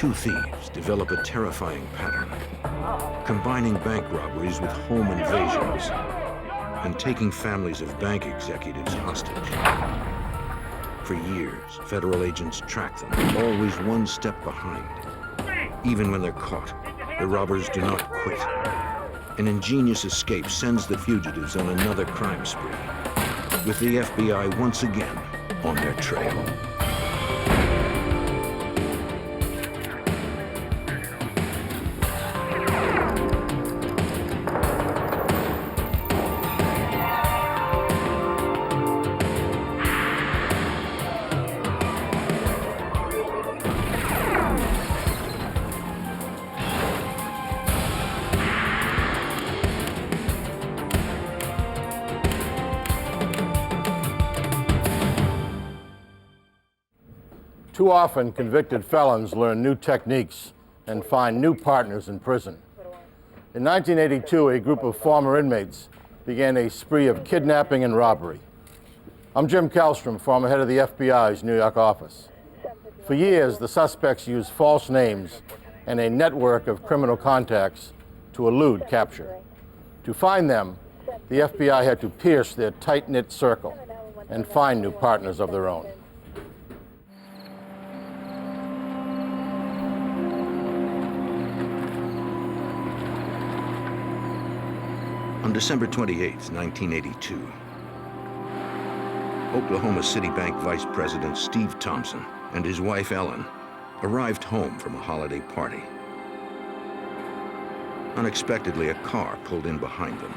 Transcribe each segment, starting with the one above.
two thieves develop a terrifying pattern, combining bank robberies with home invasions and taking families of bank executives hostage. For years, federal agents track them, always one step behind. Even when they're caught, the robbers do not quit. An ingenious escape sends the fugitives on another crime spree, with the FBI once again on their trail. Too often, convicted felons learn new techniques and find new partners in prison. In 1982, a group of former inmates began a spree of kidnapping and robbery. I'm Jim Kallstrom, former head of the FBI's New York office. For years, the suspects used false names and a network of criminal contacts to elude capture. To find them, the FBI had to pierce their tight-knit circle and find new partners of their own. On December 28, 1982, Oklahoma City Bank Vice President Steve Thompson and his wife Ellen arrived home from a holiday party. Unexpectedly, a car pulled in behind them.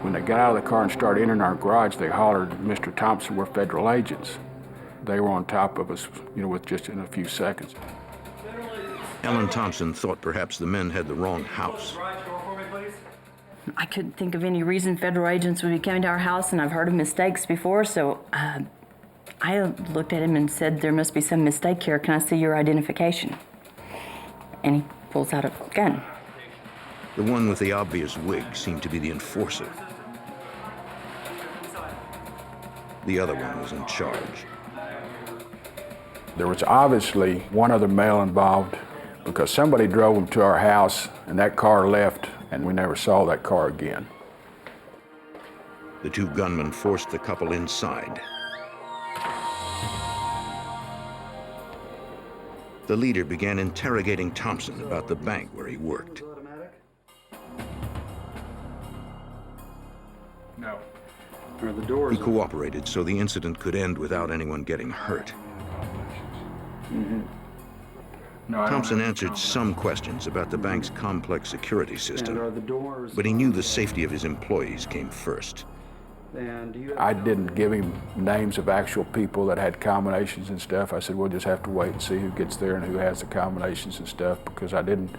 When they got out of the car and started entering our garage, they hollered, "Mr. Thompson, we're federal agents." They were on top of us, with just in a few seconds. Ellen Thompson thought perhaps the men had the wrong house. I couldn't think of any reason federal agents would be coming to our house, and I've heard of mistakes before, so I looked at him and said, "There must be some mistake here. Can I see your identification?" And he pulls out a gun. The one with the obvious wig seemed to be the enforcer. The other one was in charge. There was obviously one other male involved because somebody drove him to our house and that car left and we never saw that car again. The two gunmen forced the couple inside. The leader began interrogating Thompson about the bank where he worked. No. He cooperated so the incident could end without anyone getting hurt. Mm-hmm. No, Thompson answered some questions about the bank's complex security system, but he knew the safety of his employees came first. I didn't give him names of actual people that had combinations and stuff. I said, we'll just have to wait and see who gets there and who has the combinations and stuff, because I didn't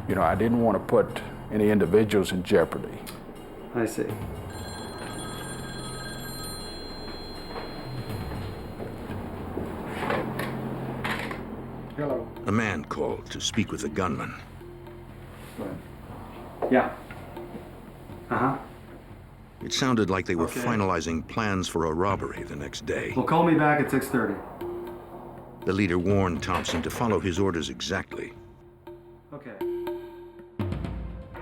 want to put any individuals in jeopardy. I see. Hello. A man called to speak with the gunman. Yeah. Uh-huh. It sounded like they were finalizing plans for a robbery the next day. Well, call me back at 6:30. The leader warned Thompson to follow his orders exactly. Okay.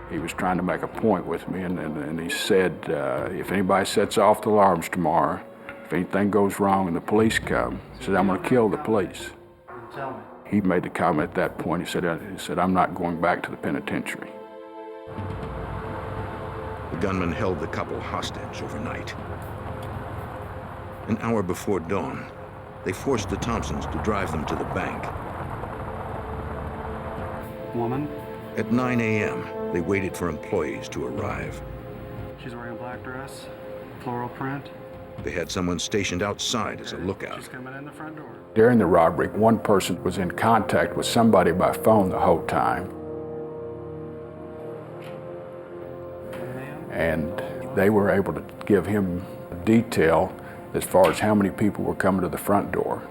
He was trying to make a point with me, and he said, if anybody sets off the alarms tomorrow, if anything goes wrong and the police come, he said, I'm going to kill the police. Tell me. He made the comment at that point. He said, I'm not going back to the penitentiary. The gunman held the couple hostage overnight. An hour before dawn, they forced the Thompsons to drive them to the bank. Woman? At 9 a.m., they waited for employees to arrive. She's wearing a black dress, floral print. They had someone stationed outside as a lookout. She's coming in the front door. During the robbery, one person was in contact with somebody by phone the whole time. And they were able to give him detail as far as how many people were coming to the front door.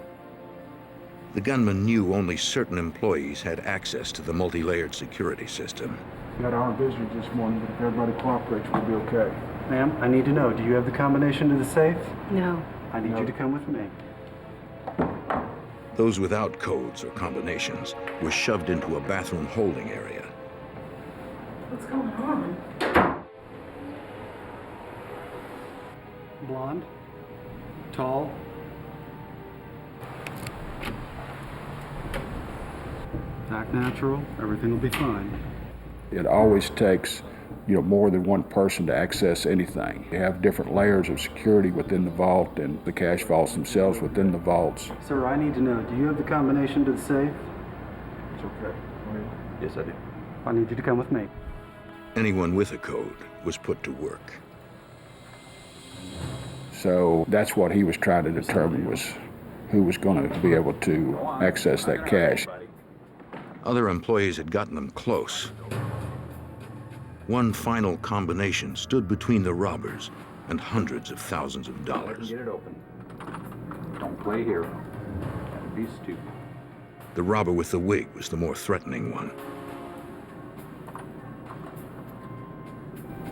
The gunman knew only certain employees had access to the multi-layered security system. We had armed visitors this morning, but if everybody cooperates, we'll be okay. Ma'am, I need to know, do you have the combination to the safe? No. I need you to come with me. Those without codes or combinations were shoved into a bathroom holding area. What's going on? Blonde, tall, act natural, everything will be fine. It always takes, more than one person to access anything. You have different layers of security within the vault and the cash vaults themselves within the vaults. Sir, I need to know, do you have the combination to the safe? It's okay. Yes, I do. I need you to come with me. Anyone with a code was put to work. So that's what he was trying to determine, was who was going to be able to access that cash. Other employees had gotten them close. One final combination stood between the robbers and hundreds of thousands of dollars. Get it open. Don't play hero. Don't be stupid. The robber with the wig was the more threatening one.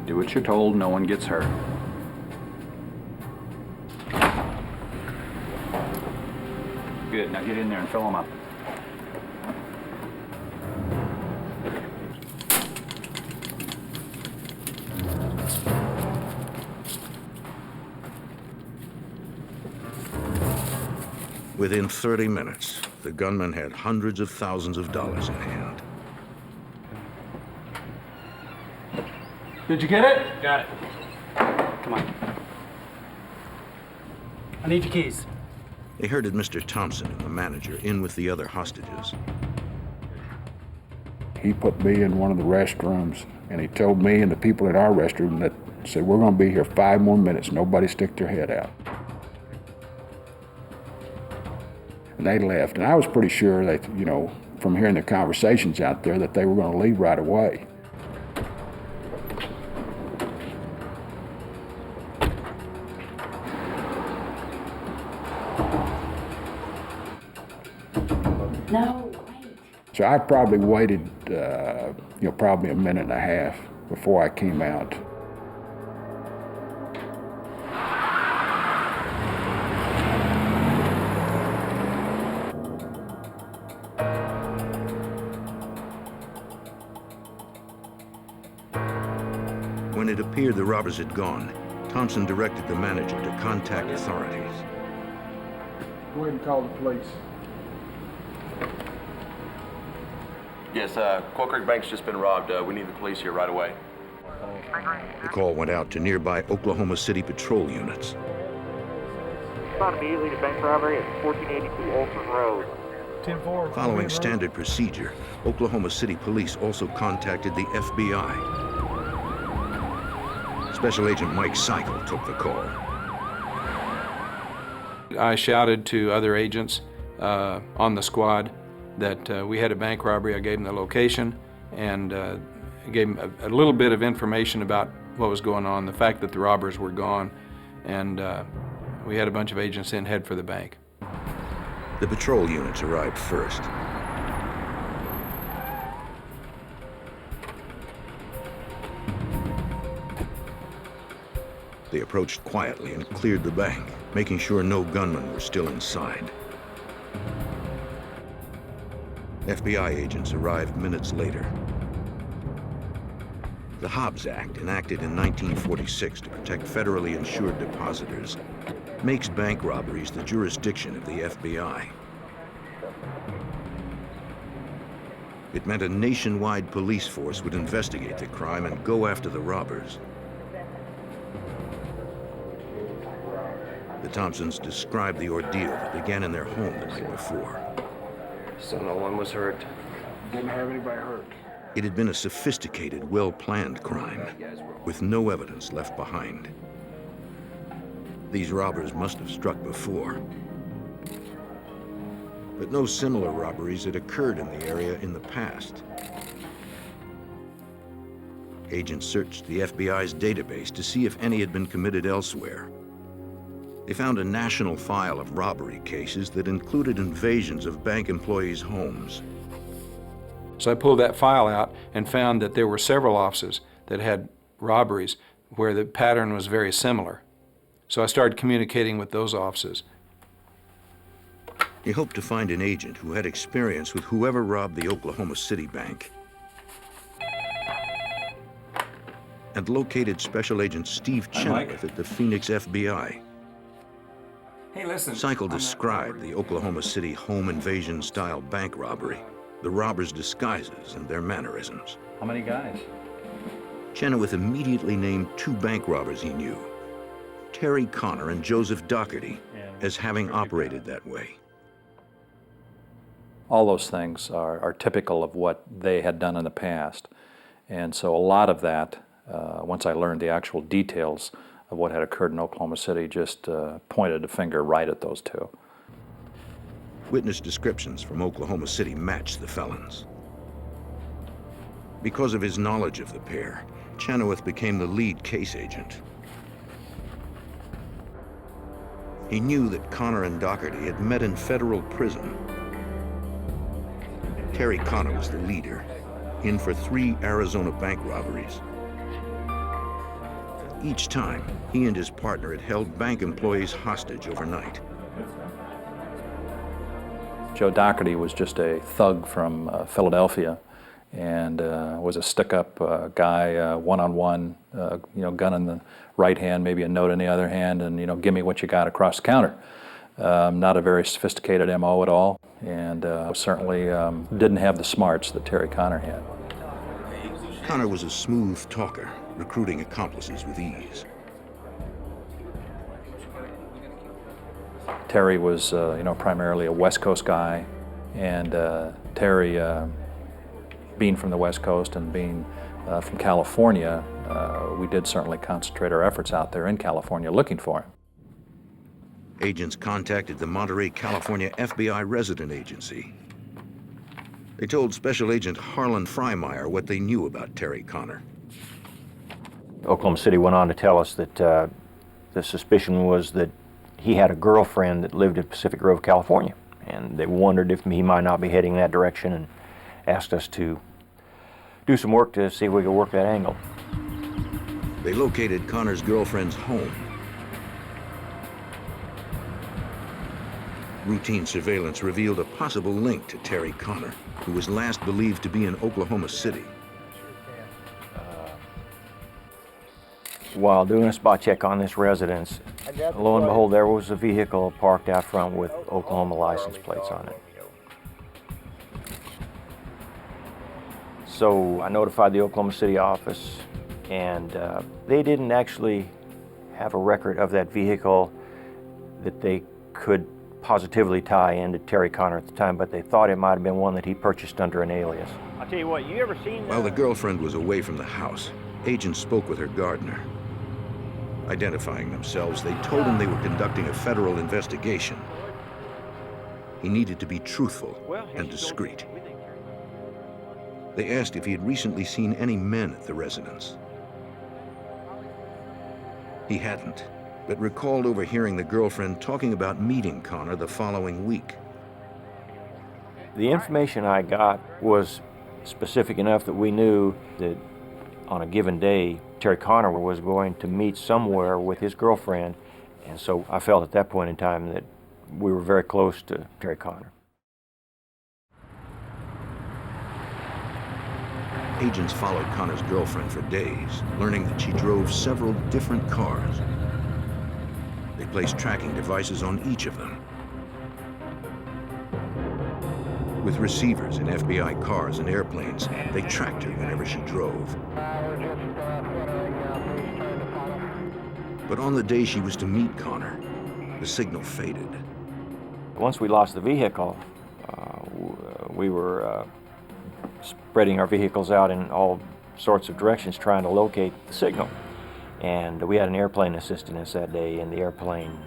Do what you're told, no one gets hurt. Good, now get in there and fill them up. Within 30 minutes, the gunman had hundreds of thousands of dollars in hand. Did you get it? Got it. Come on. I need your keys. They herded Mr. Thompson and the manager in with the other hostages. He put me in one of the restrooms, and he told me and the people in our restroom that said, we're going to be here 5 more minutes, nobody stick their head out. And they left, and I was pretty sure that, from hearing the conversations out there, that they were going to leave right away. No, wait. So I probably waited, probably a minute and a half before I came out. When it appeared the robbers had gone, Thompson directed the manager to contact authorities. Go ahead and call the police. Yes, Quail Creek Bank's just been robbed. We need the police here right away. The call went out to nearby Oklahoma City patrol units. Respond immediately to bank robbery at 1482 Olson Road. 10-4. Following standard procedure, Oklahoma City police also contacted the FBI. Special Agent Mike Seigel took the call. I shouted to other agents on the squad that we had a bank robbery. I gave them the location and gave them a little bit of information about what was going on, the fact that the robbers were gone, and we had a bunch of agents in head for the bank. The patrol units arrived first. They approached quietly and cleared the bank, making sure no gunmen were still inside. FBI agents arrived minutes later. The Hobbs Act, enacted in 1946 to protect federally insured depositors, makes bank robberies the jurisdiction of the FBI. It meant a nationwide police force would investigate the crime and go after the robbers. The Thompsons described the ordeal that began in their home the night before. So no one was hurt. Didn't have anybody hurt. It had been a sophisticated, well-planned crime, with no evidence left behind. These robbers must have struck before. But no similar robberies had occurred in the area in the past. Agents searched the FBI's database to see if any had been committed elsewhere. They found a national file of robbery cases that included invasions of bank employees' homes. So I pulled that file out and found that there were several offices that had robberies where the pattern was very similar. So I started communicating with those offices. He hoped to find an agent who had experience with whoever robbed the Oklahoma City bank, and located Special Agent Steve Chenoweth at the Phoenix FBI. Hey, listen. Cycle described the Oklahoma City home invasion-style bank robbery, the robbers' disguises and their mannerisms. How many guys? Chenoweth immediately named two bank robbers he knew, Terry Connor and Joseph Dougherty, as having operated that way. All those things are typical of what they had done in the past. And so a lot of that, once I learned the actual details of what had occurred in Oklahoma City, just pointed a finger right at those two. Witness descriptions from Oklahoma City matched the felons. Because of his knowledge of the pair, Chenoweth became the lead case agent. He knew that Connor and Dougherty had met in federal prison. Terry Connor was the leader, in for 3 Arizona bank robberies. Each time, he and his partner had held bank employees hostage overnight. Joe Dougherty was just a thug from Philadelphia, and was a stick-up guy, one-on-one, gun in the right hand, maybe a note in the other hand, and give me what you got across the counter. Not a very sophisticated MO at all, and certainly didn't have the smarts that Terry Connor had. Connor was a smooth talker, recruiting accomplices with ease. Terry was, primarily a West Coast guy, and Terry, being from the West Coast and being from California, we did certainly concentrate our efforts out there in California looking for him. Agents contacted the Monterey, California FBI resident agency. They told Special Agent Harlan Freimeyer what they knew about Terry Connor. Oklahoma City went on to tell us that the suspicion was that he had a girlfriend that lived in Pacific Grove, California, and they wondered if he might not be heading that direction and asked us to do some work to see if we could work that angle. They located Connor's girlfriend's home. Routine surveillance revealed a possible link to Terry Connor, who was last believed to be in Oklahoma City. While doing a spot check on this residence, lo and behold, there was a vehicle parked out front with Oklahoma license plates on it. So I notified the Oklahoma City office, and they didn't actually have a record of that vehicle that they could positively tie into Terry Connor at the time, but they thought it might have been one that he purchased under an alias. I'll tell you what, you ever seen While the girlfriend was away from the house, agents spoke with her gardener. Identifying themselves, they told him they were conducting a federal investigation. He needed to be truthful and discreet. They asked if he had recently seen any men at the residence. He hadn't, but recalled overhearing the girlfriend talking about meeting Connor the following week. The information I got was specific enough that we knew that on a given day, Terry Connor was going to meet somewhere with his girlfriend, and so I felt at that point in time that we were very close to Terry Connor. Agents followed Connor's girlfriend for days, learning that she drove several different cars. They placed tracking devices on each of them. With receivers in FBI cars and airplanes, they tracked her whenever she drove. But on the day she was to meet Connor, the signal faded. Once we lost the vehicle, we were spreading our vehicles out in all sorts of directions trying to locate the signal. And we had an airplane assisting us that day, and the airplane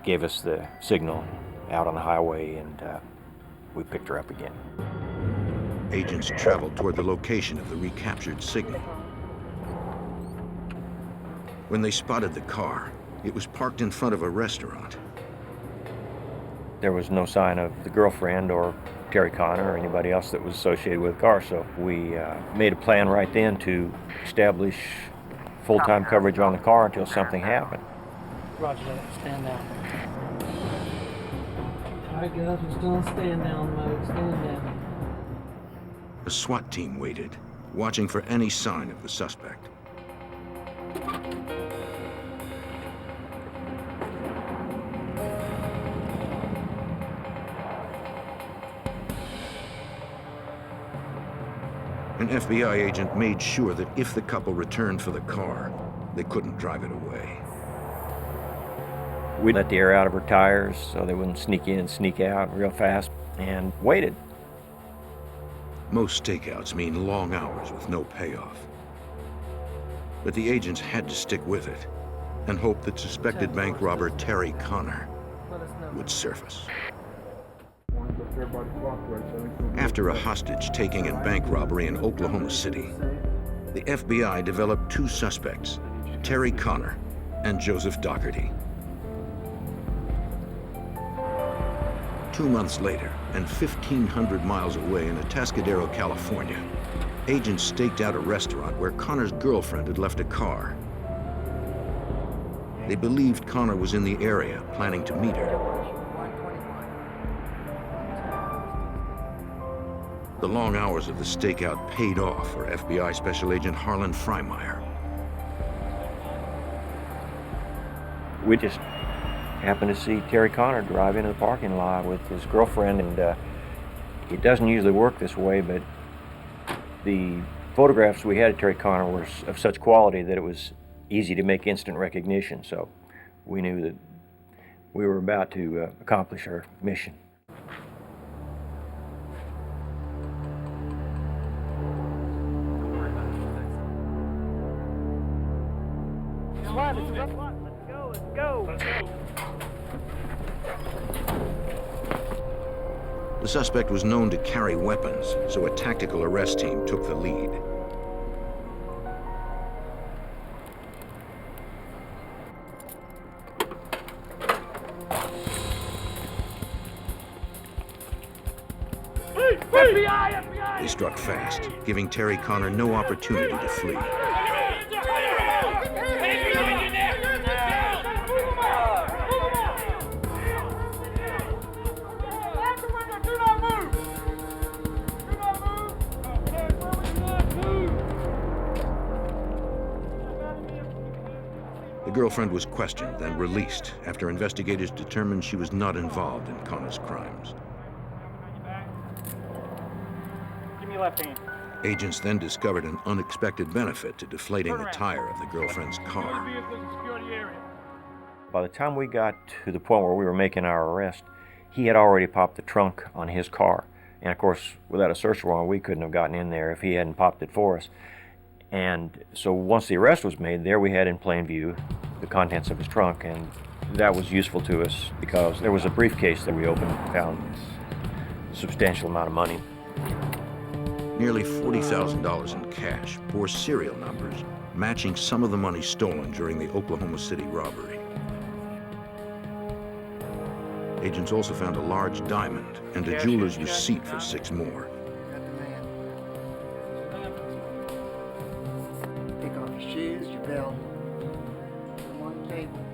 gave us the signal out on the highway, and we picked her up again. Agents traveled toward the location of the recaptured signal. When they spotted the car, it was parked in front of a restaurant. There was no sign of the girlfriend or Terry Connor or anybody else that was associated with the car, so we made a plan right then to establish full-time coverage on the car until something happened. Roger that. Stand down. right, guys, we're still in stand down mode. Stand down. A SWAT team waited, watching for any sign of the suspect. An FBI agent made sure that if the couple returned for the car, they couldn't drive it away. We let the air out of her tires so they wouldn't sneak in and sneak out real fast, and waited. Most stakeouts mean long hours with no payoff. But the agents had to stick with it and hope that suspected bank robber Terry Connor would surface. After a hostage-taking and bank robbery in Oklahoma City, the FBI developed two suspects, Terry Connor and Joseph Dougherty. 2 months later, and 1,500 miles away in Atascadero, California, agents staked out a restaurant where Connor's girlfriend had left a car. They believed Connor was in the area, planning to meet her. The long hours of the stakeout paid off for FBI Special Agent Harlan Freimeyer. We just happened to see Terry Connor drive into the parking lot with his girlfriend, and it doesn't usually work this way, but the photographs we had of Terry Connor were of such quality that it was easy to make instant recognition, so we knew that we were about to accomplish our mission. Let's go. The suspect was known to carry weapons, so a tactical arrest team took the lead. They struck fast, giving Terry Connor no opportunity to flee. The girlfriend was questioned, then released after investigators determined she was not involved in Connor's crimes. Give me your left hand. Agents then discovered an unexpected benefit to deflating the tire of the girlfriend's car. By the time we got to the point where we were making our arrest, he had already popped the trunk on his car. And of course, without a search warrant, we couldn't have gotten in there if he hadn't popped it for us. And so once the arrest was made, there we had in plain view the contents of his trunk, and that was useful to us because there was a briefcase that we opened and found a substantial amount of money. Nearly $40,000 in cash bore serial numbers matching some of the money stolen during the Oklahoma City robbery. Agents also found a large diamond and a jeweler's receipt for 6 more. Take off your shoes, your belt.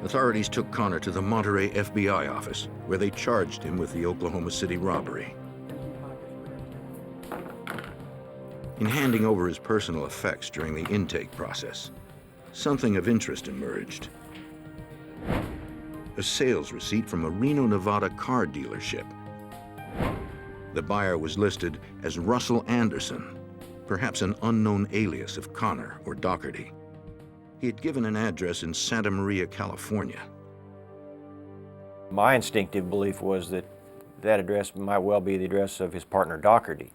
Authorities took Connor to the Monterey FBI office, where they charged him with the Oklahoma City robbery. In handing over his personal effects during the intake process, something of interest emerged. A sales receipt from a Reno, Nevada car dealership. The buyer was listed as Russell Anderson, perhaps an unknown alias of Connor or Dougherty. He had given an address in Santa Maria, California. My instinctive belief was that that address might well be the address of his partner Dougherty.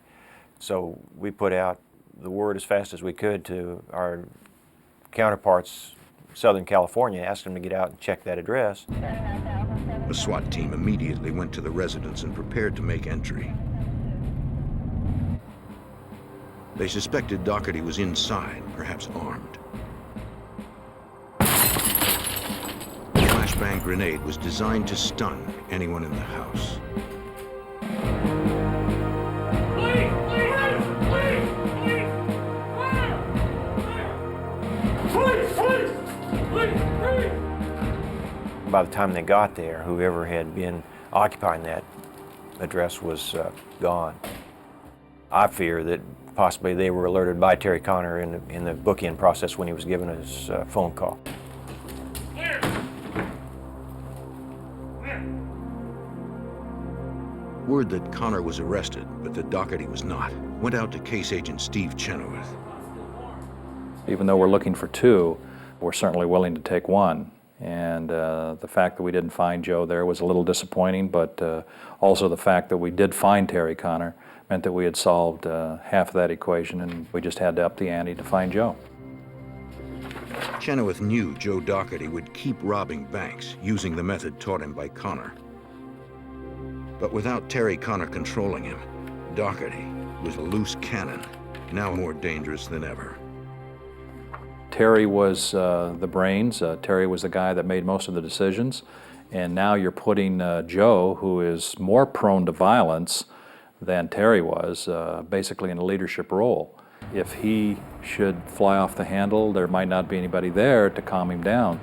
So we put out the word as fast as we could to our counterparts in Southern California, asked them to get out and check that address. A SWAT team immediately went to the residence and prepared to make entry. They suspected Dougherty was inside, perhaps armed. The flashbang grenade was designed to stun anyone in the house. By the time they got there, whoever had been occupying that address was gone. I fear that possibly they were alerted by Terry Conner in the book-in process when he was given his phone call. Word that Connor was arrested, but that Doherty was not, went out to case agent Steve Chenoweth. Even though we're looking for two, we're certainly willing to take one. And the fact that we didn't find Joe there was a little disappointing, but also the fact that we did find Terry Conner meant that we had solved half of that equation, and we just had to up the ante to find Joe. Chenoweth knew Joe Doherty would keep robbing banks using the method taught him by Connor. But without Terry Conner controlling him, Doherty was a loose cannon, now more dangerous than ever. Terry was the brains. Terry was the guy that made most of the decisions. And now you're putting Joe, who is more prone to violence than Terry was, basically in a leadership role. If he should fly off the handle, there might not be anybody there to calm him down.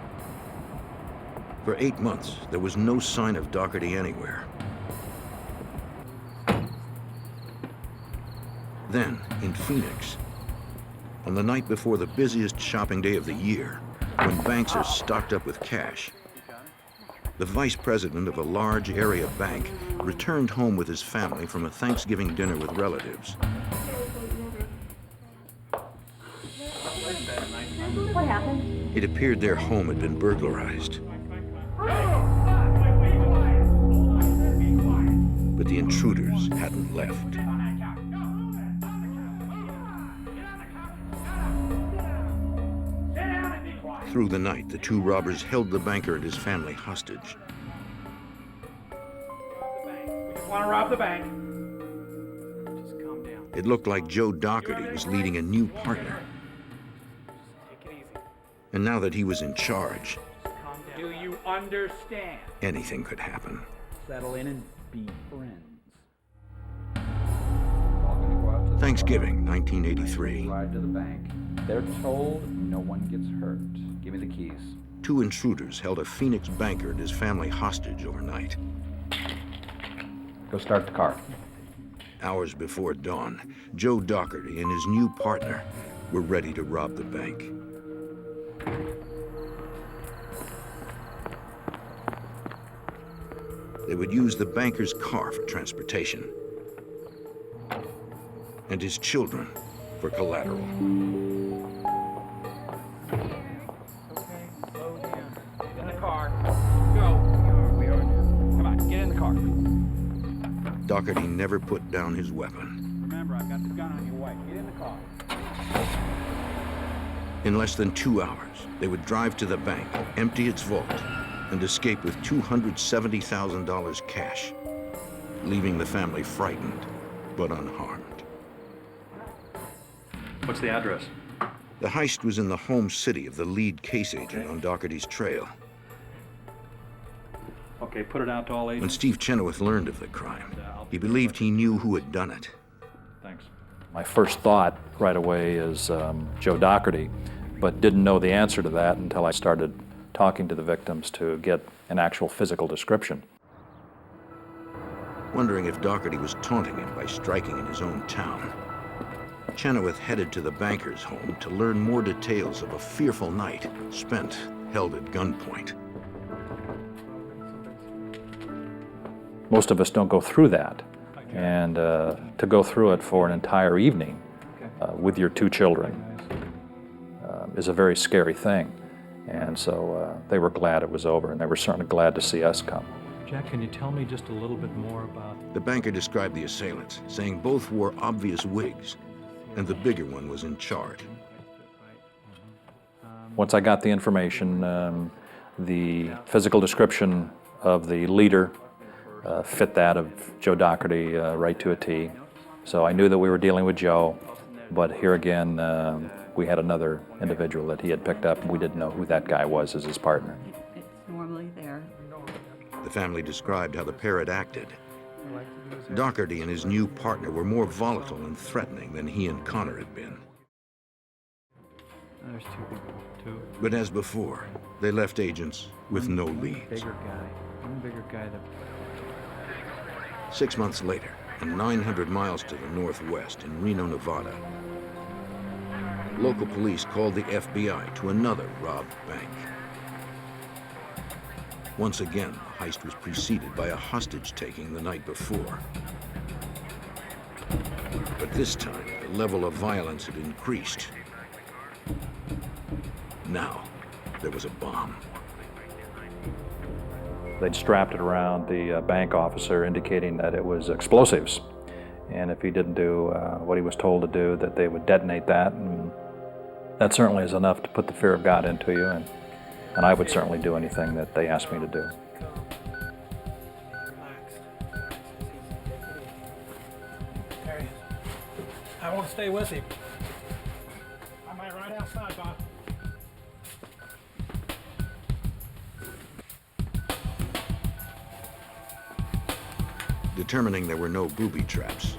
For 8 months, there was no sign of Doherty anywhere. Then, in Phoenix, on the night before the busiest shopping day of the year, when banks are stocked up with cash, the vice president of a large area bank returned home with his family from a Thanksgiving dinner with relatives. What happened? It appeared their home had been burglarized. But the intruders hadn't left. Through the night, the two robbers held the banker and his family hostage. We just want to rob the bank. Just calm down. It looked like Joe Doherty was leading a new partner. Take it easy. And now that he was in charge, Do you understand? anything could happen. Settle in and be friends. Thanksgiving, 1983. Ride to the bank. They're told no one gets hurt. Give me the keys. Two intruders held a Phoenix banker and his family hostage overnight. Go start the car. Hours before dawn, Joe Doherty and his new partner were ready to rob the bank. They would use the banker's car for transportation and his children for collateral. In the car. Go. We are now. Come on, get in the car. Doherty never put down his weapon. Remember, I've got the gun on your wife. Get in the car. In less than 2 hours, they would drive to the bank, empty its vault, and escape with $270,000 cash, leaving the family frightened but unharmed. What's the address? The heist was in the home city of the lead case agent on Doherty's trail. Okay, put it out to all agents. When Steve Chenoweth learned of the crime, he believed he knew who had done it. Thanks. My first thought right away is Joe Doherty, but didn't know the answer to that until I started talking to the victims to get an actual physical description. Wondering if Doherty was taunting him by striking in his own town, Chenoweth headed to the banker's home to learn more details of a fearful night spent held at gunpoint. Most of us don't go through that, and to go through it for an entire evening with your two children is a very scary thing. And so they were glad it was over, and they were certainly glad to see us come. Jack, can you tell me just a little bit more about... The banker described the assailants, saying both wore obvious wigs, and the bigger one was in charge. Once I got the information, the physical description of the leader fit that of Joe Doherty right to a T. So I knew that we were dealing with Joe, but here again, we had another individual that he had picked up, and we didn't know who that guy was as his partner. It's normally there. The family described how the pair had acted. Doherty and his new partner were more volatile and threatening than he and Connor had been. There's two people, two. But as before, they left agents with no One leads. bigger guy. One bigger guy that... 6 months later, and 900 miles to the northwest in Reno, Nevada, local police called the FBI to another robbed bank. Once again, the heist was preceded by a hostage-taking the night before. But this time, the level of violence had increased. Now, there was a bomb. They'd strapped it around the bank officer, indicating that it was explosives. And if he didn't do what he was told to do, that they would detonate that. And that certainly is enough to put the fear of God into you. And I would certainly do anything that they asked me to do. I want to stay with him. I might ride outside, Bob. Determining there were no booby traps,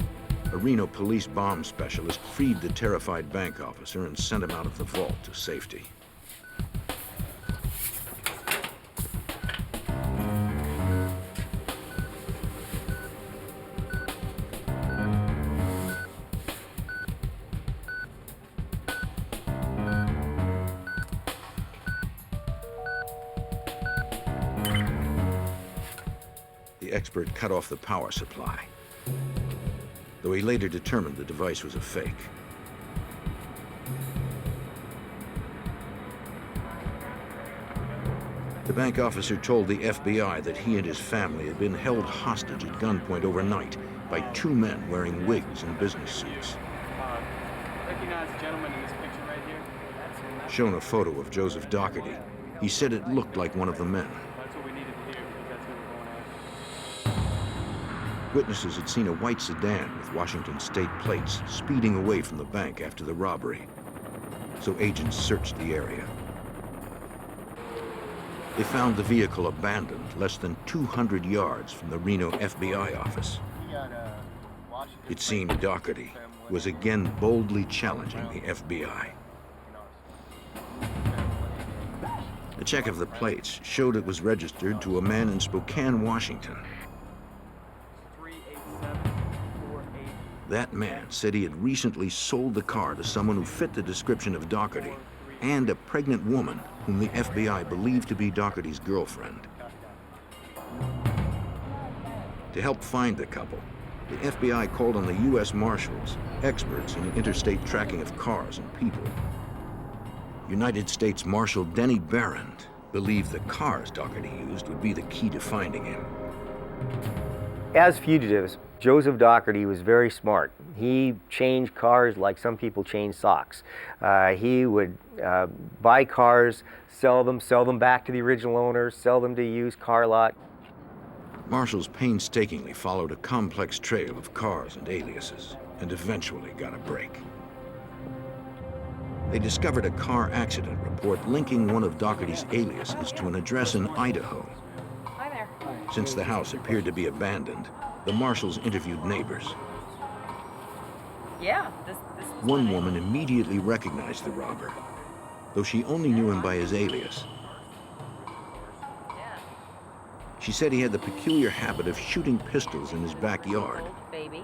a Reno police bomb specialist freed the terrified bank officer and sent him out of the vault to safety. The expert cut off the power supply, though he later determined the device was a fake. The bank officer told the FBI that he and his family had been held hostage at gunpoint overnight by 2 men wearing wigs and business suits. Recognize the gentleman in this picture right here? That's him. Shown a photo of Joseph Dougherty, he said it looked like one of the men. That's what we needed to hear because that's who we're going after. Witnesses had seen a white sedan with Washington state plates speeding away from the bank after the robbery, so agents searched the area. They found the vehicle abandoned less than 200 yards from the Reno FBI office. It seemed Dougherty was again boldly challenging the FBI. A check of the plates showed it was registered to a man in Spokane, Washington. That man said he had recently sold the car to someone who fit the description of Dougherty and a pregnant woman whom the FBI believed to be Dougherty's girlfriend. To help find the couple, the FBI called on the U.S. Marshals, experts in interstate tracking of cars and people. United States Marshal Denny Barrand believed the cars Dougherty used would be the key to finding him. As fugitives, Joseph Dougherty was very smart. He changed cars like some people change socks. He would buy cars, sell them back to the original owners, sell them to a used car lot. Marshals painstakingly followed a complex trail of cars and aliases, and eventually got a break. They discovered a car accident report linking one of Dougherty's aliases to an address in Idaho. Hi there. Since the house appeared to be abandoned, the marshals interviewed neighbors. Yeah, this One woman immediately recognized the robber, though she only knew him by his alias. She said he had the peculiar habit of shooting pistols in his backyard. baby.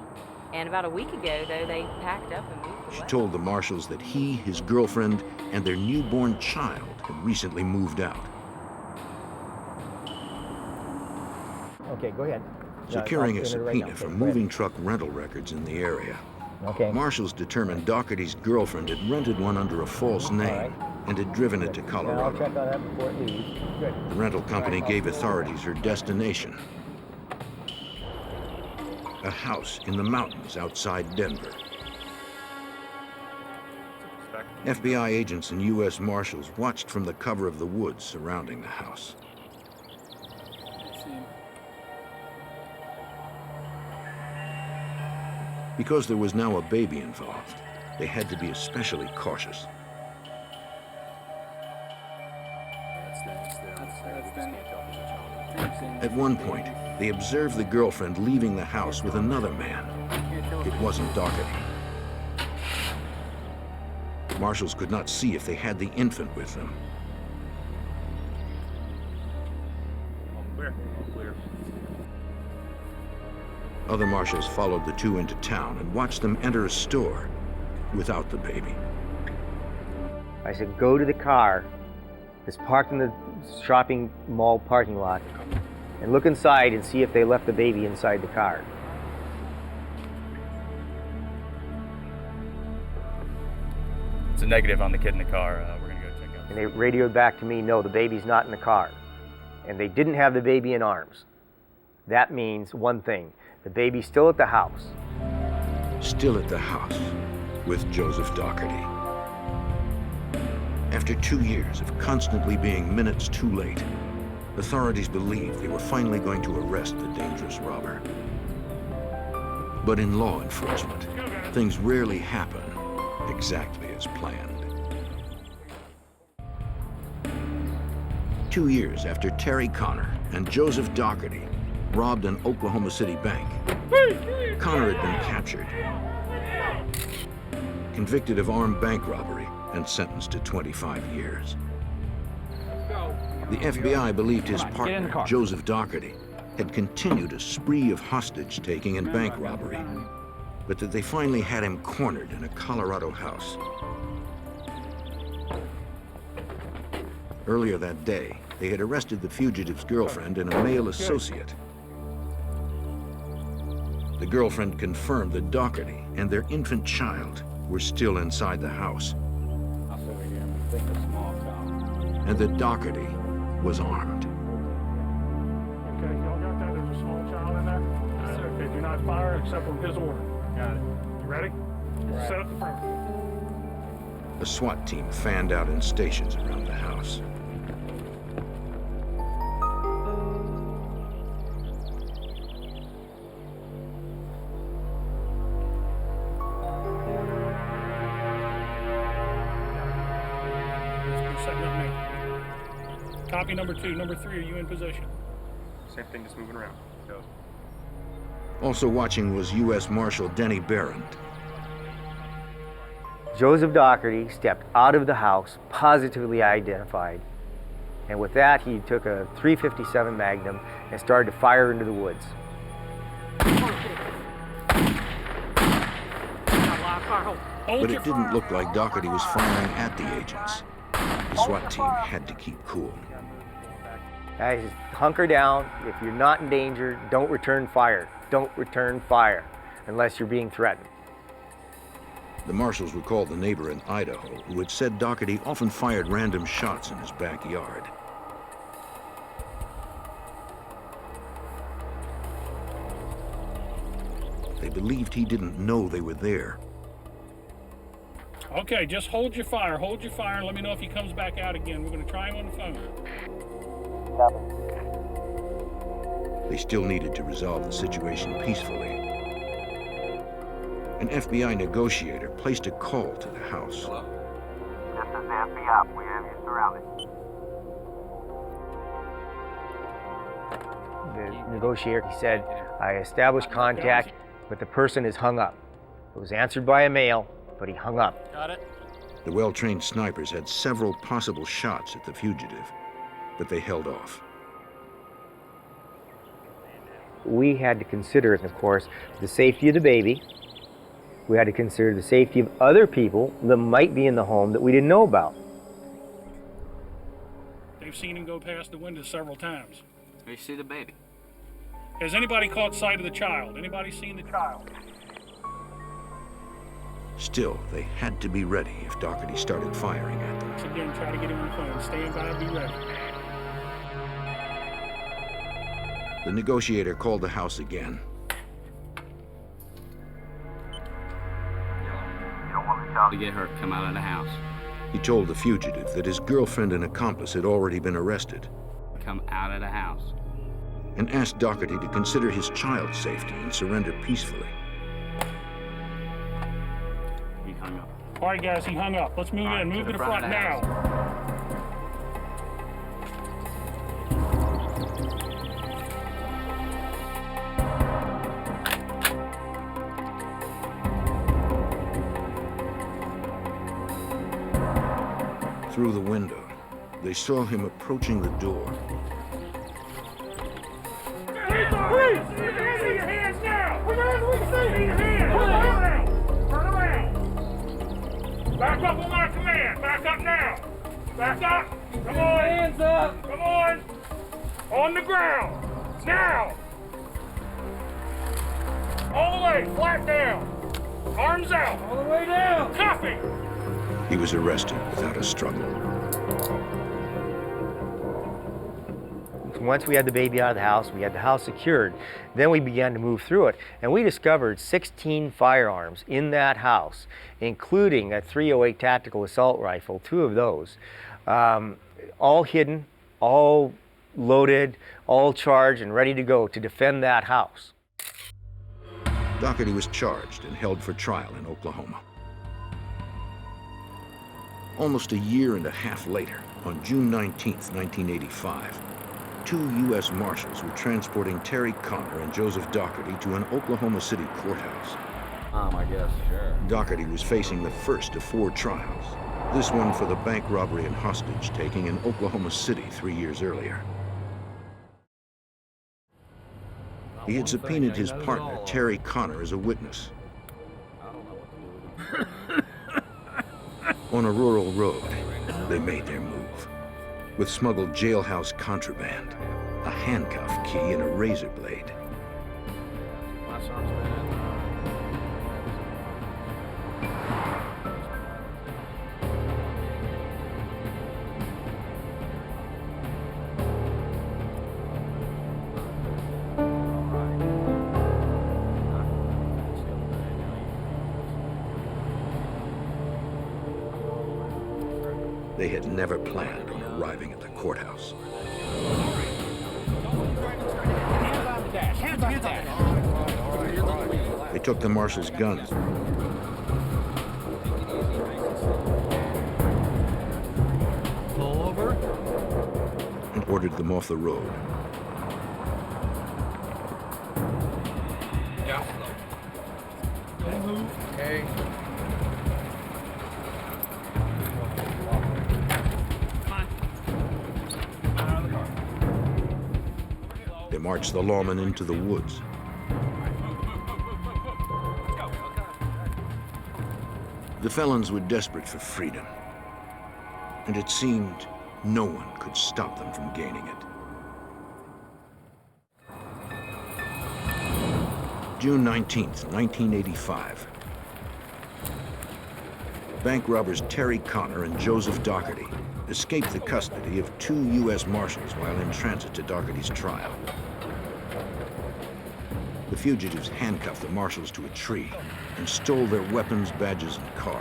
And about a week ago, though, they packed up and moved away. She told the marshals that he, his girlfriend, and their newborn child had recently moved out. Okay, go ahead. Securing a subpoena for moving truck rental records in the area, marshals determined Dougherty's girlfriend had rented one under a false name and had driven it to Colorado. I'll check on that before it leaves. Good. The rental company gave authorities her destination, a house in the mountains outside Denver. FBI agents and U.S. Marshals watched from the cover of the woods surrounding the house. Because there was now a baby involved, they had to be especially cautious. At one point, they observed the girlfriend leaving the house with another man. It wasn't Dougherty. Marshals could not see if they had the infant with them. Other marshals followed the two into town and watched them enter a store without the baby. I said, go to the car that's parked in the shopping mall parking lot and look inside and see if they left the baby inside the car. It's a negative on the kid in the car. We're gonna go check out. And they radioed back to me, no, the baby's not in the car. And they didn't have the baby in arms. That means one thing, the baby's still at the house. Still at the house with Joseph Dougherty. After 2 years of constantly being minutes too late, authorities believed they were finally going to arrest the dangerous robber. But in law enforcement, things rarely happen exactly as planned. 2 years after Terry Connor and Joseph Dougherty robbed an Oklahoma City bank, Connor had been captured, convicted of armed bank robbery, and sentenced to 25 years. The FBI believed his partner, Joseph Dougherty, had continued a spree of hostage-taking and bank robbery, but that they finally had him cornered in a Colorado house. Earlier that day, they had arrested the fugitive's girlfriend and a male associate. The girlfriend confirmed that Dougherty and their infant child were still inside the house, and that Dougherty was armed. Okay, y'all got that? There's a small child in there? Yes, sir. Okay, do not fire except from his order. Got it. You ready? Right. Set up the front. A SWAT team fanned out in stations around the house. Setting up now. Copy number 2. Number 3, are you in position? Same thing, just moving around. Go. Also watching was U.S. Marshal Denny Barron. Joseph Dougherty stepped out of the house, positively identified, and with that he took a .357 Magnum and started to fire into the woods. But it didn't look like Dougherty was firing at the agents. The SWAT team had to keep cool. Guys, hunker down. If you're not in danger, don't return fire. Don't return fire unless you're being threatened. The marshals recalled the neighbor in Idaho who had said Dougherty often fired random shots in his backyard. They believed he didn't know they were there. Okay, just hold your fire, and let me know if he comes back out again. We're going to try him on the phone. They still needed to resolve the situation peacefully. An FBI negotiator placed a call to the house. Hello? This is the FBI. We have you surrounded. The negotiator, he said, I established contact, but the person is hung up. It was answered by a male, but he hung up. Got it. The well-trained snipers had several possible shots at the fugitive, but they held off. We had to consider, of course, the safety of the baby. We had to consider the safety of other people that might be in the home that we didn't know about. They've seen him go past the window several times. You see the baby? Has anybody caught sight of the child? Anybody seen the child? Still, they had to be ready if Dougherty started firing at them. So again, try to get him on the phone. Stand by, be ready. The negotiator called the house again. To get her to come out of the house. He told the fugitive that his girlfriend and accomplice had already been arrested. Come out of the house. And asked Dougherty to consider his child's safety and surrender peacefully. He hung up. All right, guys, he hung up. Let's move in. Move to the front now. Through the window, they saw him approaching the door. Freeze! Put your hands in your hands now! Back up on my command. Back up now. Back up. Come on. Hands up. Come on. On the ground. Now. All the way. Flat down. Arms out. All the way down. Cuff him. He was arrested without a struggle. Once we had the baby out of the house, we had the house secured, then we began to move through it, and we discovered 16 firearms in that house, including a .308 tactical assault rifle, 2 of those, all hidden, all loaded, all charged and ready to go to defend that house. Doherty was charged and held for trial in Oklahoma. Almost a year and a half later, on June 19, 1985, 2 U.S. Marshals were transporting Terry Conner and Joseph Doherty to an Oklahoma City courthouse. I guess, sure. Doherty was facing the first of 4 trials, this one for the bank robbery and hostage taking in Oklahoma City 3 years earlier. He had subpoenaed his partner, Terry Conner, as a witness. On a rural road, they made their move. With smuggled jailhouse contraband, a handcuff key and a razor blade. They had never planned on arriving at the courthouse. They took the marshal's guns and ordered them off the road. Okay. They marched the lawman into the woods. The felons were desperate for freedom, and it seemed no one could stop them from gaining it. June 19th, 1985. Bank robbers Terry Conner and Joseph Doherty escaped the custody of 2 U.S. Marshals while in transit to Doherty's trial. The fugitives handcuffed the Marshals to a tree and stole their weapons, badges, and car.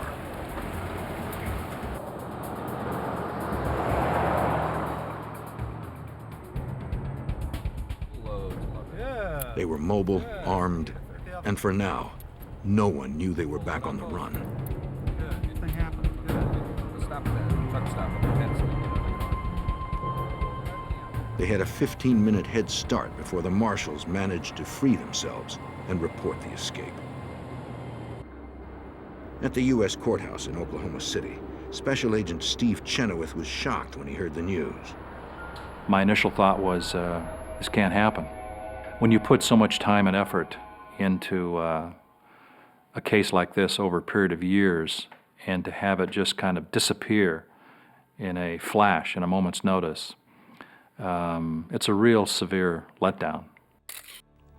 They were mobile, armed, and for now, no one knew they were back on the run. They had a 15-minute head start before the Marshals managed to free themselves and report the escape. At the U.S. courthouse in Oklahoma City, Special Agent Steve Chenoweth was shocked when he heard the news. My initial thought was, this can't happen. When you put so much time and effort into a case like this over a period of years, and to have it just kind of disappear in a flash, in a moment's notice, it's a real severe letdown.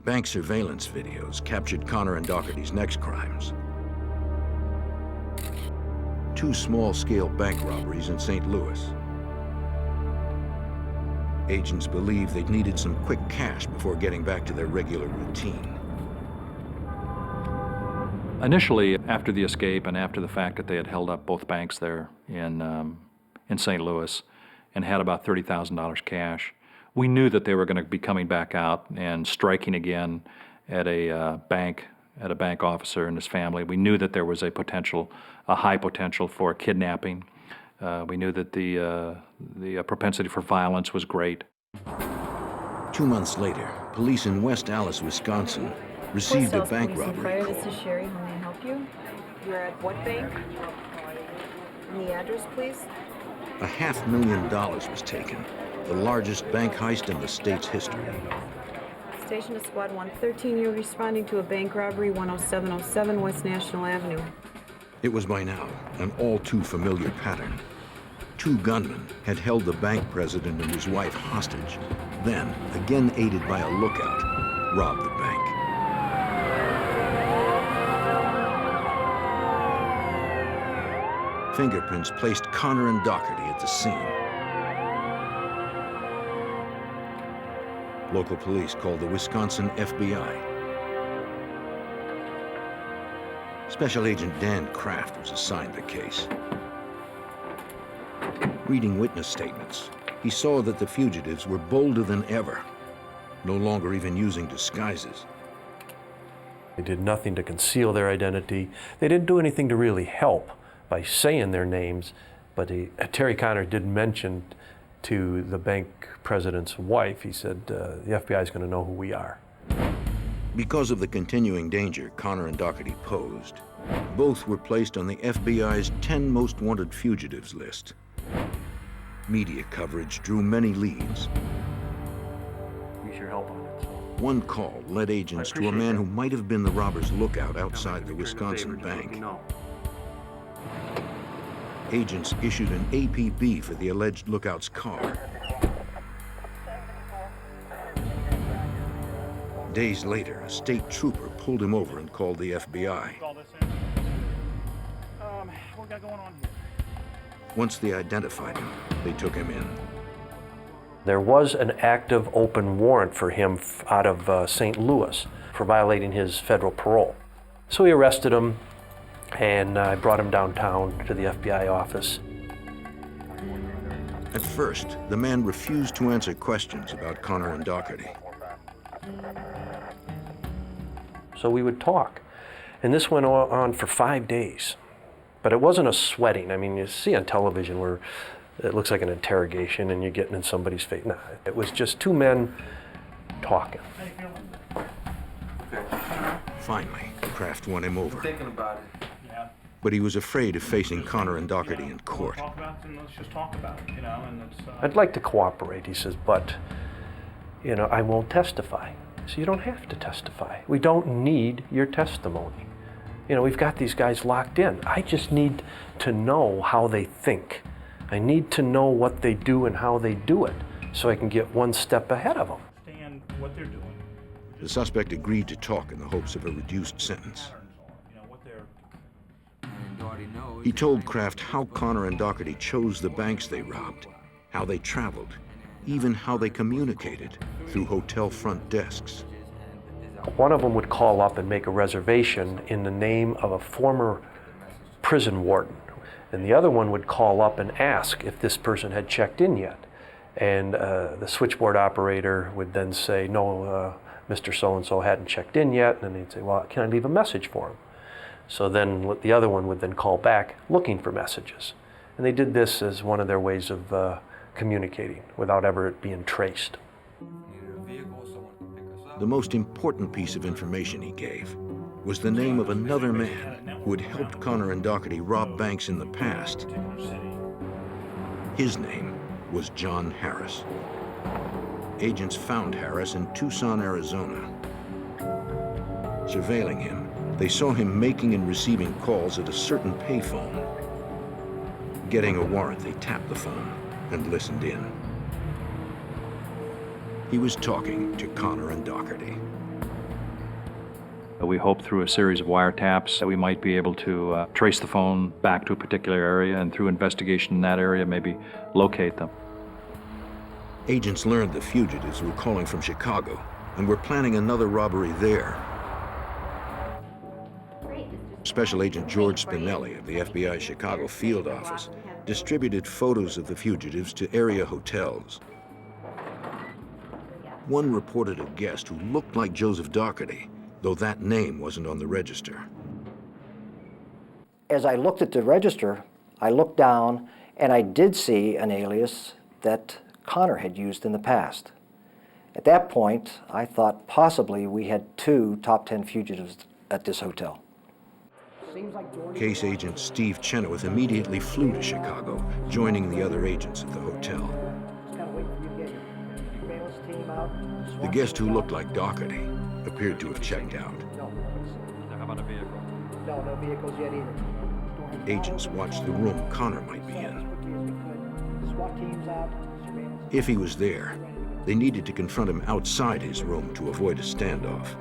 Bank surveillance videos captured Conner and Doherty's next crimes. 2 small-scale bank robberies in St. Louis. Agents believed they'd needed some quick cash before getting back to their regular routine. Initially, after the escape and after the fact that they had held up both banks there in St. Louis and had about $30,000 cash, we knew that they were going to be coming back out and striking again at a bank officer and his family. We knew that there was a high potential for kidnapping. We knew that the propensity for violence was great. 2 months later, police in West Allis, Wisconsin, received a bank robbery call. This is Sherry. How may I help you? You're at what bank? And the address, please? $500,000 was taken, the largest bank heist in the state's history. Station to Squad 113. You're responding to a bank robbery, 10707 West National Avenue. It was by now an all too familiar pattern. Two gunmen had held the bank president and his wife hostage, then, again aided by a lookout, robbed the bank. Fingerprints placed Connor and Doherty at the scene. Local police called the Wisconsin FBI. Special Agent Dan Kraft was assigned the case. Reading witness statements, he saw that the fugitives were bolder than ever, no longer even using disguises. They did nothing to conceal their identity. They didn't do anything to really help by saying their names, but Terry Connor did mention to the bank president's wife, he said, the FBI is going to know who we are. Because of the continuing danger Connor and Doherty posed, both were placed on the FBI's 10 most wanted fugitives list. Media coverage drew many leads. Use your help on it. One call led agents to a man who might have been the robber's lookout outside the Wisconsin bank. Agents issued an APB for the alleged lookout's car. Days later, a state trooper pulled him over and called the FBI. What we got going on here? Once they identified him, they took him in. There was an active open warrant for him out of St. Louis for violating his federal parole. So we arrested him, and I brought him downtown to the FBI office. At first, the man refused to answer questions about Connor and Doherty. So we would talk. And this went on for 5 days. But it wasn't a sweating. I mean, you see on television where it looks like an interrogation and you're getting in somebody's face. No, it was just two men talking. Finally, Kraft won him over. Thinking about it. Yeah. But he was afraid of facing Connor and Doherty in court. Talk about it, and let's just talk about it, you know, and it's... I'd like to cooperate, he says, but, you know, I won't testify. So you don't have to testify. We don't need your testimony. You know, we've got these guys locked in. I just need to know how they think. I need to know what they do and how they do it so I can get one step ahead of them. Understand what they're doing. The suspect agreed to talk in the hopes of a reduced sentence. He told Kraft how Connor and Doherty chose the banks they robbed, how they traveled, even how they communicated through hotel front desks. One of them would call up and make a reservation in the name of a former prison warden. And the other one would call up and ask if this person had checked in yet. And the switchboard operator would then say, no, Mr. So-and-so hadn't checked in yet. And they'd say, well, can I leave a message for him? So then the other one would then call back looking for messages. And they did this as one of their ways of communicating without ever it being traced. The most important piece of information he gave was the name of another man who had helped Connor and Doherty rob banks in the past. His name was John Harris. Agents found Harris in Tucson, Arizona. Surveilling him, they saw him making and receiving calls at a certain payphone. Getting a warrant, they tapped the phone and listened in. He was talking to Connor and Doherty. We hope through a series of wiretaps that we might be able to trace the phone back to a particular area, and through investigation in that area, maybe locate them. Agents learned the fugitives were calling from Chicago and were planning another robbery there. Special Agent George Spinelli of the FBI Chicago field office distributed photos of the fugitives to area hotels. One reported a guest who looked like Joseph Doherty, though that name wasn't on the register. As I looked at the register, I looked down and I did see an alias that Connor had used in the past. At that point, I thought possibly we had 2 top 10 fugitives at this hotel. Case agent Steve Chenoweth immediately flew to Chicago, joining the other agents at the hotel. The guest who looked like Doherty appeared to have checked out. How about a vehicle? No vehicles yet either. Agents watched the room Connor might be in. If he was there, they needed to confront him outside his room to avoid a standoff.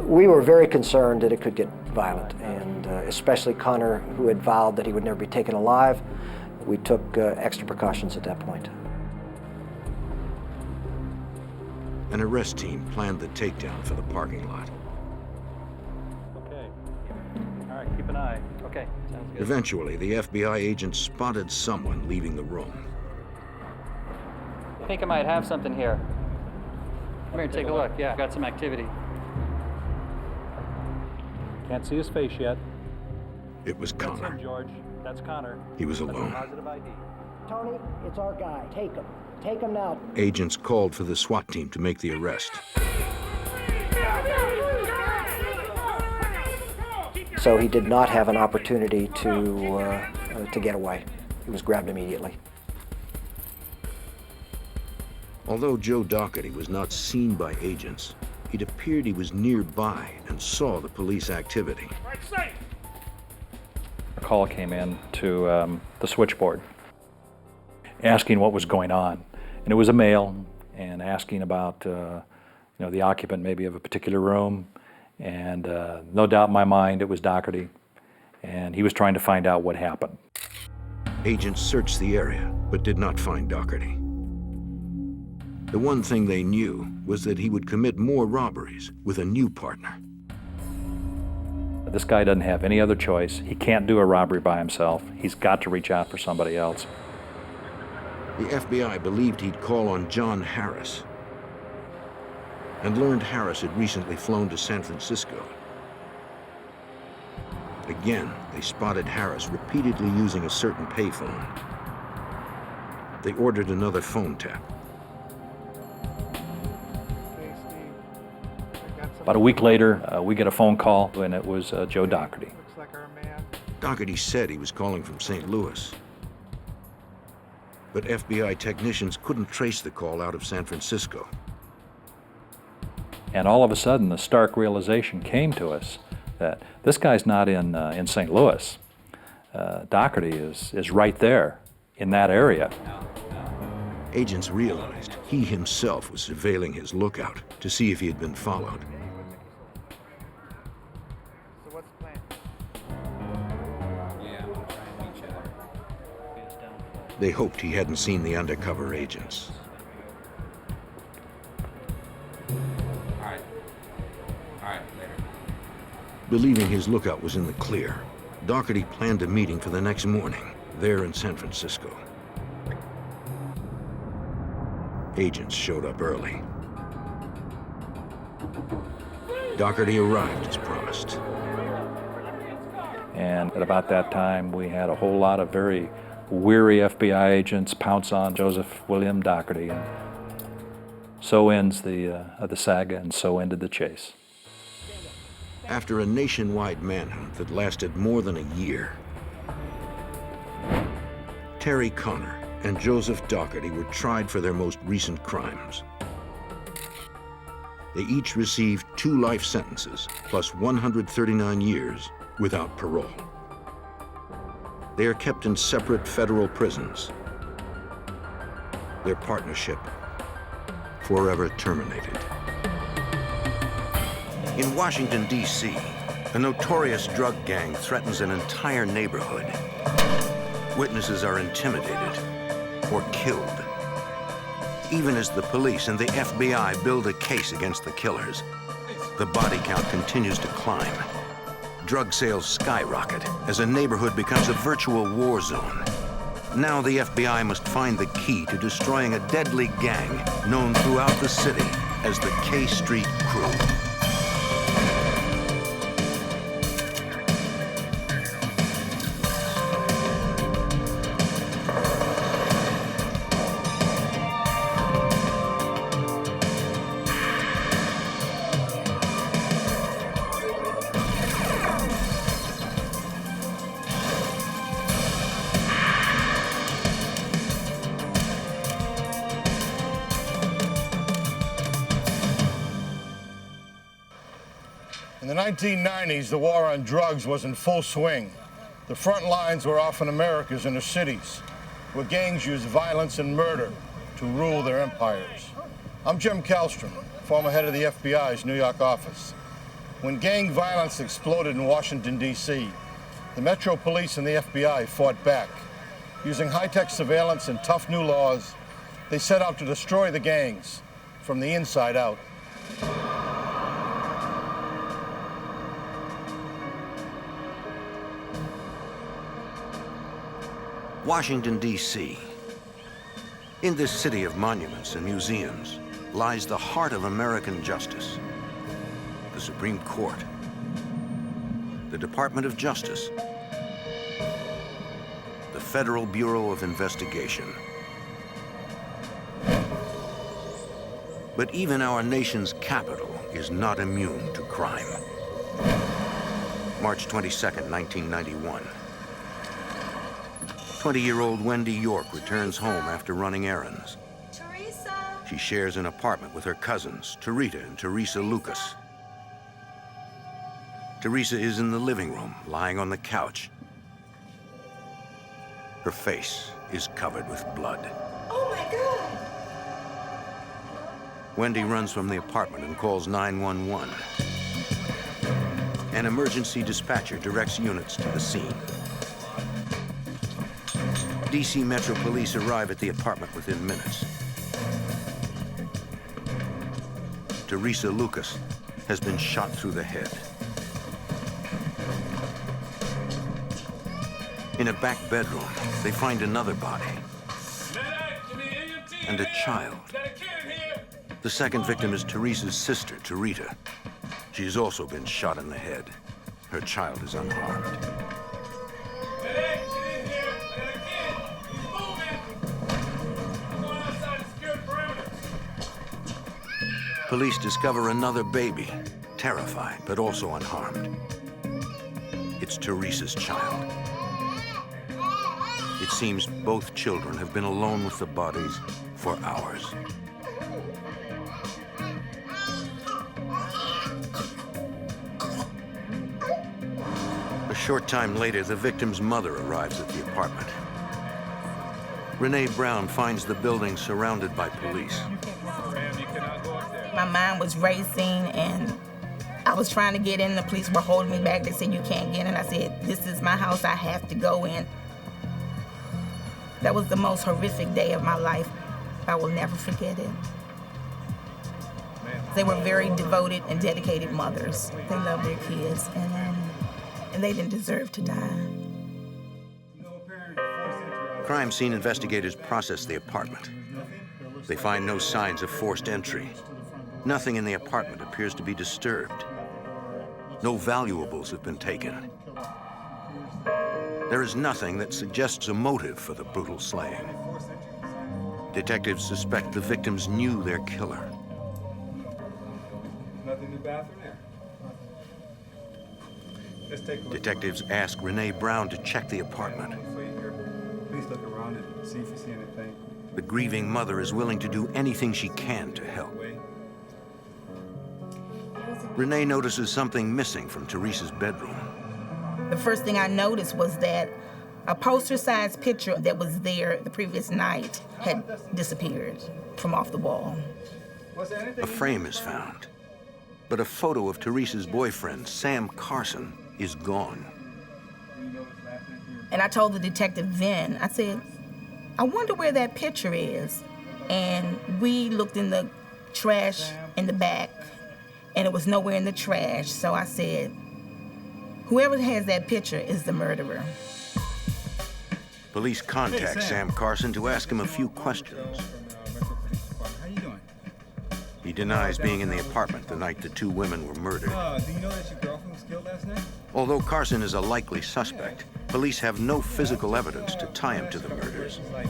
We were very concerned that it could get violent, and especially Connor, who had vowed that he would never be taken alive. We took extra precautions at that point. An arrest team planned the takedown for the parking lot. Okay. All right, keep an eye. Okay, sounds good. Eventually, the FBI agents spotted someone leaving the room. I think I might have something here. Come here, take a look. Yeah, got some activity. Can't see his face yet. It was That's Connor. him, George. That's Connor. He was That's a alone. positive ID. Tony, it's our guy. Take him. Take him now. Agents called for the SWAT team to make the arrest. So he did not have an opportunity to get away. He was grabbed immediately. Although Joe Doherty was not seen by agents, it appeared he was nearby and saw the police activity. A call came in to the switchboard asking what was going on. And it was a male, and asking about the occupant maybe of a particular room. And no doubt in my mind it was Doherty, and he was trying to find out what happened. Agents searched the area, but did not find Doherty. The one thing they knew was that he would commit more robberies with a new partner. This guy doesn't have any other choice. He can't do a robbery by himself. He's got to reach out for somebody else. The FBI believed he'd call on John Harris, and learned Harris had recently flown to San Francisco. Again, they spotted Harris repeatedly using a certain payphone. They ordered another phone tap. About a week later, we get a phone call, and it was Joe Doherty. Doherty said he was calling from St. Louis. But FBI technicians couldn't trace the call out of San Francisco. And all of a sudden, the stark realization came to us that this guy's not in St. Louis. Doherty is right there in that area. Agents realized he himself was surveilling his lookout to see if he had been followed. They hoped he hadn't seen the undercover agents. All right, later. Believing his lookout was in the clear, Doherty planned a meeting for the next morning, there in San Francisco. Agents showed up early. Doherty arrived as promised. And at about that time, we had a whole lot of very weary FBI agents pounce on Joseph William Doherty. And so ends the saga, and so ended the chase. After a nationwide manhunt that lasted more than a year, Terry Connor and Joseph Doherty were tried for their most recent crimes. They each received 2 life sentences, plus 139 years without parole. They are kept in separate federal prisons. Their partnership forever terminated. In Washington, D.C., a notorious drug gang threatens an entire neighborhood. Witnesses are intimidated or killed. Even as the police and the FBI build a case against the killers, the body count continues to climb. Drug sales skyrocket as a neighborhood becomes a virtual war zone. Now the FBI must find the key to destroying a deadly gang known throughout the city as the K Street Crew. In the 1990s, the war on drugs was in full swing. The front lines were often America's inner cities, where gangs used violence and murder to rule their empires. I'm Jim Kallstrom, former head of the FBI's New York office. When gang violence exploded in Washington, D.C., the Metro Police and the FBI fought back. Using high-tech surveillance and tough new laws, they set out to destroy the gangs from the inside out. Washington, D.C. In this city of monuments and museums lies the heart of American justice. The Supreme Court, the Department of Justice, the Federal Bureau of Investigation. But even our nation's capital is not immune to crime. March 22nd, 1991. 20-year-old Wendy York returns home after running errands. Teresa! She shares an apartment with her cousins, Tarita and Teresa Lucas. Teresa is in the living room, lying on the couch. Her face is covered with blood. Oh my God! Wendy runs from the apartment and calls 911. An emergency dispatcher directs units to the scene. DC Metro Police arrive at the apartment within minutes. Teresa Lucas has been shot through the head. In a back bedroom, they find another body and a child. The second victim is Teresa's sister, Tarita. She has also been shot in the head. Her child is unharmed. Police discover another baby, terrified but also unharmed. It's Teresa's child. It seems both children have been alone with the bodies for hours. A short time later, the victim's mother arrives at the apartment. Renee Brown finds the building surrounded by police. My mind was racing and I was trying to get in. The police were holding me back. They said, you can't get in. I said, this is my house. I have to go in. That was the most horrific day of my life. I will never forget it. They were very devoted and dedicated mothers. They loved their kids and they didn't deserve to die. Crime scene investigators process the apartment. They find no signs of forced entry. Nothing in the apartment appears to be disturbed. No valuables have been taken. There is nothing that suggests a motive for the brutal slaying. Detectives suspect the victims knew their killer. Nothing in the bathroom there. Let's take a look. Detectives ask Renee Brown to check the apartment. Please look around and see if you see anything. The grieving mother is willing to do anything she can to help. Renee notices something missing from Teresa's bedroom. The first thing I noticed was that a poster-sized picture that was there the previous night had disappeared from off the wall. A frame is found, but a photo of Teresa's boyfriend, Sam Carson, is gone. And I told the detective then, I said, I wonder where that picture is. And we looked in the trash in the back, and it was nowhere in the trash. So I said, whoever has that picture is the murderer. Police contact Sam Carson to ask him a few questions. How you doing? He denies being in the apartment the night the two women were murdered. Do you know that your girlfriend was killed last night? Although Carson is a likely suspect, police have no physical evidence to tie him to the murders. Like,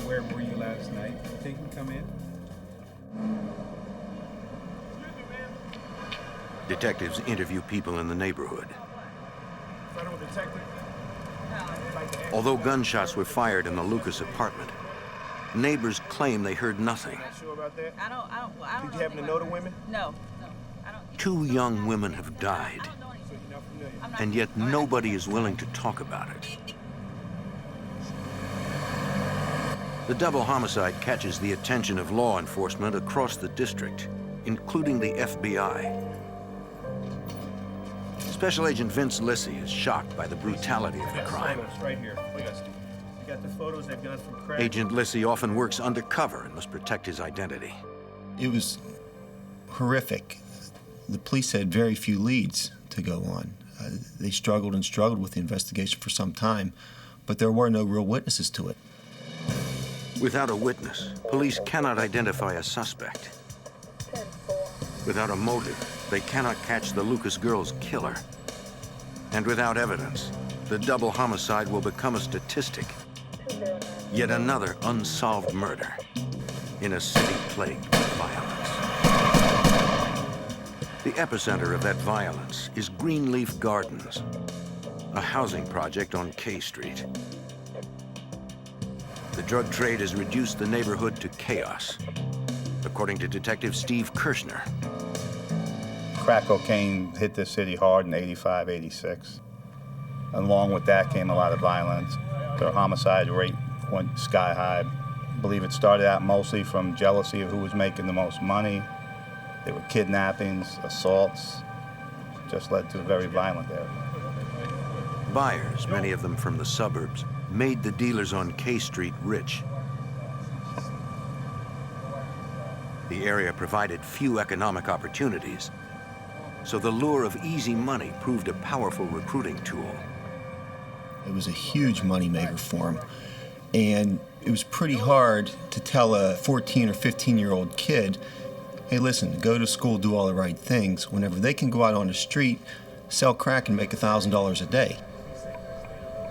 where were you last night? You think you can come in? Detectives interview people in the neighborhood. Federal detective. Although gunshots were fired in the Lucas apartment, neighbors claim they heard nothing. Sure about that? I don't Did you happen to know the women? No. 2 young women have died, and yet nobody is willing to talk about it. The double homicide catches the attention of law enforcement across the district, including the FBI. Special Agent Vince Lissy is shocked by the brutality of the crime. Right here. We got the photos they've got from Craig. Agent Lissy often works undercover and must protect his identity. It was horrific. The police had very few leads to go on. They struggled and struggled with the investigation for some time, but there were no real witnesses to it. Without a witness, police cannot identify a suspect. Without a motive, they cannot catch the Lucas girls' killer. And without evidence, the double homicide will become a statistic. Yet another unsolved murder in a city plagued by violence. The epicenter of that violence is Greenleaf Gardens, a housing project on K Street. The drug trade has reduced the neighborhood to chaos, according to Detective Steve Kirshner. Crack cocaine hit the city hard in '85, '86. Along with that came a lot of violence. The homicide rate went sky high. I believe it started out mostly from jealousy of who was making the most money. There were kidnappings, assaults, just led to a very violent area. Buyers, many of them from the suburbs, made the dealers on K Street rich. The area provided few economic opportunities, so the lure of easy money proved a powerful recruiting tool. It was a huge moneymaker for them, and it was pretty hard to tell a 14 or 15-year-old kid, hey, listen, go to school, do all the right things, whenever they can go out on the street, sell crack and make $1,000 a day.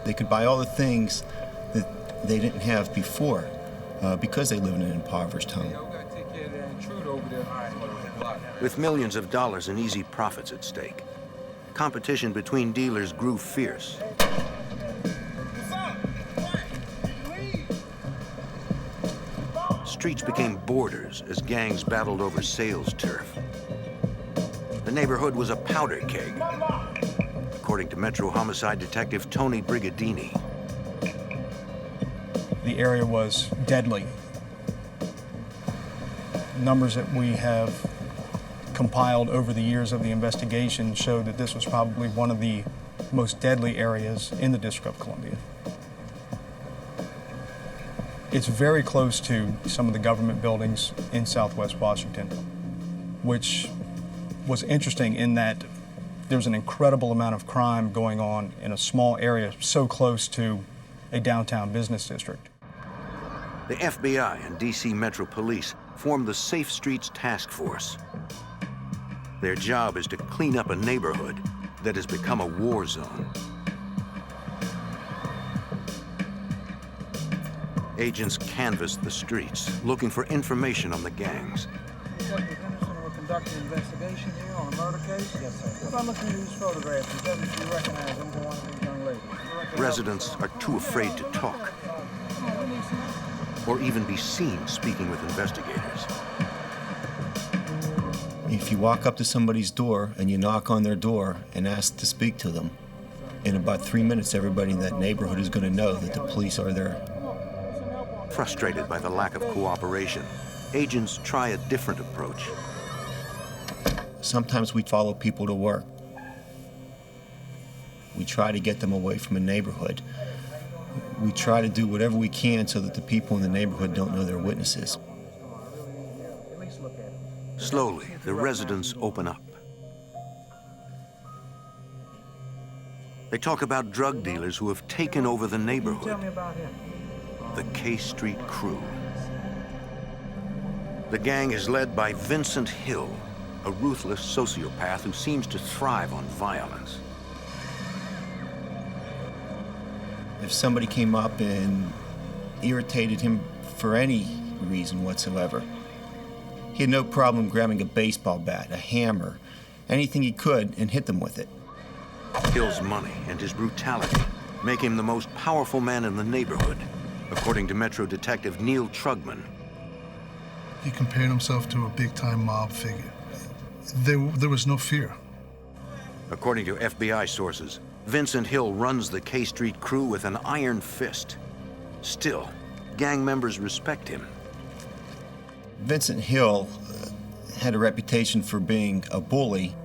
They could buy all the things that they didn't have before because they live in an impoverished home. With millions of dollars in easy profits at stake, competition between dealers grew fierce. Streets became borders as gangs battled over sales turf. The neighborhood was a powder keg, according to Metro Homicide Detective Tony Brigadini. The area was deadly. Numbers that we have compiled over the years of the investigation show that this was probably one of the most deadly areas in the District of Columbia. It's very close to some of the government buildings in Southwest Washington, which was interesting in that there's an incredible amount of crime going on in a small area so close to a downtown business district. The FBI and DC Metro Police formed the Safe Streets Task Force. Their job is to clean up a neighborhood that has become a war zone. Agents canvassed the streets, looking for information on the gangs. Detective Henderson will conduct an investigation here on a murder case? Yes, sir. If I look into these photographs, it doesn't you recognize either one of these young ladies? Residents are too afraid to talk or even be seen speaking with investigators. If you walk up to somebody's door and you knock on their door and ask to speak to them, in about 3 minutes, everybody in that neighborhood is going to know that the police are there. Frustrated by the lack of cooperation, agents try a different approach. Sometimes we follow people to work. We try to get them away from a neighborhood. We try to do whatever we can so that the people in the neighborhood don't know they're witnesses. Slowly, the residents open up. They talk about drug dealers who have taken over the neighborhood. Tell me about him. The K Street Crew. The gang is led by Vincent Hill, a ruthless sociopath who seems to thrive on violence. If somebody came up and irritated him for any reason whatsoever, he had no problem grabbing a baseball bat, a hammer, anything he could, and hit them with it. Hill's money and his brutality make him the most powerful man in the neighborhood, according to Metro Detective Neil Trugman. He compared himself to a big-time mob figure. there was no fear. According to FBI sources, Vincent Hill runs the K Street crew with an iron fist. Still, gang members respect him. Vincent Hill had a reputation for being a bully,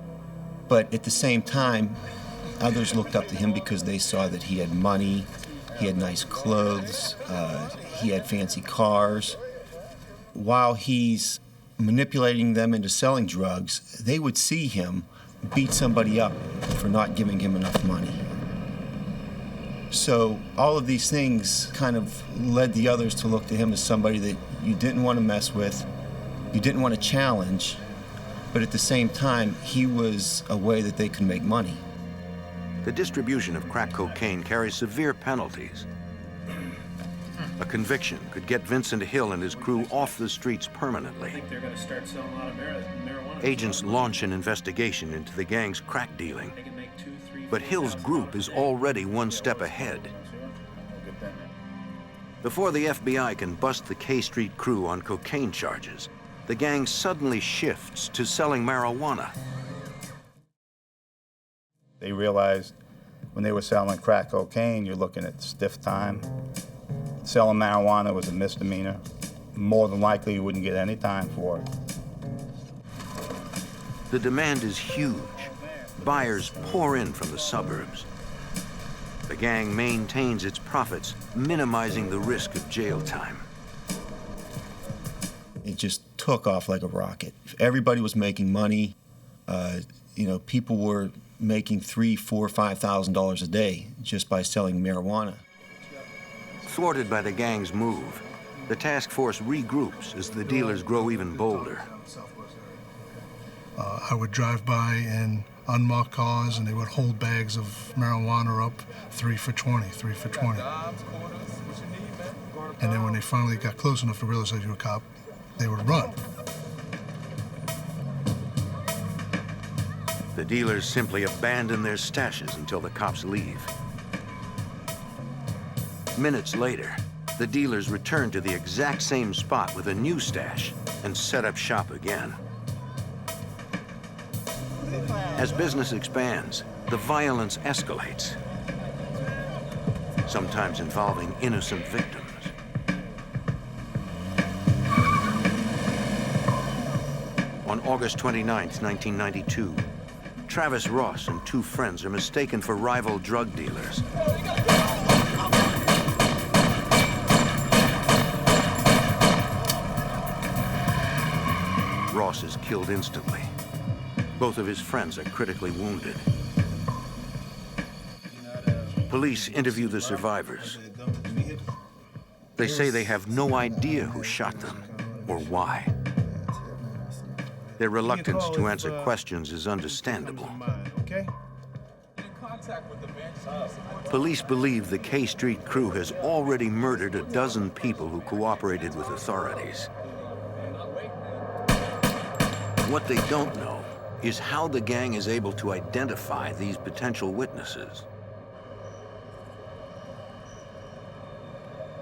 but at the same time, others looked up to him because they saw that he had money, he had nice clothes, he had fancy cars. While he's manipulating them into selling drugs, they would see him beat somebody up for not giving him enough money. So all of these things kind of led the others to look to him as somebody that you didn't want to mess with, you didn't want to challenge, but at the same time, he was a way that they could make money. The distribution of crack cocaine carries severe penalties. A conviction could get Vincent Hill and his crew off the streets permanently. I think they're going to start selling a lot of marijuana. Agents launch an investigation into the gang's crack dealing. But Hill's group is already one step ahead. Before the FBI can bust the K Street crew on cocaine charges, the gang suddenly shifts to selling marijuana. They realized when they were selling crack cocaine, you're looking at stiff time. Selling marijuana was a misdemeanor. More than likely, you wouldn't get any time for it. The demand is huge. Buyers pour in from the suburbs. The gang maintains its profits, minimizing the risk of jail time. It just took off like a rocket. Everybody was making money. You know, people were making $3,000, $4,000, $5,000 a day just by selling marijuana. Thwarted by the gang's move, the task force regroups as the dealers grow even bolder. I would drive by in unmarked cars, and they would hold bags of marijuana up, 3 for 20, 3 for 20. And then when they finally got close enough to realize that you were a cop, they would run. The dealers simply abandon their stashes until the cops leave. Minutes later, the dealers return to the exact same spot with a new stash and set up shop again. As business expands, the violence escalates, sometimes involving innocent victims. On August 29, 1992, Travis Ross and 2 friends are mistaken for rival drug dealers. Ross is killed instantly. Both of his friends are critically wounded. Police interview the survivors. They say they have no idea who shot them or why. Their reluctance to answer questions is understandable. Police believe the K Street crew has already murdered a dozen people who cooperated with authorities. What they don't know is how the gang is able to identify these potential witnesses.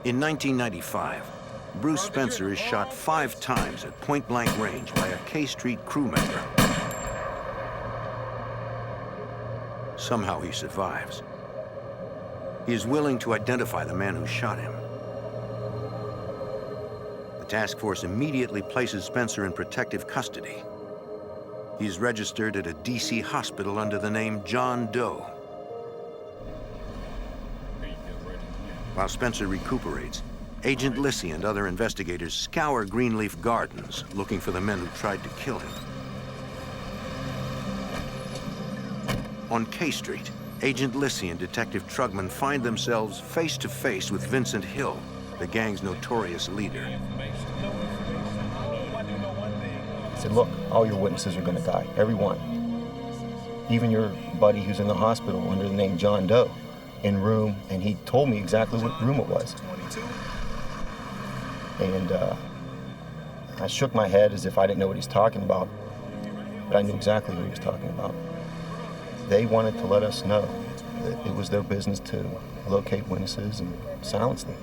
In 1995, Bruce Spencer is shot 5 times at point-blank range by a K Street crew member. Somehow he survives. He is willing to identify the man who shot him. The task force immediately places Spencer in protective custody. He is registered at a DC hospital under the name John Doe. While Spencer recuperates, Agent Lissy and other investigators scour Greenleaf Gardens looking for the men who tried to kill him. On K Street, Agent Lissy and Detective Trugman find themselves face to face with Vincent Hill, the gang's notorious leader. I said, look, all your witnesses are going to die, every one. Even your buddy who's in the hospital under the name John Doe, in room, and he told me exactly what room it was. And I shook my head as if I didn't know what he's talking about, but I knew exactly what he was talking about. They wanted to let us know that it was their business to locate witnesses and silence them.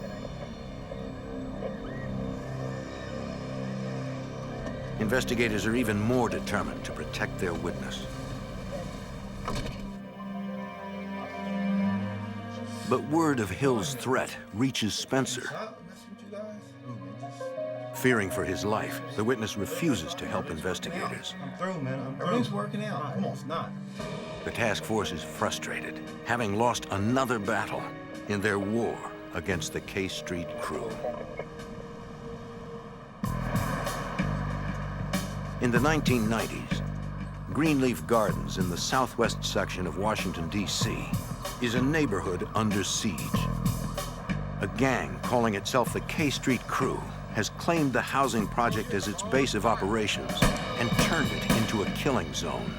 Investigators are even more determined to protect their witness. But word of Hill's threat reaches Spencer. Fearing for his life, the witness refuses to help investigators. I'm through, man. Everything's working out. Almost not. The task force is frustrated, having lost another battle in their war against the K Street crew. In the 1990s, Greenleaf Gardens in the southwest section of Washington, D.C., is a neighborhood under siege. A gang calling itself the K Street Crew has claimed the housing project as its base of operations and turned it into a killing zone.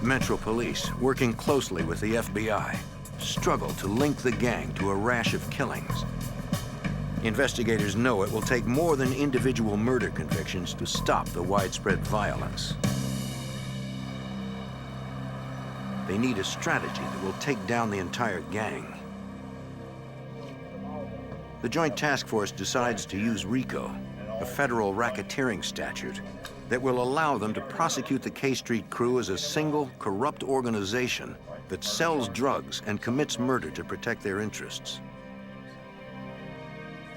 Metro Police, working closely with the FBI, struggle to link the gang to a rash of killings. Investigators know it will take more than individual murder convictions to stop the widespread violence. They need a strategy that will take down the entire gang. The Joint Task Force decides to use RICO, a federal racketeering statute that will allow them to prosecute the K Street Crew as a single, corrupt organization that sells drugs and commits murder to protect their interests.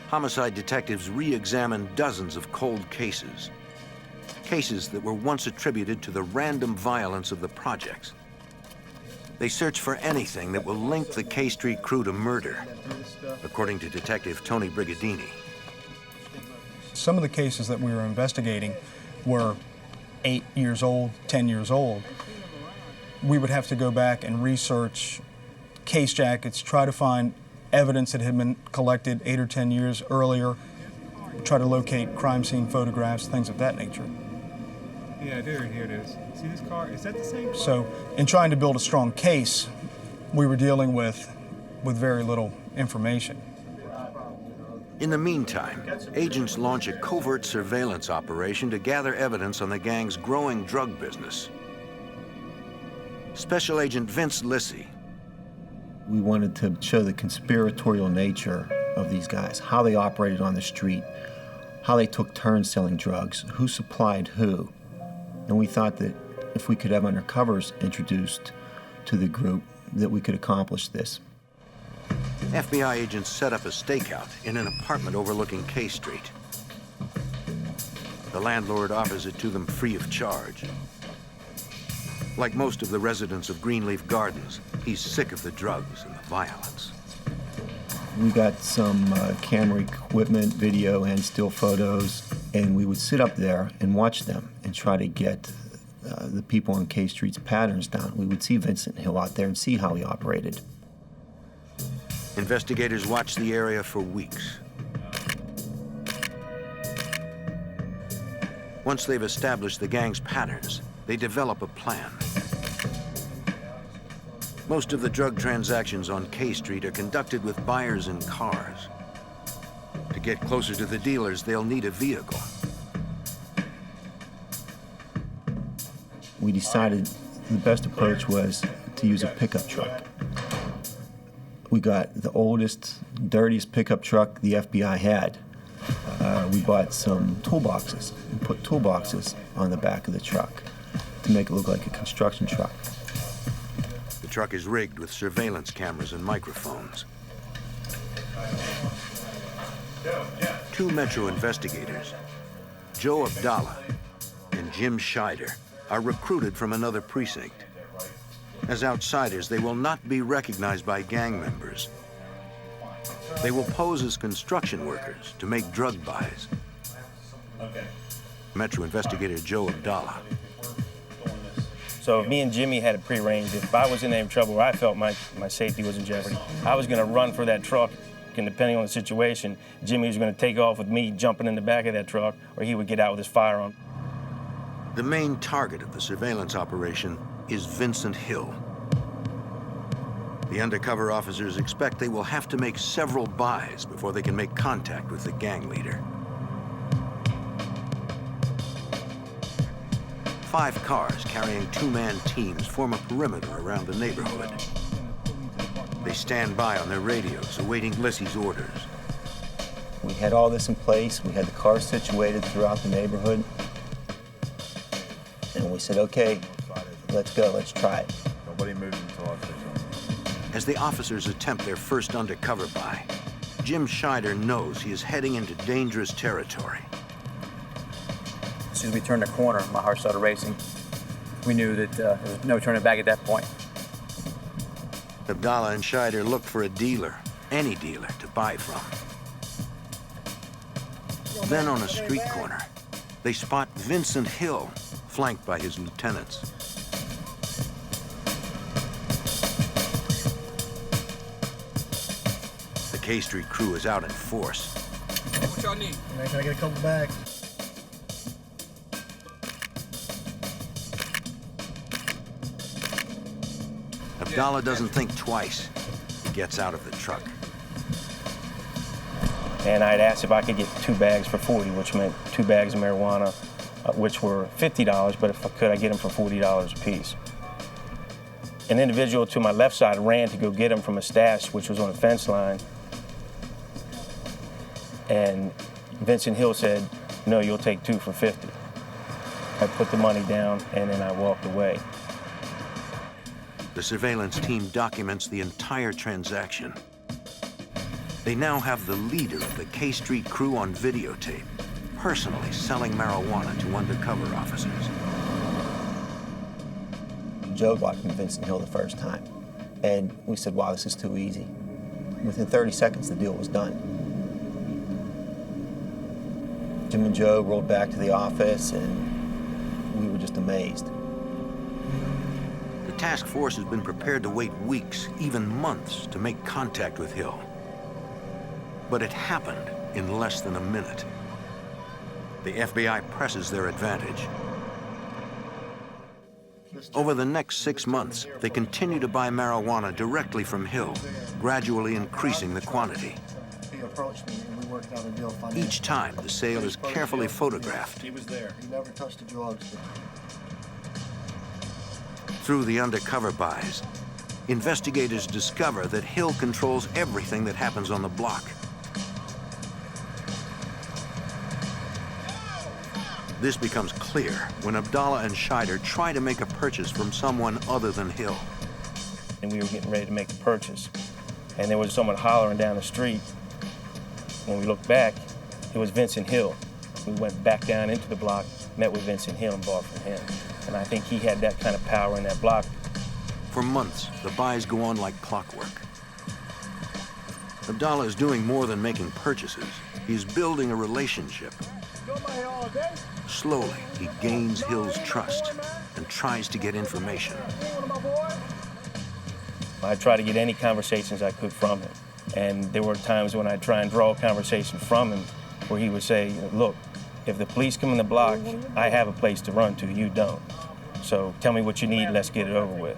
Homicide detectives re-examine dozens of cold cases, cases that were once attributed to the random violence of the projects. They search for anything that will link the K Street Crew to murder, according to Detective Tony Brigadini. Some of the cases that we were investigating were 8 years old, 10 years old. We would have to go back and research case jackets, try to find evidence that had been collected 8 or 10 years earlier, try to locate crime scene photographs, things of that nature. Yeah, here it is. See this car? Is that the same car? So, in trying to build a strong case, we were dealing with very little information. In the meantime, agents launch a covert surveillance operation to gather evidence on the gang's growing drug business. Special Agent Vince Lissy. We wanted to show the conspiratorial nature of these guys, how they operated on the street, how they took turns selling drugs, who supplied who. And we thought that if we could have undercovers introduced to the group, that we could accomplish this. FBI agents set up a stakeout in an apartment overlooking K Street. The landlord offers it to them free of charge. Like most of the residents of Greenleaf Gardens, he's sick of the drugs and the violence. We got some camera equipment, video, and still photos, and we would sit up there and watch them and try to get the people on K Street's patterns down. We would see Vincent Hill out there and see how he operated. Investigators watched the area for weeks. Once they've established the gang's patterns, they develop a plan. Most of the drug transactions on K Street are conducted with buyers in cars. To get closer to the dealers, they'll need a vehicle. We decided the best approach was to use a pickup truck. We got the oldest, dirtiest pickup truck the FBI had. We bought some toolboxes and put toolboxes on the back of the truck to make it look like a construction truck. The truck is rigged with surveillance cameras and microphones. Two Metro investigators, Joe Abdallah and Jim Scheider, are recruited from another precinct. As outsiders, they will not be recognized by gang members. They will pose as construction workers to make drug buys. Metro investigator Joe Abdallah. So me and Jimmy had it prearranged. If I was in any trouble or I felt my safety was in jeopardy, I was going to run for that truck, and depending on the situation, Jimmy was going to take off with me jumping in the back of that truck, or he would get out with his firearm. The main target of the surveillance operation is Vincent Hill. The undercover officers expect they will have to make several buys before they can make contact with the gang leader. 5 cars carrying 2-man teams form a perimeter around the neighborhood. They stand by on their radios, awaiting Lissy's orders. We had all this in place. We had the cars situated throughout the neighborhood. And we said, okay, let's go, let's try it. Nobody moves until I say something. As the officers attempt their first undercover buy, Jim Scheider knows he is heading into dangerous territory. As soon as we turned the corner, my heart started racing. We knew that there was no turning back at that point. Abdallah and Scheider look for a dealer, any dealer, to buy from. Then on a street corner, they spot Vincent Hill, flanked by his lieutenants. The K Street crew is out in force. What y'all need? Man, can I get a couple bags? Abdallah doesn't think twice. He gets out of the truck. And I'd asked if I could get 2 bags for $40, which meant 2 bags of marijuana, which were $50, but if I could, I'd get them for $40 a piece. An individual to my left side ran to go get them from a stash, which was on a fence line. And Vincent Hill said, no, you'll take 2 for $50. I put the money down, and then I walked away. The surveillance team documents the entire transaction. They now have the leader of the K Street crew on videotape, personally selling marijuana to undercover officers. Joe walked in Vincent Hill the first time, and we said, wow, this is too easy. Within 30 seconds, the deal was done. Jim and Joe rolled back to the office, and we were just amazed. The task force has been prepared to wait weeks, even months, to make contact with Hill. But it happened in less than a minute. The FBI presses their advantage. Over the next 6 months, they continue to buy marijuana directly from Hill, gradually increasing the quantity. He approached me and we worked out a deal financially. Each time, the sale is carefully photographed. He was there. He never touched the drugs. Through the undercover buys, investigators discover that Hill controls everything that happens on the block. This becomes clear when Abdallah and Scheider try to make a purchase from someone other than Hill. And we were getting ready to make a purchase. And there was someone hollering down the street. When we looked back, it was Vincent Hill. We went back down into the block, met with Vincent Hill and bought from him. And I think he had that kind of power in that block. For months, the buys go on like clockwork. Abdallah is doing more than making purchases. He's building a relationship. Slowly, he gains Hill's trust and tries to get information. I tried to get any conversations I could from him. And there were times when I'd try and draw a conversation from him where he would say, look, if the police come in the block, I have a place to run to, you don't. So tell me what you need, let's get it over with.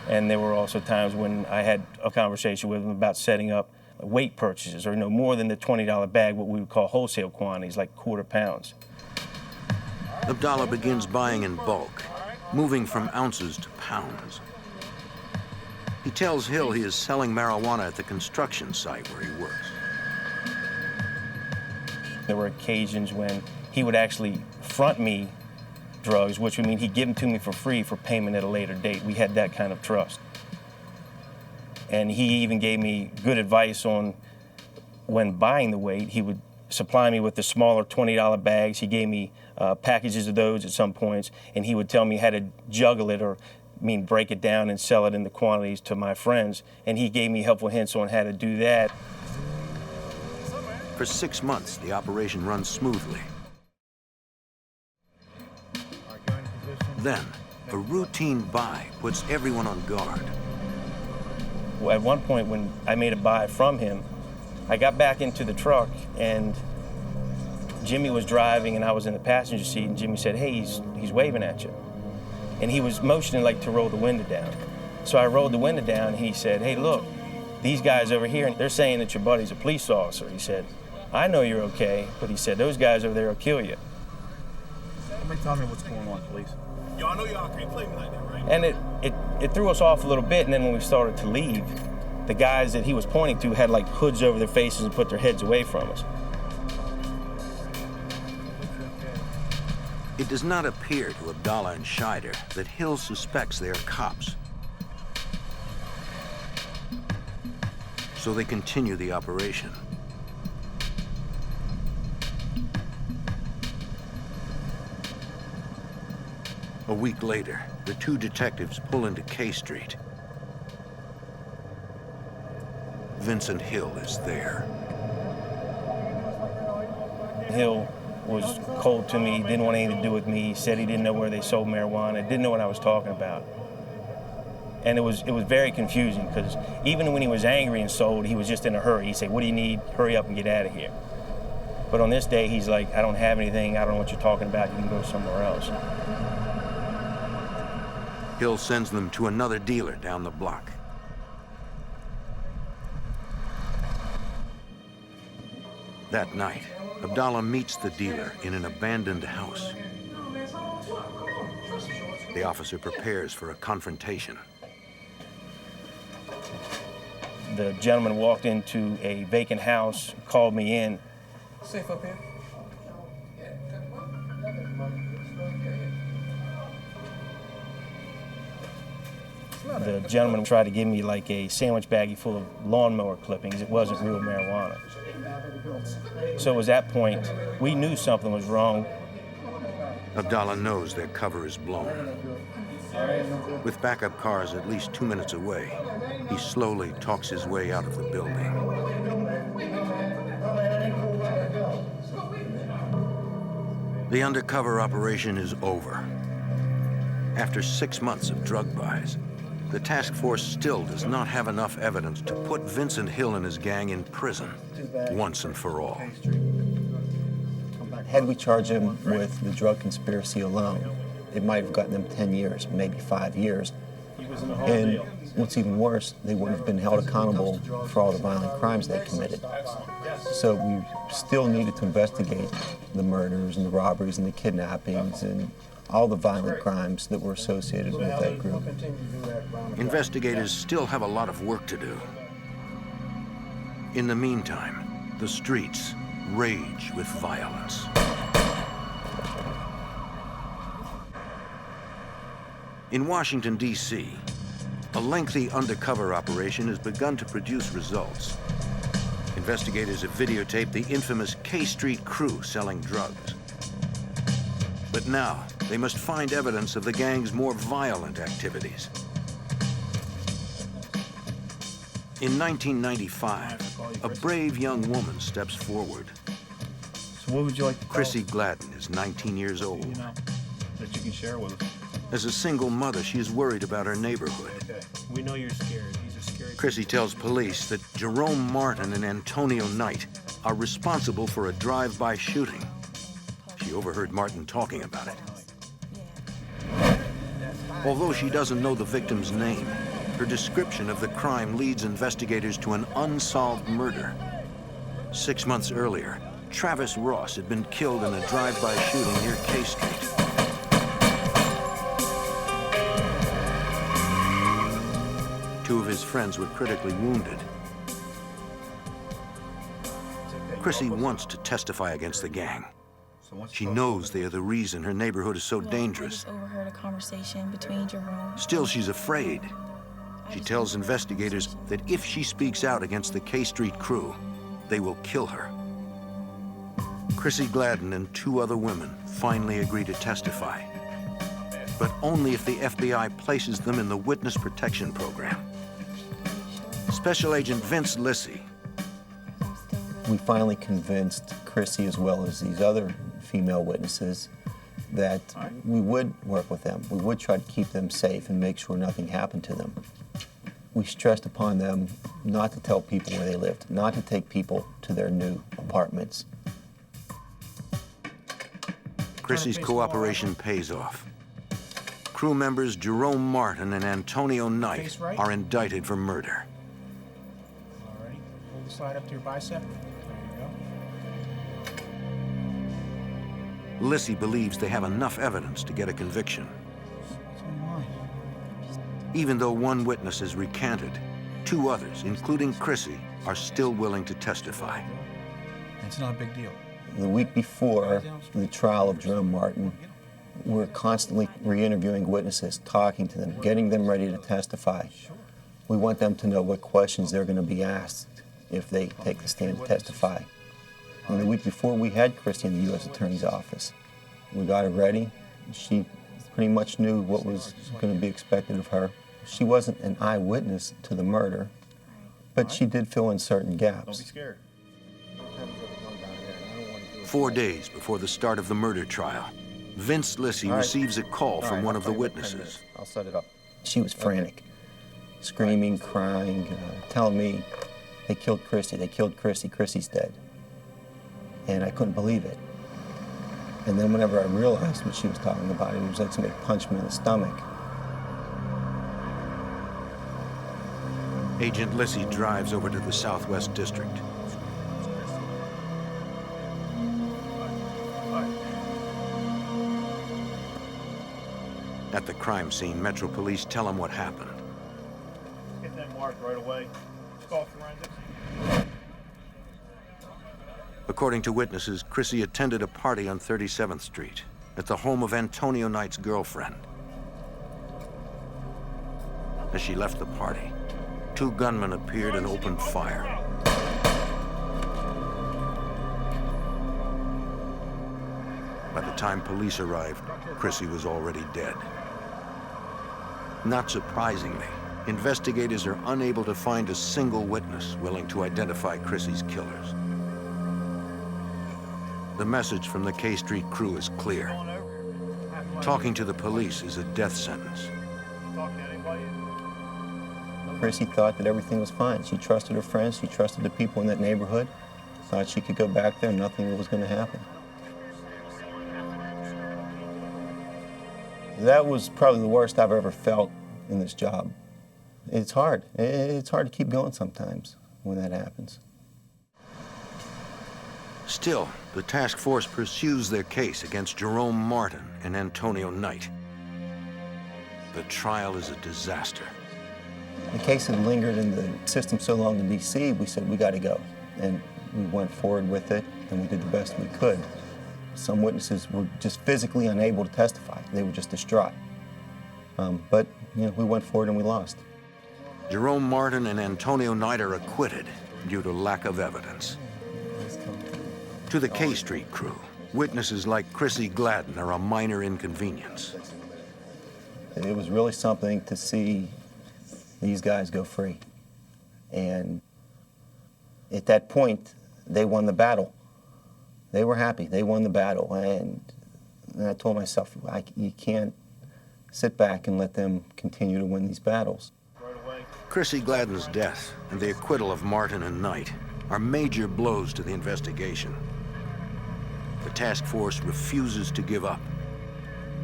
And there were also times when I had a conversation with him about setting up weight purchases, or more than the $20 bag, what we would call wholesale quantities, like quarter pounds. Abdallah begins buying in bulk, moving from ounces to pounds. He tells Hill he is selling marijuana at the construction site where he works. There were occasions when he would actually front me drugs, which would mean he'd give them to me for free for payment at a later date. We had that kind of trust. And he even gave me good advice on when buying the weight. He would supply me with the smaller $20 bags. He gave me packages of those at some points, and he would tell me how to juggle it, or break it down and sell it in the quantities to my friends. And he gave me helpful hints on how to do that. For 6 months, the operation runs smoothly. Then, a routine buy puts everyone on guard. At one point when I made a buy from him, I got back into the truck and Jimmy was driving and I was in the passenger seat, and Jimmy said, hey, he's waving at you. And he was motioning like to roll the window down. So I rolled the window down and he said, hey, look, these guys over here, they're saying that your buddy's a police officer. He said, I know you're okay, but he said, those guys over there will kill you. Somebody tell me what's going on, please. Y'all know y'all can't play me like that, right? And it threw us off a little bit, and then when we started to leave, the guys that he was pointing to had like hoods over their faces and put their heads away from us. It does not appear to Abdallah and Scheider that Hill suspects they are cops. So they continue the operation. A week later, the two detectives pull into K Street. Vincent Hill is there. Hill was cold to me, didn't want anything to do with me. He said he didn't know where they sold marijuana, didn't know what I was talking about. And it was very confusing because even when he was angry and sold, he was just in a hurry. He'd say, "What do you need? Hurry up and get out of here." But on this day, he's like, "I don't have anything. I don't know what you're talking about. You can go somewhere else." Hill sends them to another dealer down the block. That night, Abdallah meets the dealer in an abandoned house. The officer prepares for a confrontation. The gentleman walked into a vacant house, called me in. Safe up here. The gentleman tried to give me like a sandwich baggie full of lawnmower clippings. It wasn't real marijuana. So it was that point, we knew something was wrong. Abdallah knows their cover is blown. With backup cars at least 2 minutes away, he slowly talks his way out of the building. The undercover operation is over. After 6 months of drug buys, the task force still does not have enough evidence to put Vincent Hill and his gang in prison once and for all. Had we charged him with the drug conspiracy alone, it might have gotten them 10 years, maybe 5 years. And what's even worse, they wouldn't have been held accountable for all the violent crimes they committed. So we still needed to investigate the murders and the robberies and the kidnappings and all the violent crimes that were associated with that group. Investigators still have a lot of work to do. In the meantime, the streets rage with violence. In Washington, D.C., a lengthy undercover operation has begun to produce results. Investigators have videotaped the infamous K Street crew selling drugs. But now, they must find evidence of the gang's more violent activities. In 1995, a brave young woman steps forward. So what would you like to Chrissy Gladden is 19 years old. You know, that you can share with us? As a single mother, she is worried about her neighborhood. Okay. We know you're scared. These are scary. Chrissy tells police that Jerome Martin and Antonio Knight are responsible for a drive-by shooting. She overheard Martin talking about it. Although she doesn't know the victim's name, her description of the crime leads investigators to an unsolved murder. 6 months earlier, Travis Ross had been killed in a drive-by shooting near K Street. Two of his friends were critically wounded. Chrissy wants to testify against the gang. She knows they are the reason her neighborhood is so dangerous. I just overheard a conversation between Jerome. Still, she's afraid. She tells investigators that if she speaks out against the K Street crew, they will kill her. Chrissy Gladden and 2 other women finally agree to testify, but only if the FBI places them in the Witness Protection Program. Special Agent Vince Lissy. We finally convinced Chrissy, as well as these other female witnesses, that we would work with them. We would try to keep them safe and make sure nothing happened to them. We stressed upon them not to tell people where they lived, not to take people to their new apartments. Chrissy's cooperation pays off. Crew members Jerome Martin and Antonio Knight are indicted for murder. Alrighty. Hold the slide up to your bicep. There you go. Lissy believes they have enough evidence to get a conviction. Even though one witness is recanted, 2 others, including Chrissy, are still willing to testify. It's not a big deal. The week before the trial of Jerome Martin, we're constantly re-interviewing witnesses, talking to them, getting them ready to testify. We want them to know what questions they're going to be asked if they take the stand to testify. And the week before, we had Christy in the U.S. Attorney's office. We got her ready. She pretty much knew what was going to be expected of her. She wasn't an eyewitness to the murder, but she did fill in certain gaps. Don't be scared. 4 days before the start of the murder trial, Vince Lissy receives a call from one of the witnesses. I'll set it up. She was frantic, screaming, crying, telling me, they killed Christy, Christy's dead. And I couldn't believe it. And then whenever I realized what she was talking about, it was like somebody punched me in the stomach. Agent Lissy drives over to the Southwest District. At the crime scene, Metro Police tell him what happened. Get that marked right away. Let's call forensics. According to witnesses, Chrissy attended a party on 37th Street at the home of Antonio Knight's girlfriend. As she left the party, 2 gunmen appeared and opened fire. By the time police arrived, Chrissy was already dead. Not surprisingly, investigators are unable to find a single witness willing to identify Chrissy's killers. The message from the K Street crew is clear. Talking to the police is a death sentence. Chrissy thought that everything was fine. She trusted her friends, she trusted the people in that neighborhood, thought she could go back there and nothing was going to happen. That was probably the worst I've ever felt in this job. It's hard. It's hard to keep going sometimes when that happens. Still, the task force pursues their case against Jerome Martin and Antonio Knight. The trial is a disaster. The case had lingered in the system so long in D.C., we said, we got to go. And we went forward with it, and we did the best we could. Some witnesses were just physically unable to testify. They were just distraught. But you know, we went forward and we lost. Jerome Martin and Antonio Knight are acquitted due to lack of evidence. To the K Street crew, witnesses like Chrissy Gladden are a minor inconvenience. It was really something to see these guys go free. And at that point, they won the battle. They were happy. They won the battle. And I told myself, you can't sit back and let them continue to win these battles. Chrissy Gladden's death and the acquittal of Martin and Knight are major blows to the investigation. The task force refuses to give up.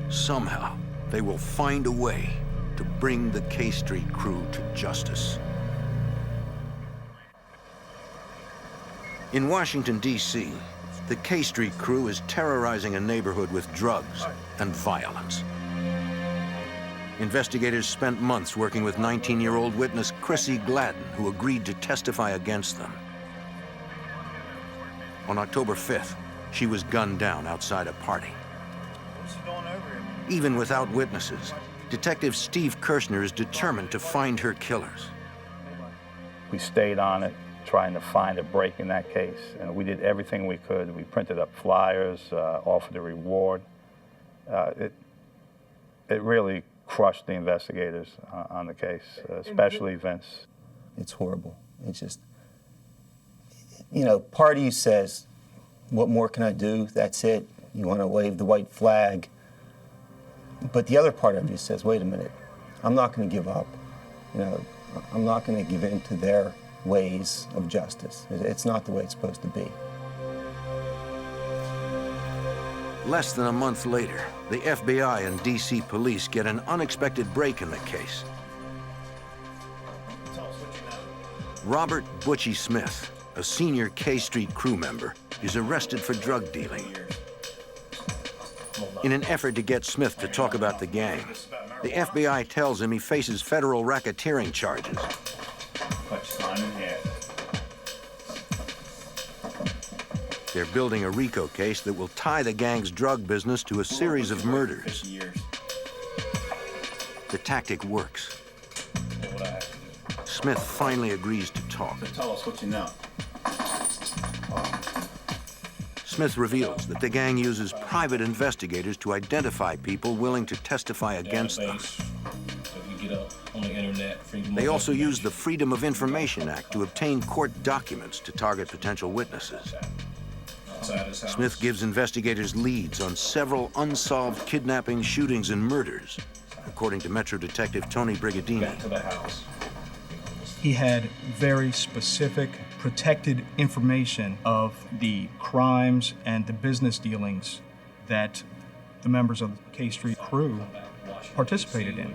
Somehow, they will find a way to bring the K Street crew to justice. In Washington, D.C., the K Street crew is terrorizing a neighborhood with drugs and violence. Investigators spent months working with 19-year-old witness Chrissy Gladden, who agreed to testify against them. On October 5th, she was gunned down outside a party. Even without witnesses, Detective Steve Kirshner is determined to find her killers. We stayed on it, trying to find a break in that case, and we did everything we could. We printed up flyers, offered a reward. It really crushed the investigators on the case, especially Vince. It's horrible. It's just, you know, part of you says, what more can I do? That's it. You want to wave the white flag. But the other part of you says, wait a minute, I'm not going to give up. You know, I'm not going to give in to their ways of justice. It's not the way it's supposed to be. Less than a month later, the FBI and D.C. police get an unexpected break in the case. Robert Butchie Smith, a senior K Street crew member, is arrested for drug dealing. In an effort to get Smith to talk about the gang, the FBI tells him he faces federal racketeering charges. Hand in hand. They're building a RICO case that will tie the gang's drug business to a series of murders. The tactic works. Smith finally agrees to talk. Tell us what you know. Smith reveals that the gang uses private investigators to identify people willing to testify against them. They also use the Freedom of Information Act to obtain court documents to target potential witnesses. Smith gives investigators leads on several unsolved kidnappings, shootings, and murders, according to Metro Detective Tony Brigadini. He had very specific, protected information of the crimes and the business dealings that the members of the K Street crew participated in.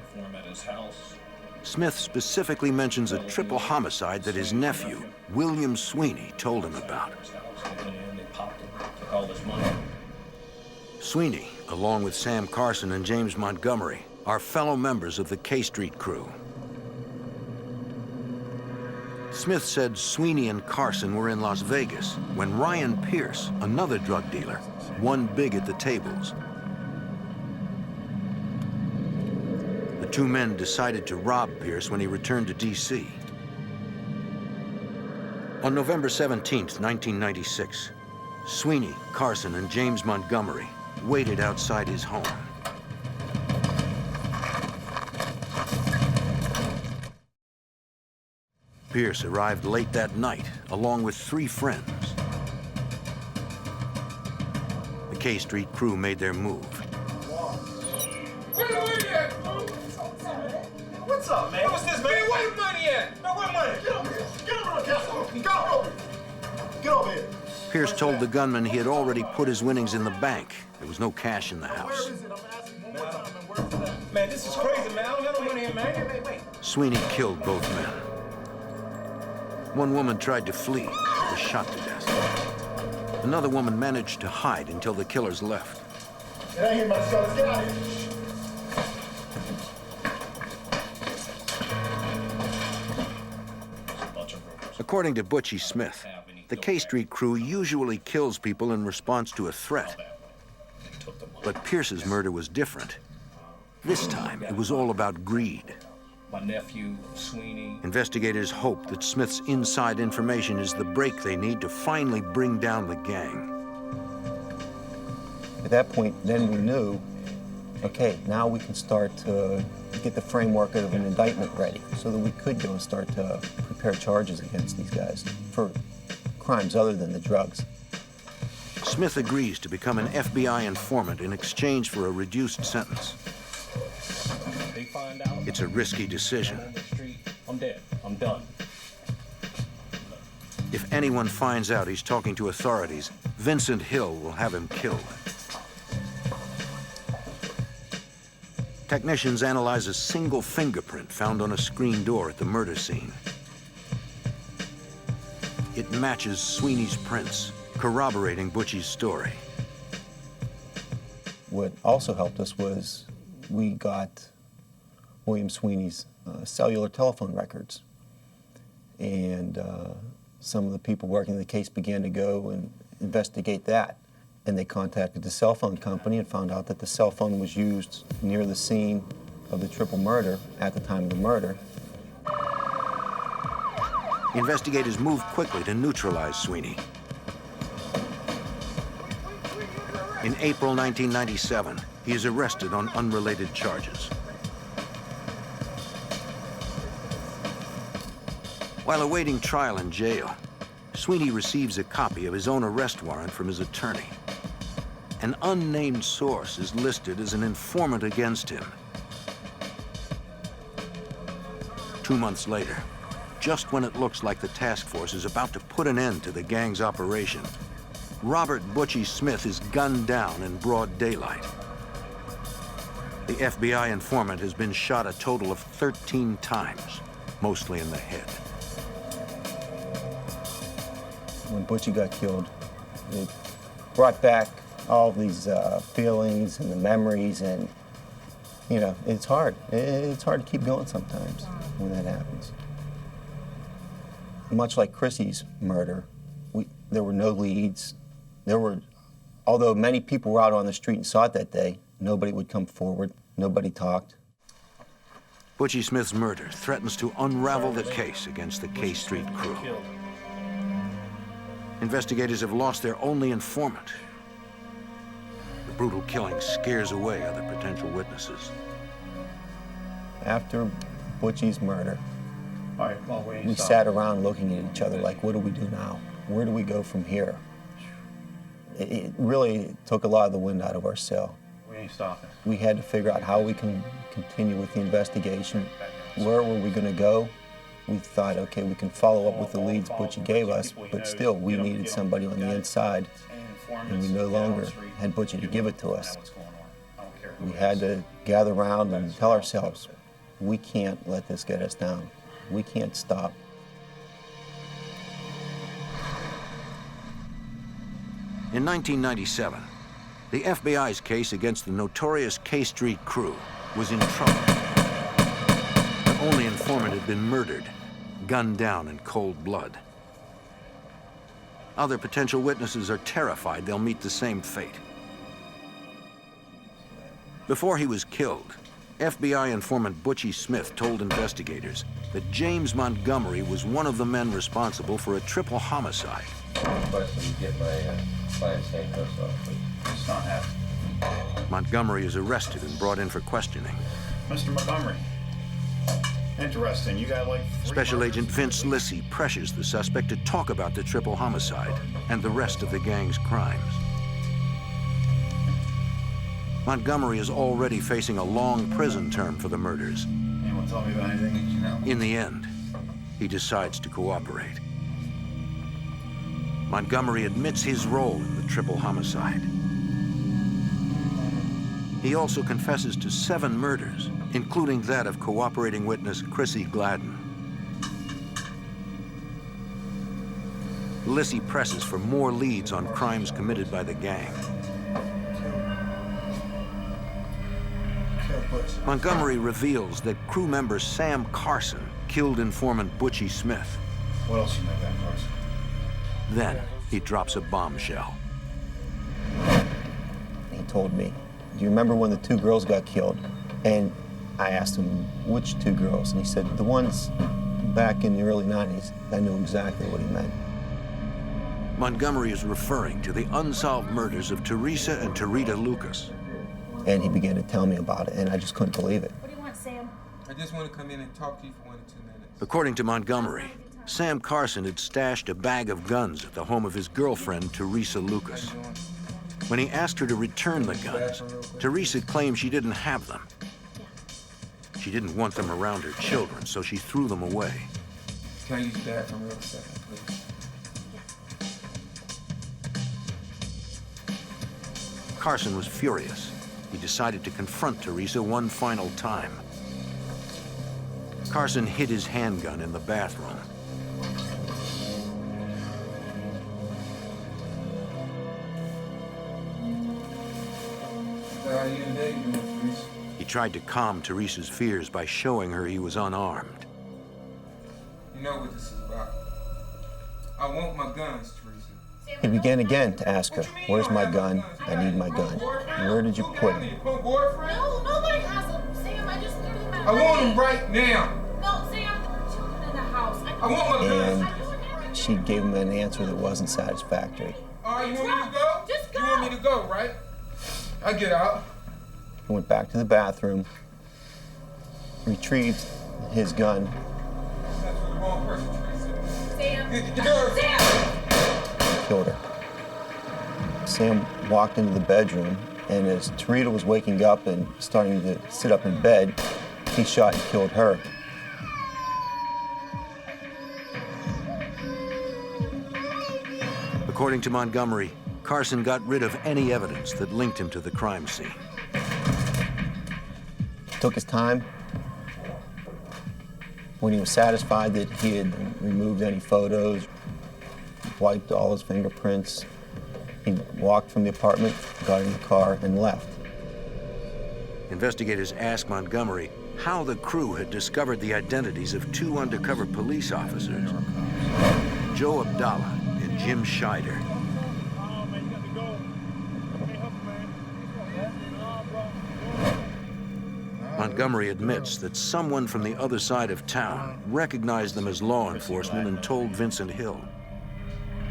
Smith specifically mentions a triple homicide that his nephew, William Sweeney, told him about. Sweeney, along with Sam Carson and James Montgomery, are fellow members of the K Street crew. Smith said Sweeney and Carson were in Las Vegas when Ryan Pierce, another drug dealer, won big at the tables. The two men decided to rob Pierce when he returned to D.C. On November 17th, 1996, Sweeney, Carson, and James Montgomery waited outside his home. Pierce arrived late that night, along with 3 friends. The K Street crew made their move. What's up, man? What's this, man? Where your money at? No, where money? Get over here. Get over here, Castle. Get over here. Get over here. Pierce told the gunman he had already put his winnings in the bank. There was no cash in the house. Man, this is crazy, man. I don't have no money here, man. Wait. Sweeney killed both men. One woman tried to flee, but was shot to death. Another woman managed to hide until the killers left. Get out here, my son. Let's get out of here. According to Butchie Smith, the K Street crew usually kills people in response to a threat. But Pierce's murder was different. This time, it was all about greed. My nephew, Sweeney. Investigators hope that Smith's inside information is the break they need to finally bring down the gang. At that point, then we knew, okay, now we can start to get the framework of an indictment ready so that we could go and start to prepare charges against these guys for crimes other than the drugs. Smith agrees to become an FBI informant in exchange for a reduced sentence. It's a risky decision. I'm dead. I'm done. If anyone finds out he's talking to authorities, Vincent Hill will have him killed. Technicians analyze a single fingerprint found on a screen door at the murder scene. It matches Sweeney's prints, corroborating Butchie's story. What also helped us was we got William Sweeney's cellular telephone records. And some of the people working the case began to go and investigate that. And they contacted the cell phone company and found out that the cell phone was used near the scene of the triple murder at the time of the murder. Investigators moved quickly to neutralize Sweeney. In April 1997, he is arrested on unrelated charges. While awaiting trial in jail, Sweeney receives a copy of his own arrest warrant from his attorney. An unnamed source is listed as an informant against him. 2 months later, just when it looks like the task force is about to put an end to the gang's operation, Robert Butchie Smith is gunned down in broad daylight. The FBI informant has been shot a total of 13 times, mostly in the head. When Butchie got killed, it brought back all these feelings and the memories, and you know, it's hard. It's hard to keep going sometimes when that happens. Much like Chrissy's murder, there were no leads. Although many people were out on the street and saw it that day, nobody would come forward, nobody talked. Butchie Smith's murder threatens to unravel the case against the K Street crew. Investigators have lost their only informant. The brutal killing scares away other potential witnesses. After Butchie's murder, we sat around looking at each other like, what do we do now? Where do we go from here? It really took a lot of the wind out of our sail. We ain't stopping. We had to figure out how we can continue with the investigation. Where were we going to go? We thought, okay, we can follow up with the leads Butchie gave us, but still, we needed somebody on the inside, and we no longer had Butchie to give it to us. We had to gather around and tell ourselves, we can't let this get us down. We can't stop. In 1997, the FBI's case against the notorious K Street crew was in trouble. Their only informant had been murdered, gunned down in cold blood. Other potential witnesses are terrified they'll meet the same fate. Before he was killed, FBI informant Butchie Smith told investigators that James Montgomery was one of the men responsible for a triple homicide. It's not happening. Montgomery is arrested and brought in for questioning. Mr. Montgomery, interesting. You got like Special Agent Vince Lissy pressures the suspect to talk about the triple homicide and the rest of the gang's crimes. Montgomery is already facing a long prison term for the murders. Anyone tell me about anything that you know? In the end, he decides to cooperate. Montgomery admits his role in the triple homicide. He also confesses to 7 murders, including that of cooperating witness Chrissy Gladden. Lissy presses for more leads on crimes committed by the gang. Montgomery reveals that crew member Sam Carson killed informant Butchie Smith. What else you know about Carson? Then he drops a bombshell. He told me, do you remember when the 2 girls got killed? And I asked him, which 2 girls? And he said, the ones back in the early 90s. I knew exactly what he meant. Montgomery is referring to the unsolved murders of Teresa and Tarita Lucas. And he began to tell me about it, and I just couldn't believe it. What do you want, Sam? I just want to come in and talk to you for 1 or 2 minutes. According to Montgomery, Sam Carson had stashed a bag of guns at the home of his girlfriend, Teresa Lucas. When he asked her to return the guns, Teresa claimed she didn't have them. She didn't want them around her children, so she threw them away. Can I use the bathroom real second, please? Carson was furious. He decided to confront Teresa one final time. Carson hid his handgun in the bathroom. He tried to calm Teresa's fears by showing her he was unarmed. You know what this is about. I want my guns, Teresa. He began again to ask her, where's my gun? I need my gun. Where did you put it? No, nobody has them. Sam, I just threw them out. I want them right now. No, Sam, the children in the house. I want my guns. And she gave him an answer that wasn't satisfactory. All right, you want me to go? Just go. You want me to go, right? I get out. He went back to the bathroom, retrieved his gun. That's the wrong person, Teresa. Sam. Sam! Killed her. Sam walked into the bedroom, and as Tarita was waking up and starting to sit up in bed, he shot and killed her. According to Montgomery, Carson got rid of any evidence that linked him to the crime scene. Took his time. When he was satisfied that he had removed any photos, wiped all his fingerprints, he walked from the apartment, got in the car, and left. Investigators asked Montgomery how the crew had discovered the identities of two undercover police officers, Joe Abdallah and Jim Scheider. Montgomery admits that someone from the other side of town recognized them as law enforcement and told Vincent Hill.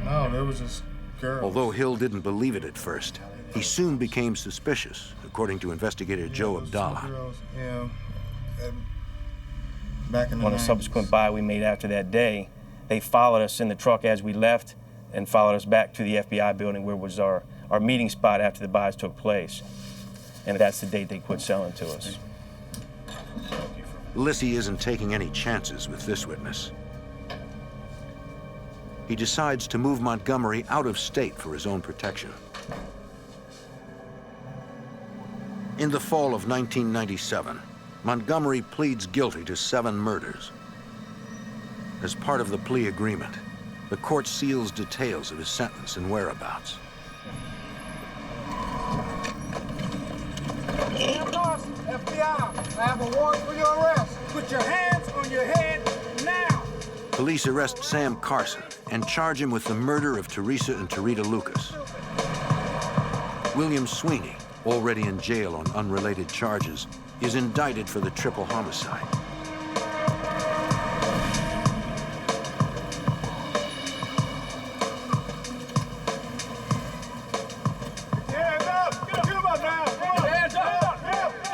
No, there was this girl. Although Hill didn't believe it at first, he soon became suspicious, according to investigator Joe Abdallah. Yeah. Back in the On a 90s. subsequent buy we made after that day, they followed us in the truck as we left and followed us back to the FBI building where was our meeting spot after the buys took place. And that's the date they quit selling to us. Lissy isn't taking any chances with this witness. He decides to move Montgomery out of state for his own protection. In the fall of 1997, Montgomery pleads guilty to 7 murders. As part of the plea agreement, the court seals details of his sentence and whereabouts. FBI, I have a warrant for your arrest. Put your hands on your head now. Police arrest Sam Carson and charge him with the murder of Teresa and Tarita Lucas. William Sweeney, already in jail on unrelated charges, is indicted for the triple homicide.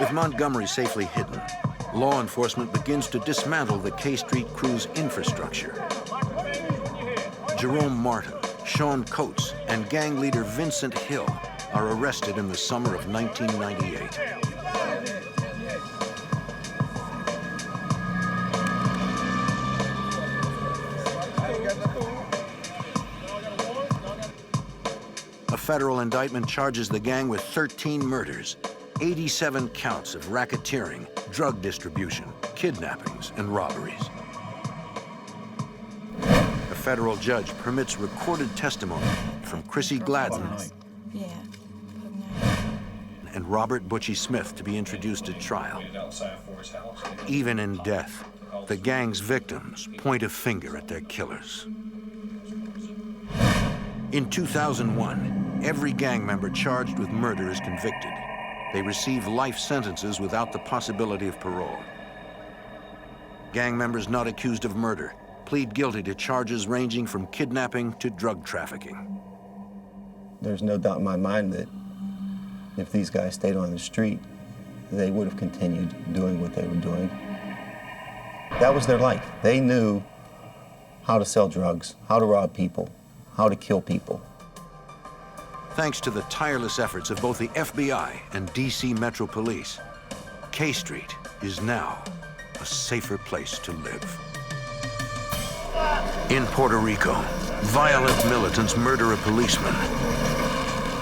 With Montgomery safely hidden, law enforcement begins to dismantle the K Street crew's infrastructure. Jerome Martin, Sean Coates, and gang leader Vincent Hill are arrested in the summer of 1998. A federal indictment charges the gang with 13 murders, 87 counts of racketeering, drug distribution, kidnappings, and robberies. A federal judge permits recorded testimony from Chrissy Gladden and Robert Butchie Smith to be introduced at trial. Even in death, the gang's victims point a finger at their killers. In 2001, every gang member charged with murder is convicted. They receive life sentences without the possibility of parole. Gang members not accused of murder plead guilty to charges ranging from kidnapping to drug trafficking. There's no doubt in my mind that if these guys stayed on the street, they would have continued doing what they were doing. That was their life. They knew how to sell drugs, how to rob people, how to kill people. Thanks to the tireless efforts of both the FBI and DC Metro Police, K Street is now a safer place to live. In Puerto Rico, violent militants murder a policeman,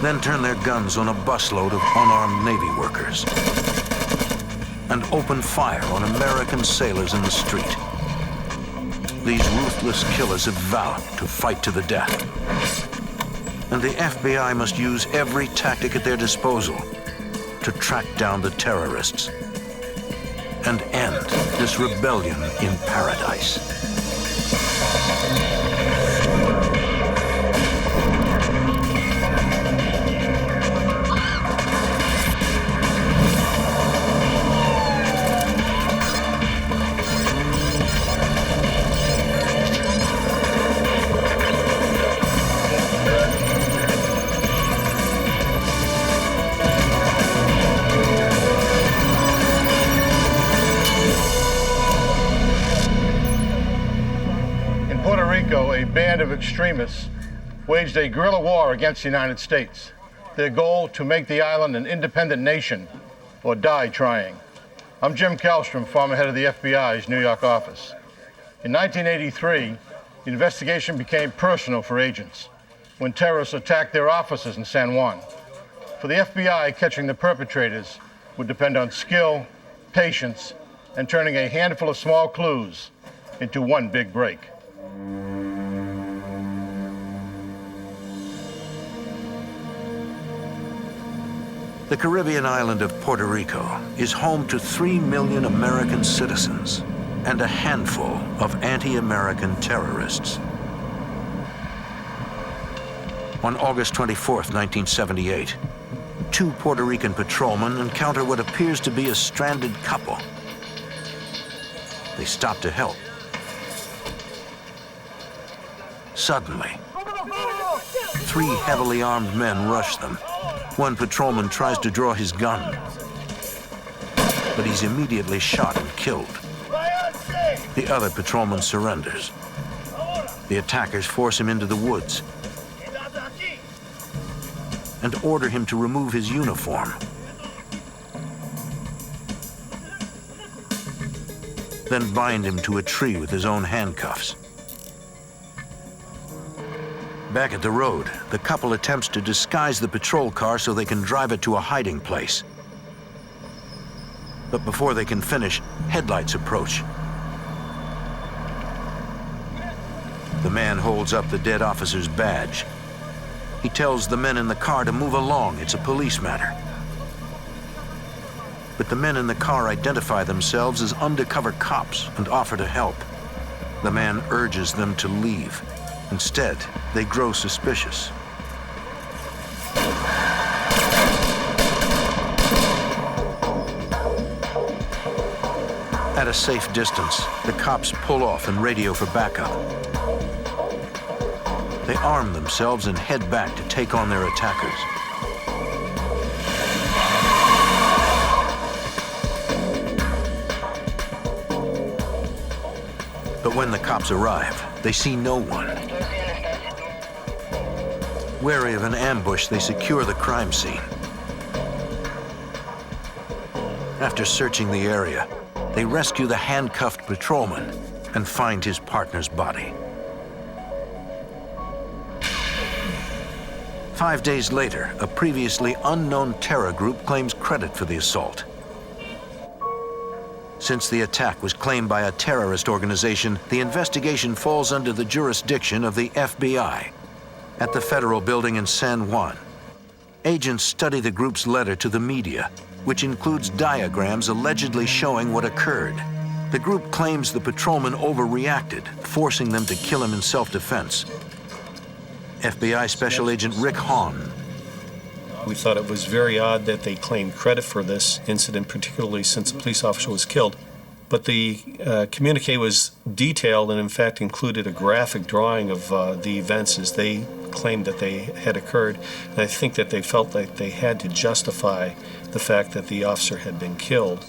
then turn their guns on a busload of unarmed Navy workers and open fire on American sailors in the street. These ruthless killers have vowed to fight to the death. And the FBI must use every tactic at their disposal to track down the terrorists and end this rebellion in paradise. A band of extremists waged a guerrilla war against the United States. Their goal, to make the island an independent nation or die trying. I'm Jim Kallstrom, former head of the FBI's New York office. In 1983, the investigation became personal for agents when terrorists attacked their offices in San Juan. For the FBI, catching the perpetrators would depend on skill, patience, and turning a handful of small clues into one big break. The Caribbean island of Puerto Rico is home to 3 million American citizens and a handful of anti-American terrorists. On August 24th, 1978, 2 Puerto Rican patrolmen encounter what appears to be a stranded couple. They stop to help. Suddenly, 3 heavily armed men rush them. One patrolman tries to draw his gun, but he's immediately shot and killed. The other patrolman surrenders. The attackers force him into the woods and order him to remove his uniform. Then bind him to a tree with his own handcuffs. Back at the road, the couple attempts to disguise the patrol car so they can drive it to a hiding place. But before they can finish, headlights approach. The man holds up the dead officer's badge. He tells the men in the car to move along, it's a police matter. But the men in the car identify themselves as undercover cops and offer to help. The man urges them to leave. Instead, they grow suspicious. At a safe distance, the cops pull off and radio for backup. They arm themselves and head back to take on their attackers. But when the cops arrive, they see no one. Wary of an ambush, they secure the crime scene. After searching the area, they rescue the handcuffed patrolman and find his partner's body. 5 days later, a previously unknown terror group claims credit for the assault. Since the attack was claimed by a terrorist organization, the investigation falls under the jurisdiction of the FBI. At the federal building in San Juan, agents study the group's letter to the media, which includes diagrams allegedly showing what occurred. The group claims the patrolman overreacted, forcing them to kill him in self-defense. FBI Special Agent Rick Hahn. We thought it was very odd that they claimed credit for this incident, particularly since a police officer was killed. But the communique was detailed and in fact included a graphic drawing of the events as they claimed that they had occurred. And I think that they felt like they had to justify the fact that the officer had been killed.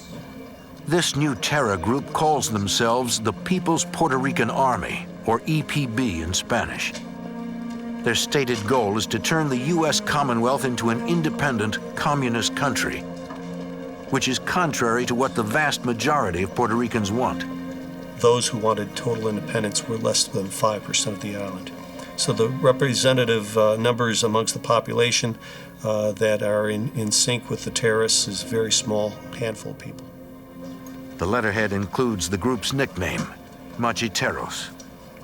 This new terror group calls themselves the People's Puerto Rican Army, or EPB in Spanish. Their stated goal is to turn the U.S. Commonwealth into an independent communist country, which is contrary to what the vast majority of Puerto Ricans want. Those who wanted total independence were less than 5% of the island. So the representative numbers amongst the population that are in sync with the terrorists is a very small handful of people. The letterhead includes the group's nickname, Macheteros.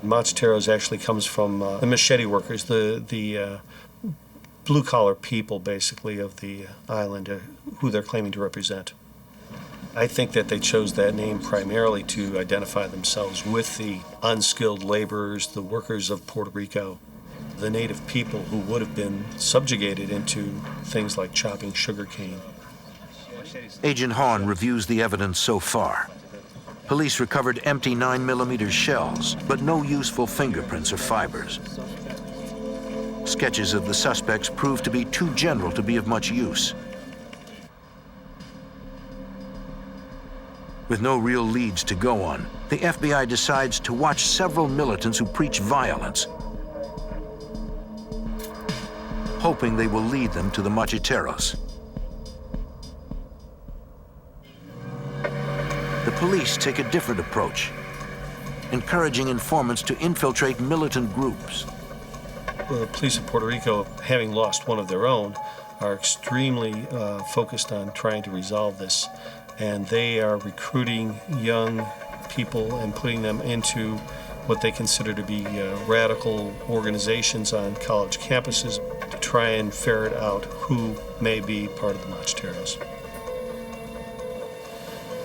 Macheteros actually comes from the machete workers, the blue-collar people, basically, of the island who they're claiming to represent. I think that they chose that name primarily to identify themselves with the unskilled laborers, the workers of Puerto Rico, the native people who would have been subjugated into things like chopping sugarcane. Agent Hahn reviews the evidence so far. Police recovered empty 9mm shells, but no useful fingerprints or fibers. Sketches of the suspects proved to be too general to be of much use. With no real leads to go on, the FBI decides to watch several militants who preach violence, hoping they will lead them to the Macheteros. The police take a different approach, encouraging informants to infiltrate militant groups. Well, the police of Puerto Rico, having lost one of their own, are extremely focused on trying to resolve this. And they are recruiting young people and putting them into what they consider to be radical organizations on college campuses. to try and ferret out who may be part of the Macheteros.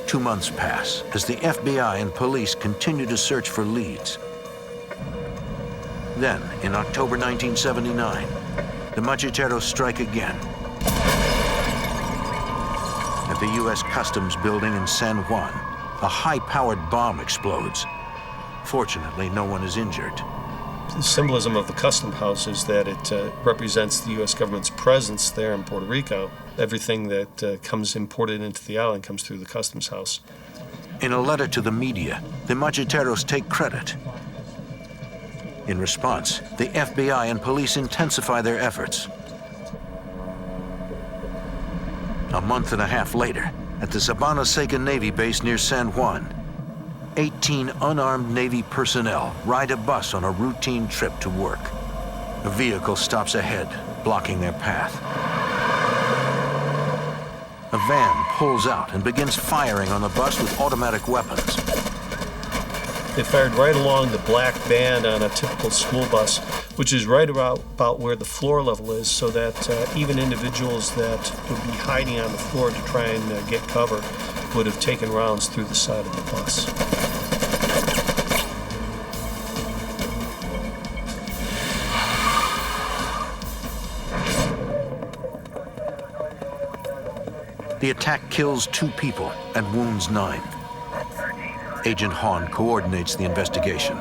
2 months pass as the FBI and police continue to search for leads. Then, in October 1979, the Macheteros strike again. At the U.S. Customs building in San Juan, a high-powered bomb explodes. Fortunately, no one is injured. The symbolism of the custom house is that it represents the U.S. government's presence there in Puerto Rico. Everything that comes imported into the island comes through the customs house. In a letter to the media, the Macheteros take credit. In response, the FBI and police intensify their efforts. A month and a half later, at the Sabana Seca Navy base near San Juan, 18 unarmed Navy personnel ride a bus on a routine trip to work. A vehicle stops ahead, blocking their path. A van pulls out and begins firing on the bus with automatic weapons. They fired right along the black band on a typical school bus, which is right about where the floor level is, so that even individuals that would be hiding on the floor to try and get cover would have taken rounds through the side of the bus. The attack kills 2 people and wounds 9. Agent Hahn coordinates the investigation.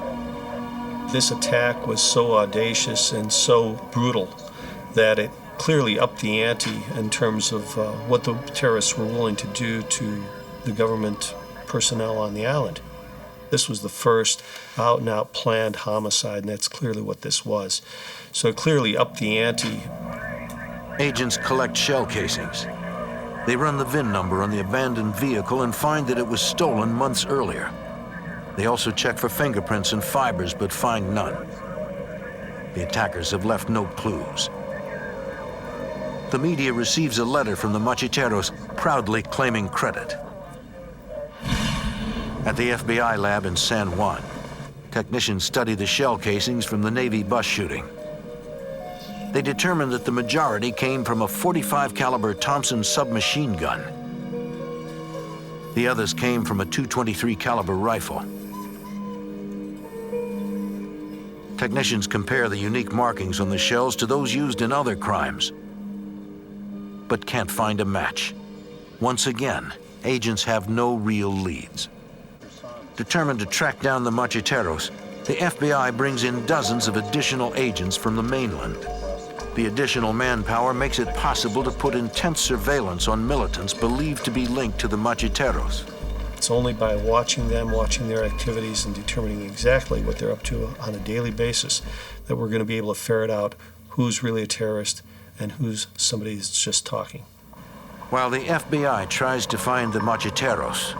This attack was so audacious and so brutal that it clearly upped the ante in terms of what the terrorists were willing to do to the government personnel on the island. This was the first out-and-out planned homicide, and that's clearly what this was. So it clearly upped the ante. Agents collect shell casings. They run the VIN number on the abandoned vehicle and find that it was stolen months earlier. They also check for fingerprints and fibers, but find none. The attackers have left no clues. The media receives a letter from the Macheteros proudly claiming credit. At the FBI lab in San Juan, technicians study the shell casings from the Navy bus shooting. They determined that the majority came from a .45 caliber Thompson submachine gun. The others came from a .223 caliber rifle. Technicians compare the unique markings on the shells to those used in other crimes, but can't find a match. Once again, agents have no real leads. Determined to track down the Macheteros, the FBI brings in dozens of additional agents from the mainland. The additional manpower makes it possible to put intense surveillance on militants believed to be linked to the Macheteros. It's only by watching them, watching their activities, and determining exactly what they're up to on a daily basis that we're going to be able to ferret out who's really a terrorist and who's somebody that's just talking. While the FBI tries to find the Macheteros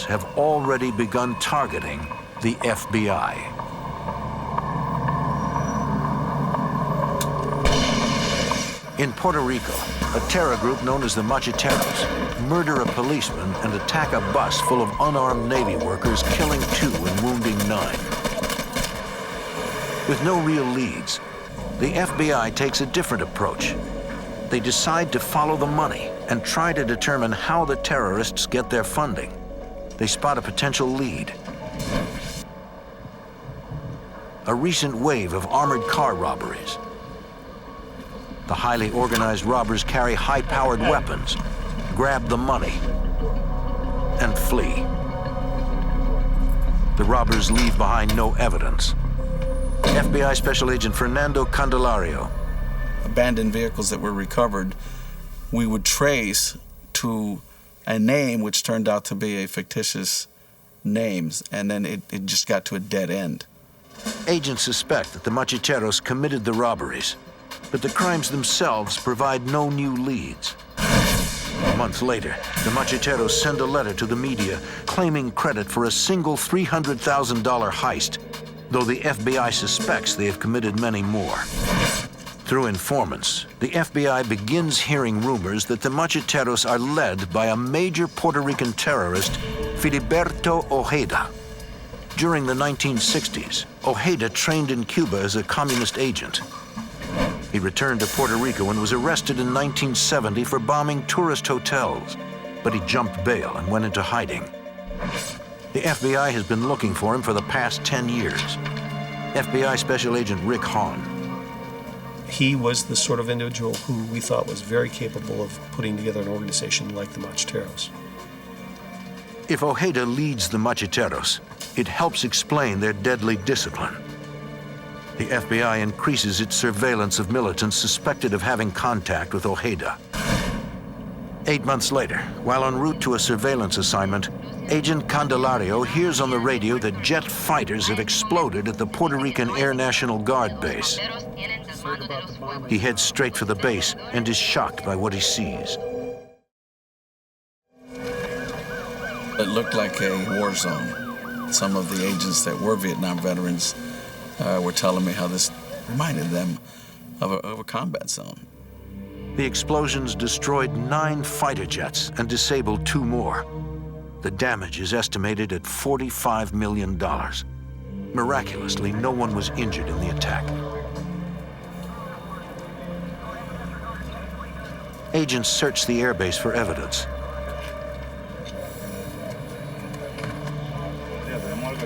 have already begun targeting the FBI. In Puerto Rico, a terror group known as the Macheteros murder a policeman and attack a bus full of unarmed Navy workers, killing 2 and wounding 9. With no real leads, the FBI takes a different approach. They decide to follow the money and try to determine how the terrorists get their funding. They spot a potential lead. A recent wave of armored car robberies. The highly organized robbers carry high-powered weapons, grab the money, and flee. The robbers leave behind no evidence. FBI Special Agent Fernando Candelario. Abandoned vehicles that were recovered, we would trace to a name which turned out to be a fictitious name, and then it just got to a dead end. Agents suspect that the Macheteros committed the robberies, but the crimes themselves provide no new leads. A month later, the Macheteros send a letter to the media claiming credit for a single $300,000 heist, though the FBI suspects they have committed many more. Through informants, the FBI begins hearing rumors that the Macheteros are led by a major Puerto Rican terrorist, Filiberto Ojeda. During the 1960s, Ojeda trained in Cuba as a communist agent. He returned to Puerto Rico and was arrested in 1970 for bombing tourist hotels, but he jumped bail and went into hiding. The FBI has been looking for him for the past 10 years. FBI Special Agent Rick Hahn. He was the sort of individual who we thought was very capable of putting together an organization like the Macheteros. If Ojeda leads the Macheteros, it helps explain their deadly discipline. The FBI increases its surveillance of militants suspected of having contact with Ojeda. 8 months later, while en route to a surveillance assignment, Agent Candelario hears on the radio that jet fighters have exploded at the Puerto Rican Air National Guard base. He heads straight for the base and is shocked by what he sees. It looked like a war zone. Some of the agents that were Vietnam veterans were telling me how this reminded them of a combat zone. The explosions destroyed 9 fighter jets and disabled 2 more. The damage is estimated at $45 million. Miraculously, no one was injured in the attack. Agents search the airbase for evidence.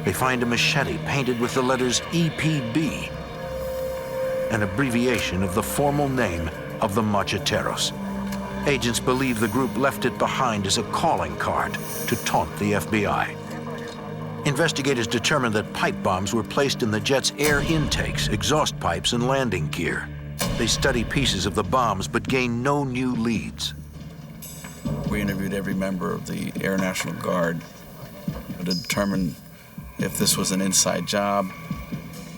They find a machete painted with the letters EPB, an abbreviation of the formal name of the Macheteros. Agents believe the group left it behind as a calling card to taunt the FBI. Investigators determined that pipe bombs were placed in the jet's air intakes, exhaust pipes, and landing gear. They study pieces of the bombs but gain no new leads. We interviewed every member of the Air National Guard to determine if this was an inside job.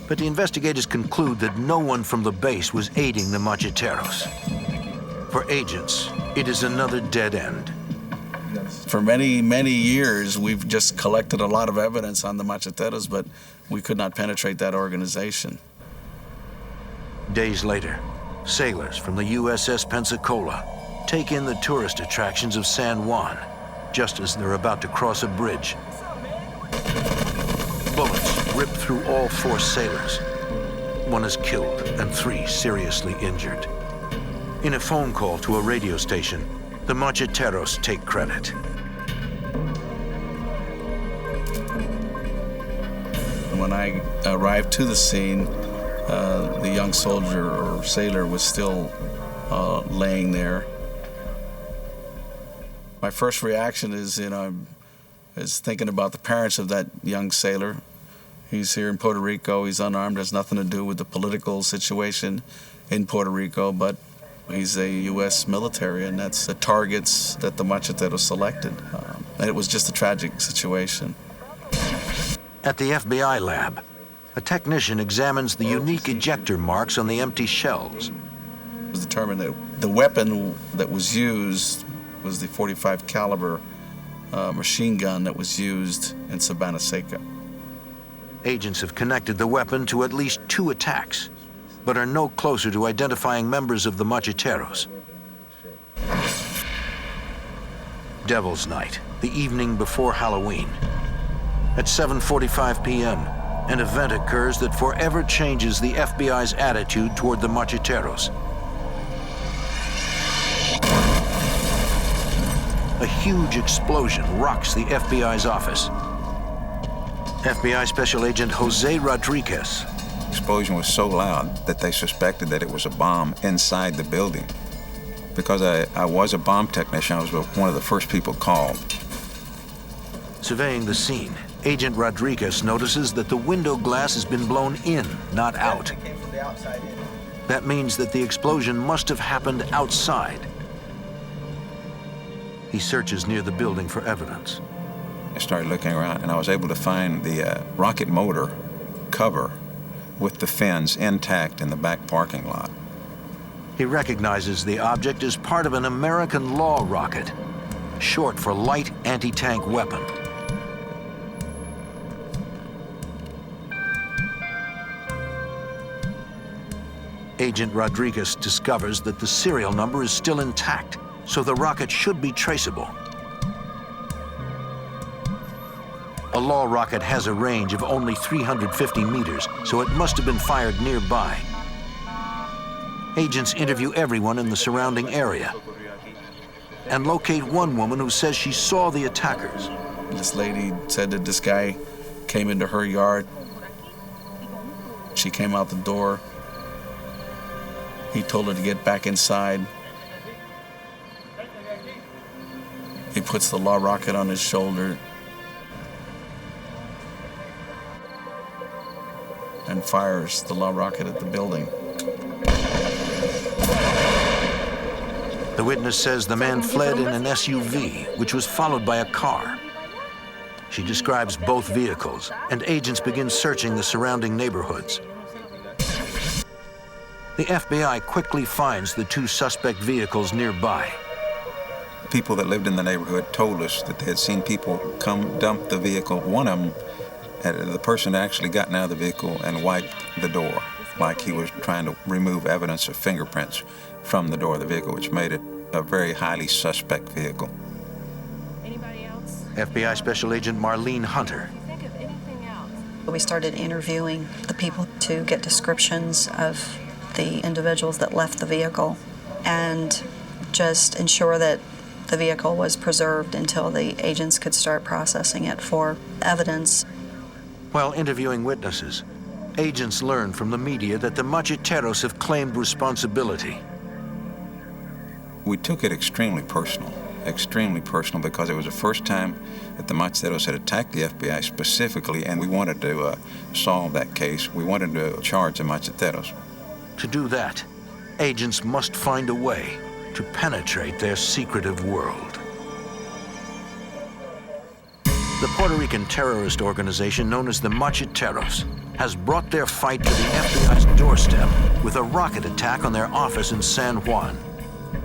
But the investigators conclude that no one from the base was aiding the Macheteros. For agents, it is another dead end. For many, many years, we've just collected a lot of evidence on the Macheteros, but we could not penetrate that organization. Days later, sailors from the USS Pensacola take in the tourist attractions of San Juan, just as they're about to cross a bridge. Bullets rip through all 4 sailors. 1 is killed and 3 seriously injured. In a phone call to a radio station, the Macheteros take credit. When I arrived to the scene, the young soldier or sailor was still laying there. My first reaction is, is thinking about the parents of that young sailor. He's here in Puerto Rico, he's unarmed, has nothing to do with the political situation in Puerto Rico, but he's a U.S. military, and that's the targets that the Macheteros selected. And it was just a tragic situation. At the FBI lab, a technician examines the unique ejector marks on the empty shells. It was determined that the weapon that was used was the .45 caliber machine gun that was used in Sabana Seca. Agents have connected the weapon to at least 2 attacks, but are no closer to identifying members of the Macheteros. Devil's Night, the evening before Halloween. At 7:45 p.m., an event occurs that forever changes the FBI's attitude toward the Macheteros. A huge explosion rocks the FBI's office. FBI Special Agent Jose Rodriguez. The explosion was so loud that they suspected that it was a bomb inside the building. Because I was a bomb technician, I was one of the first people called. Surveying the scene, Agent Rodriguez notices that the window glass has been blown in, not out. That means that the explosion must have happened outside. He searches near the building for evidence. I started looking around, and I was able to find the rocket motor cover with the fins intact in the back parking lot. He recognizes the object as part of an American law rocket, short for light anti-tank weapon. Agent Rodriguez discovers that the serial number is still intact, so the rocket should be traceable. A law rocket has a range of only 350 meters, so it must have been fired nearby. Agents interview everyone in the surrounding area and locate one woman who says she saw the attackers. This lady said that this guy came into her yard. She came out the door. He told her to get back inside. He puts the law rocket on his shoulder and fires the law rocket at the building. The witness says the man fled in an SUV, which was followed by a car. She describes both vehicles, and agents begin searching the surrounding neighborhoods. The FBI quickly finds the two suspect vehicles nearby. People that lived in the neighborhood told us that they had seen people come dump the vehicle. One of them, the person had actually gotten out of the vehicle and wiped the door, like he was trying to remove evidence of fingerprints from the door of the vehicle, which made it a very highly suspect vehicle. Anybody else? FBI Special Agent Marlene Hunter. Think of anything else? We started interviewing the people to get descriptions of the individuals that left the vehicle and just ensure that the vehicle was preserved until the agents could start processing it for evidence. While interviewing witnesses, agents learn from the media that the macheteros have claimed responsibility. We took it extremely personal because it was the first time that the macheteros had attacked the FBI specifically, and we wanted to solve that case. We wanted to charge the macheteros. To do that, agents must find a way to penetrate their secretive world. The Puerto Rican terrorist organization known as the Macheteros has brought their fight to the FBI's doorstep with a rocket attack on their office in San Juan.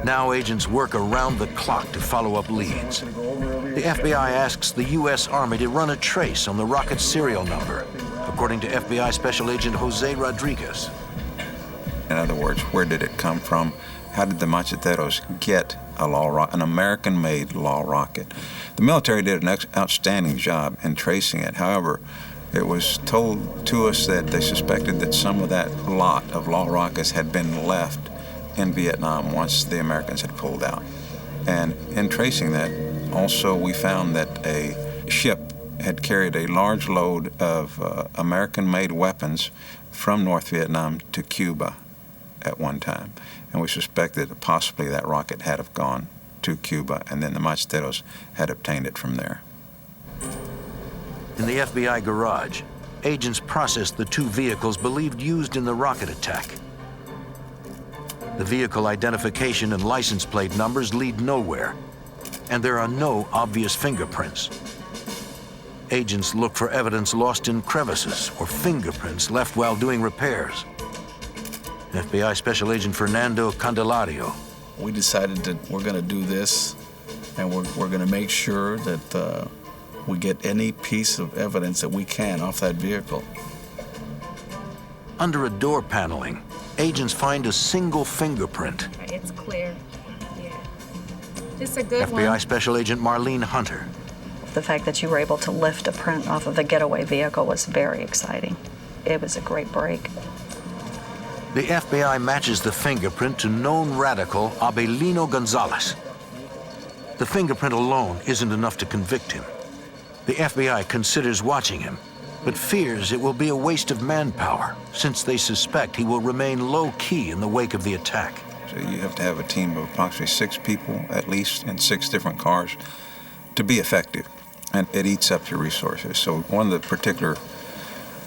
Now agents work around the clock to follow up leads. The FBI asks the U.S. Army to run a trace on the rocket serial number, according to FBI Special Agent Jose Rodriguez. In other words, where did it come from? How did the macheteros get an American-made law rocket? The military did an outstanding job in tracing it. However, it was told to us that they suspected that some of that lot of law rockets had been left in Vietnam once the Americans had pulled out. And in tracing that, also we found that a ship had carried a large load of American-made weapons from North Vietnam to Cuba at one time. And we suspected that possibly that rocket had have gone to Cuba, and then the macheteros had obtained it from there. In the FBI garage, agents processed the two vehicles believed used in the rocket attack. The vehicle identification and license plate numbers lead nowhere, and there are no obvious fingerprints. Agents look for evidence lost in crevices or fingerprints left while doing repairs. FBI Special Agent Fernando Candelario. We decided that we're going to do this, and we're going to make sure that we get any piece of evidence that we can off that vehicle. Under a door paneling, agents find a single fingerprint. It's clear. Yeah. Just a good one. FBI Special Agent Marlene Hunter. The fact that you were able to lift a print off of a getaway vehicle was very exciting. It was a great break. The FBI matches the fingerprint to known radical Abelino Gonzalez. The fingerprint alone isn't enough to convict him. The FBI considers watching him, but fears it will be a waste of manpower since they suspect he will remain low-key in the wake of the attack. So you have to have a team of approximately 6 people, at least, in 6 different cars to be effective, and it eats up your resources. So one of the particular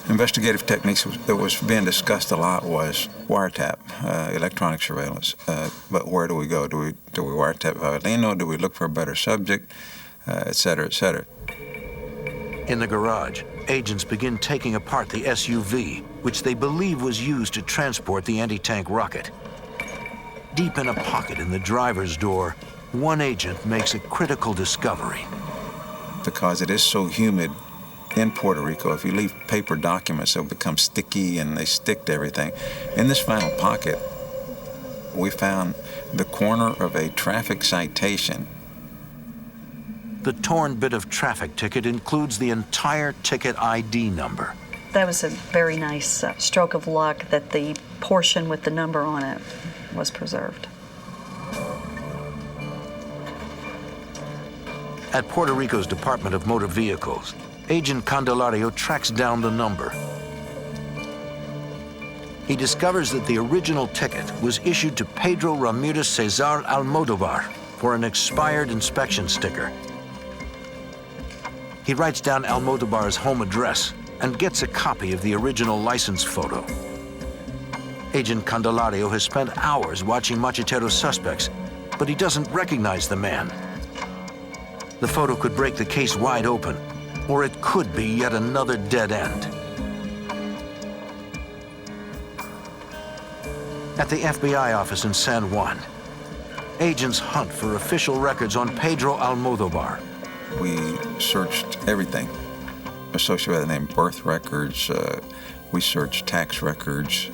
investigative techniques that was being discussed a lot was wiretap, electronic surveillance. But where do we go? Do we wiretap Abelino? Do we look for a better subject, et cetera, et cetera? In the garage, agents begin taking apart the SUV, which they believe was used to transport the anti-tank rocket. Deep in a pocket in the driver's door, one agent makes a critical discovery. Because it is so humid in Puerto Rico, if you leave paper documents, they'll become sticky and they stick to everything. In this final pocket, we found the corner of a traffic citation. The torn bit of traffic ticket includes the entire ticket ID number. That was a very nice stroke of luck that the portion with the number on it was preserved. At Puerto Rico's Department of Motor Vehicles, Agent Candelario tracks down the number. He discovers that the original ticket was issued to Pedro Ramirez Cesar Almodovar for an expired inspection sticker. He writes down Almodovar's home address and gets a copy of the original license photo. Agent Candelario has spent hours watching Machetero's suspects, but he doesn't recognize the man. The photo could break the case wide open, or it could be yet another dead end. At the FBI office in San Juan, agents hunt for official records on Pedro Almodovar. We searched everything associated with the name, birth records, we searched tax records.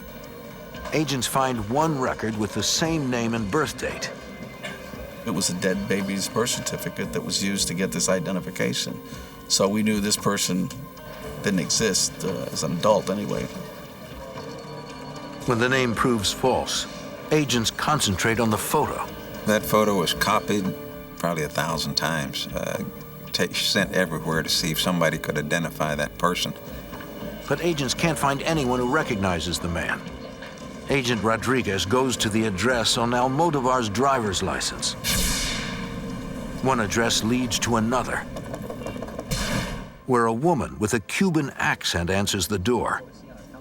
Agents find one record with the same name and birth date. It was a dead baby's birth certificate that was used to get this identification. So we knew this person didn't exist as an adult anyway. When the name proves false, agents concentrate on the photo. That photo was copied probably 1,000 times, sent everywhere to see if somebody could identify that person. But agents can't find anyone who recognizes the man. Agent Rodriguez goes to the address on Almodovar's driver's license. One address leads to another, where a woman with a Cuban accent answers the door.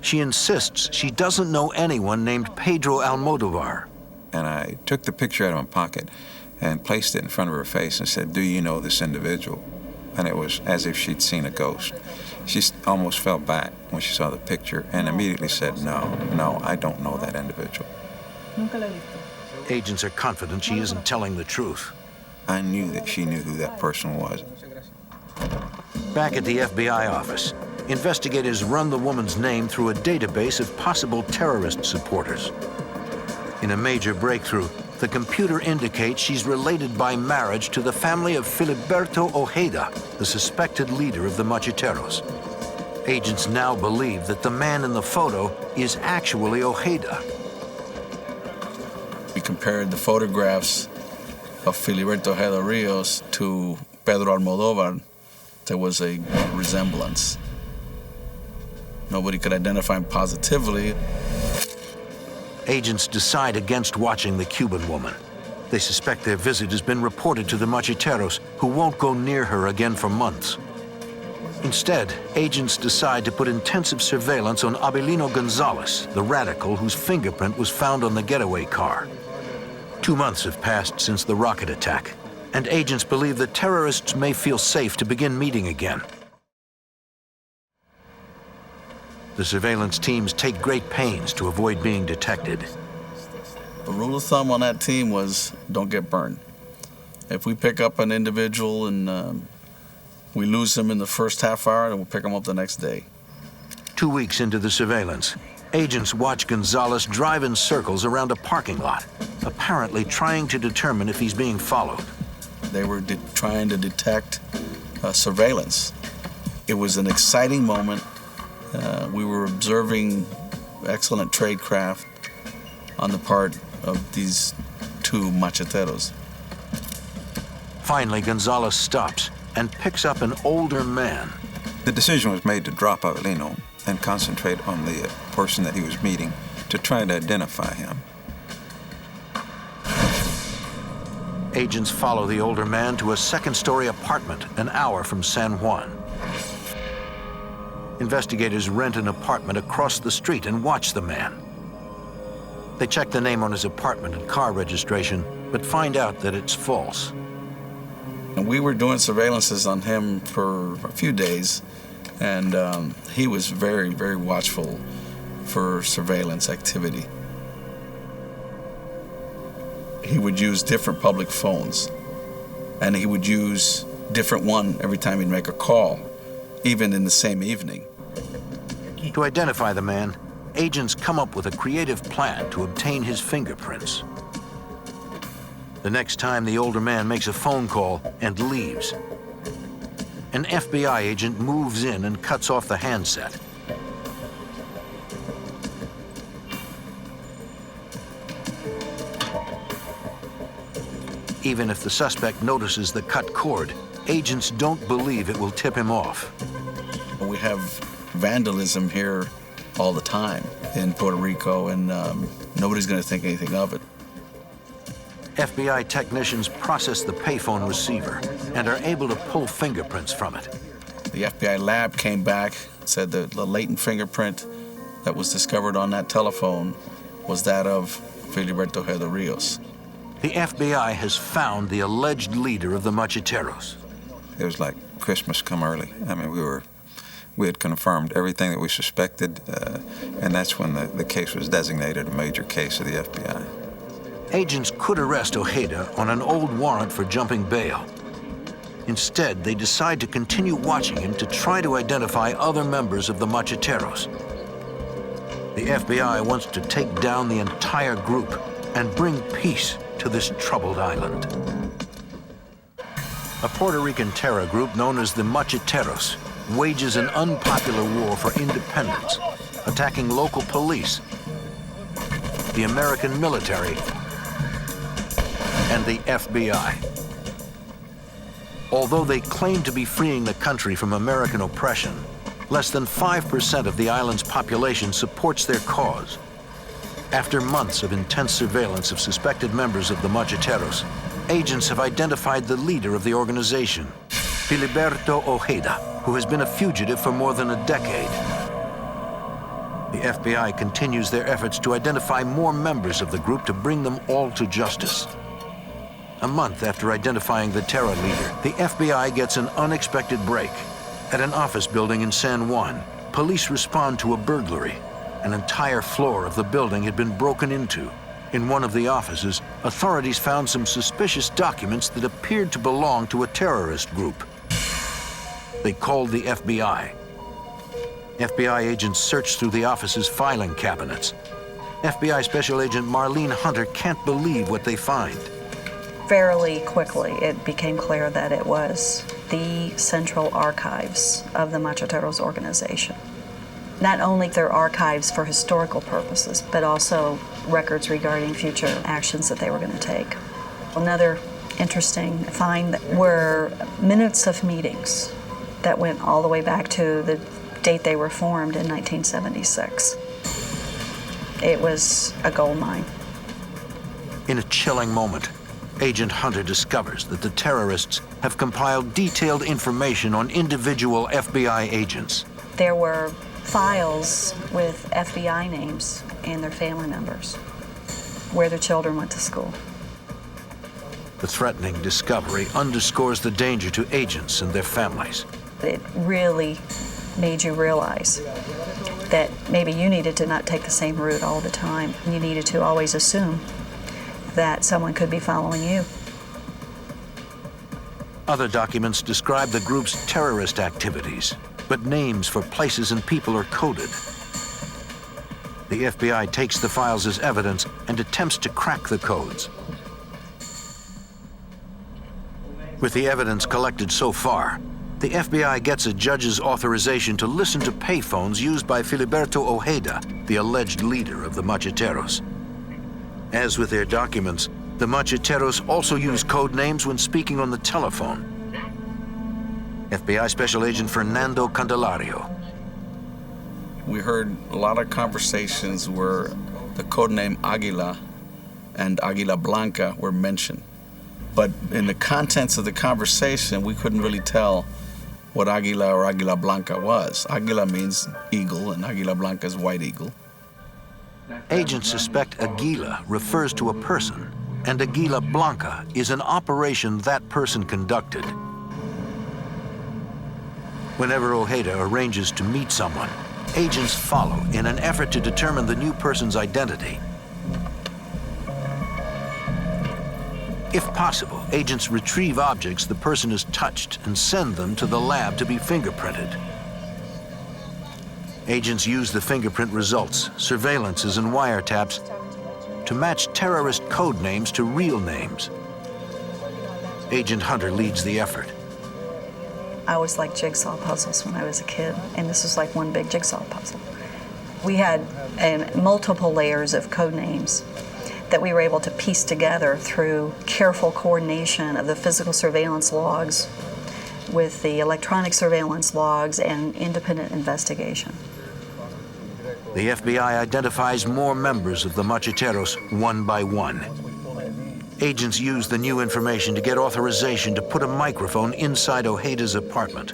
She insists she doesn't know anyone named Pedro Almodovar. And I took the picture out of my pocket and placed it in front of her face and said, "Do you know this individual?" And it was as if she'd seen a ghost. She almost fell back when she saw the picture and immediately said, no, I don't know that individual. Agents are confident she isn't telling the truth. I knew that she knew who that person was. Back at the FBI office, investigators run the woman's name through a database of possible terrorist supporters. In a major breakthrough, the computer indicates she's related by marriage to the family of Filiberto Ojeda, the suspected leader of the Macheteros. Agents now believe that the man in the photo is actually Ojeda. We compared the photographs of Filiberto Ojeda Rios to Pedro Almodovar. There was a resemblance. Nobody could identify him positively. Agents decide against watching the Cuban woman. They suspect their visit has been reported to the Macheteros, who won't go near her again for months. Instead, agents decide to put intensive surveillance on Abilino Gonzalez, the radical whose fingerprint was found on the getaway car. 2 months have passed since the rocket attack, and agents believe the terrorists may feel safe to begin meeting again. The surveillance teams take great pains to avoid being detected. The rule of thumb on that team was don't get burned. If we pick up an individual and we lose him in the first half hour, then we'll pick him up the next day. 2 weeks into the surveillance, agents watch Gonzalez drive in circles around a parking lot, apparently trying to determine if he's being followed. They were trying to detect surveillance. It was an exciting moment. We were observing excellent tradecraft on the part of these two macheteros. Finally, Gonzalez stops and picks up an older man. The decision was made to drop Abilino and concentrate on the person that he was meeting to try to identify him. Agents follow the older man to a second-story apartment an hour from San Juan. Investigators rent an apartment across the street and watch the man. They check the name on his apartment and car registration, but find out that it's false. And we were doing surveillances on him for a few days, and he was very, very watchful for surveillance activity. He would use different public phones, and he would use different one every time he'd make a call, even in the same evening. To identify the man, agents come up with a creative plan to obtain his fingerprints. The next time, the older man makes a phone call and leaves. An FBI agent moves in and cuts off the handset. Even if the suspect notices the cut cord, agents don't believe it will tip him off. We have vandalism here all the time in Puerto Rico, and nobody's going to think anything of it. FBI technicians process the payphone receiver and are able to pull fingerprints from it. The FBI lab came back, said that the latent fingerprint that was discovered on that telephone was that of Filiberto Ojeda Rios. The FBI has found the alleged leader of the Macheteros. It was like Christmas come early. I mean, we had confirmed everything that we suspected, and that's when the case was designated a major case of the FBI. Agents could arrest Ojeda on an old warrant for jumping bail. Instead, they decide to continue watching him to try to identify other members of the Macheteros. The FBI wants to take down the entire group and bring peace to this troubled island. A Puerto Rican terror group known as the Macheteros wages an unpopular war for independence, attacking local police, the American military, and the FBI. Although they claim to be freeing the country from American oppression, less than 5% of the island's population supports their cause. After months of intense surveillance of suspected members of the Macheteros, agents have identified the leader of the organization, Filiberto Ojeda, who has been a fugitive for more than a decade. The FBI continues their efforts to identify more members of the group to bring them all to justice. A month after identifying the terror leader, the FBI gets an unexpected break. At an office building in San Juan, police respond to a burglary. An entire floor of the building had been broken into. In one of the offices, authorities found some suspicious documents that appeared to belong to a terrorist group. They called the FBI. FBI agents searched through the office's filing cabinets. FBI Special Agent Marlene Hunter can't believe what they find. Fairly quickly, it became clear that it was the central archives of the Macheteros organization. Not only their archives for historical purposes, but also records regarding future actions that they were going to take. Another interesting find were minutes of meetings that went all the way back to the date they were formed in 1976. It was a gold mine. In a chilling moment, Agent Hunter discovers that the terrorists have compiled detailed information on individual FBI agents. There were files with FBI names and their family members, where their children went to school. The threatening discovery underscores the danger to agents and their families. It really made you realize that maybe you needed to not take the same route all the time. You needed to always assume that someone could be following you. Other documents describe the group's terrorist activities, but names for places and people are coded. The FBI takes the files as evidence and attempts to crack the codes. With the evidence collected so far, the FBI gets a judge's authorization to listen to payphones used by Filiberto Ojeda, the alleged leader of the Macheteros. As with their documents, the Macheteros also use code names when speaking on the telephone. FBI Special Agent Fernando Candelario. We heard a lot of conversations where the codename Águila and Águila Blanca were mentioned. But in the contents of the conversation, we couldn't really tell what Águila or Águila Blanca was. Águila means eagle, and Águila Blanca is white eagle. Agents suspect Águila refers to a person, and Águila Blanca is an operation that person conducted. Whenever Ojeda arranges to meet someone, agents follow in an effort to determine the new person's identity. If possible, agents retrieve objects the person has touched and send them to the lab to be fingerprinted. Agents use the fingerprint results, surveillances, and wiretaps to match terrorist code names to real names. Agent Hunter leads the effort. I always liked jigsaw puzzles when I was a kid, and this was like one big jigsaw puzzle. We had multiple layers of code names that we were able to piece together through careful coordination of the physical surveillance logs with the electronic surveillance logs and independent investigation. The FBI identifies more members of the Macheteros one by one. Agents use the new information to get authorization to put a microphone inside Ojeda's apartment.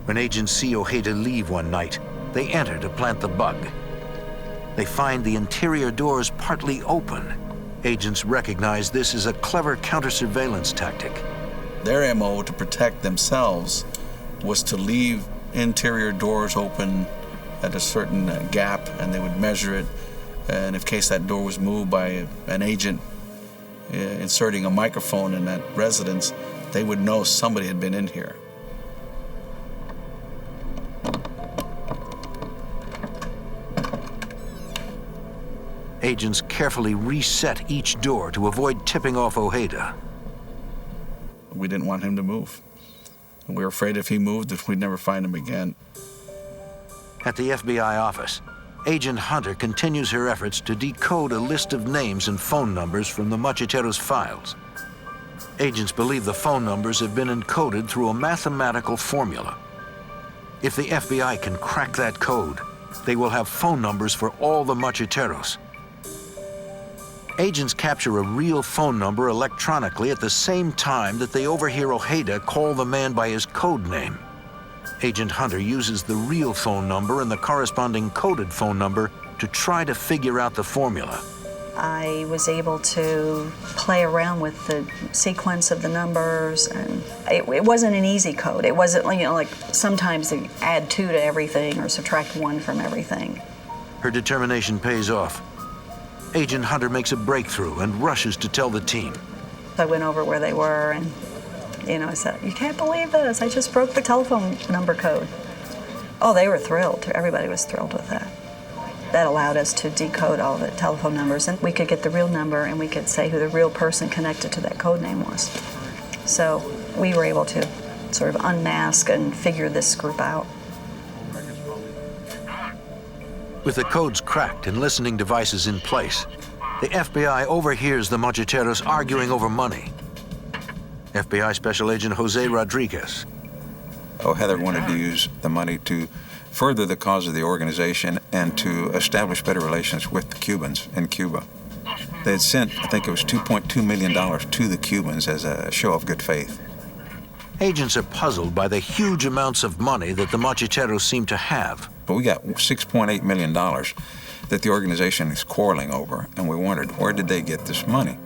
When agents see Ojeda leave one night, they enter to plant the bug. They find the interior doors partly open. Agents recognize this as a clever counter-surveillance tactic. Their MO to protect themselves was to leave interior doors open at a certain gap, and they would measure it. And in case that door was moved by an agent inserting a microphone in that residence, they would know somebody had been in here. Agents carefully reset each door to avoid tipping off Ojeda. We didn't want him to move. We were afraid if he moved, that we'd never find him again. At the FBI office, Agent Hunter continues her efforts to decode a list of names and phone numbers from the Macheteros files. Agents believe the phone numbers have been encoded through a mathematical formula. If the FBI can crack that code, they will have phone numbers for all the Macheteros. Agents capture a real phone number electronically at the same time that they overhear Ojeda call the man by his code name. Agent Hunter uses the real phone number and the corresponding coded phone number to try to figure out the formula. I was able to play around with the sequence of the numbers, and it wasn't an easy code. It wasn't, like sometimes they add 2 to everything or subtract 1 from everything. Her determination pays off. Agent Hunter makes a breakthrough and rushes to tell the team. I went over where they were and, I said, "You can't believe this, I just broke the telephone number code." Oh, they were thrilled. Everybody was thrilled with that. That allowed us to decode all the telephone numbers, and we could get the real number and we could say who the real person connected to that code name was. So we were able to sort of unmask and figure this group out. With the codes cracked and listening devices in place, the FBI overhears the Macheteros arguing over money. FBI Special Agent Jose Rodriguez. Heather wanted to use the money to further the cause of the organization and to establish better relations with the Cubans in Cuba. They had sent, I think it was $2.2 million to the Cubans as a show of good faith. Agents are puzzled by the huge amounts of money that the Macheteros seem to have. But we got $6.8 million that the organization is quarreling over, and we wondered, where did they get this money?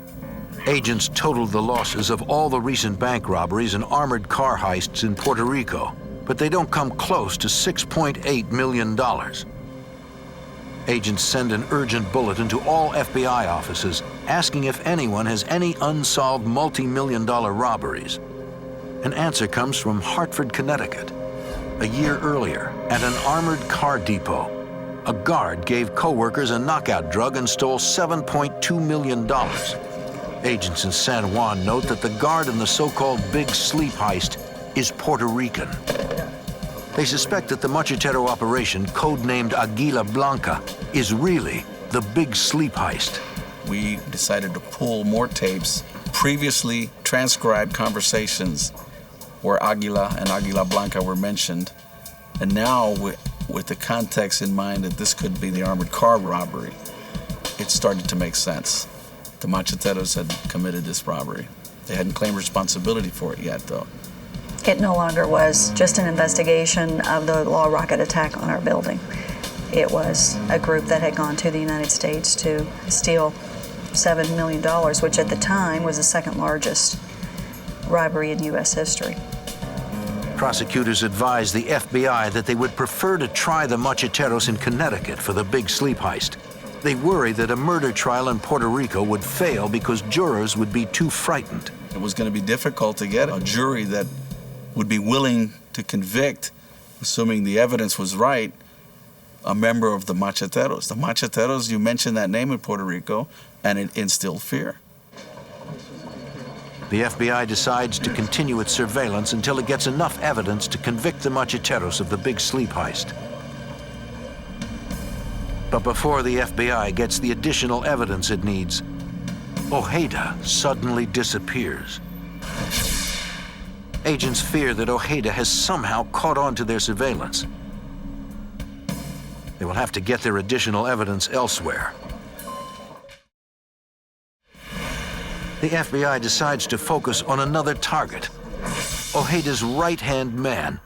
Agents totaled the losses of all the recent bank robberies and armored car heists in Puerto Rico, but they don't come close to $6.8 million. Agents send an urgent bulletin to all FBI offices asking if anyone has any unsolved multi-million-dollar robberies. An answer comes from Hartford, Connecticut. A year earlier, at an armored car depot, a guard gave co-workers a knockout drug and stole $7.2 million. Agents in San Juan note that the guard in the so-called Big Sleep heist is Puerto Rican. They suspect that the Machetero operation, codenamed Aguila Blanca, is really the Big Sleep heist. We decided to pull more tapes, previously transcribed conversations where Aguila and Aguila Blanca were mentioned, and now with the context in mind that this could be the armored car robbery, it started to make sense. The Macheteros had committed this robbery. They hadn't claimed responsibility for it yet, though. It no longer was just an investigation of the law rocket attack on our building. It was a group that had gone to the United States to steal $7 million, which at the time was the second largest robbery in U.S. history. Prosecutors advised the FBI that they would prefer to try the Macheteros in Connecticut for the Big Sleep heist. They worried that a murder trial in Puerto Rico would fail because jurors would be too frightened. It was going to be difficult to get a jury that would be willing to convict, assuming the evidence was right, a member of the Macheteros. The Macheteros, you mentioned that name in Puerto Rico, and it instilled fear. The FBI decides to continue its surveillance until it gets enough evidence to convict the Macheteros of the Big Sleep heist. But before the FBI gets the additional evidence it needs, Ojeda suddenly disappears. Agents fear that Ojeda has somehow caught on to their surveillance. They will have to get their additional evidence elsewhere. The FBI decides to focus on another target, Ojeda's right-hand man,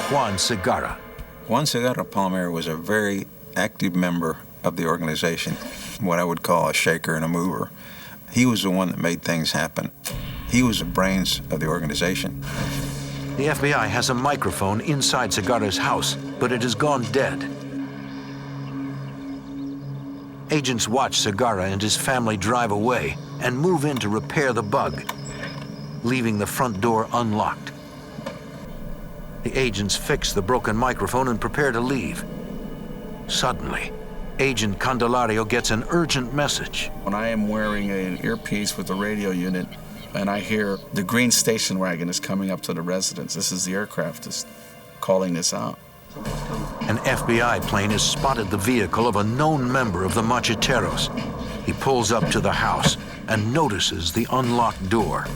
Juan Segarra. Juan Segarra Palmieri was a very active member of the organization, what I would call a shaker and a mover. He was the one that made things happen. He was the brains of the organization. The FBI has a microphone inside Segarra's house, but it has gone dead. Agents watch Segarra and his family drive away and move in to repair the bug, leaving the front door unlocked. The agents fix the broken microphone and prepare to leave. Suddenly, Agent Candelario gets an urgent message. When I am wearing an earpiece with a radio unit and I hear the green station wagon is coming up to the residence, this is the aircraft is calling this out. An FBI plane has spotted the vehicle of a known member of the Macheteros. He pulls up to the house and notices the unlocked door.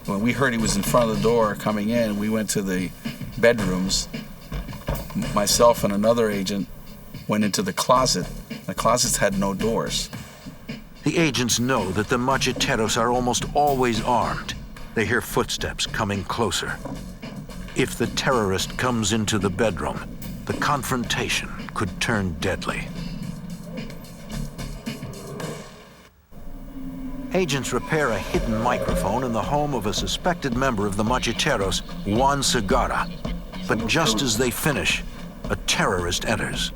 When we heard he was in front of the door coming in, we went to the bedrooms. Myself and another agent went into the closet. The closets had no doors. The agents know that the Macheteros are almost always armed. They hear footsteps coming closer. If the terrorist comes into the bedroom, the confrontation could turn deadly. Agents repair a hidden microphone in the home of a suspected member of the Macheteros, Juan Segarra. But just as they finish, a terrorist enters.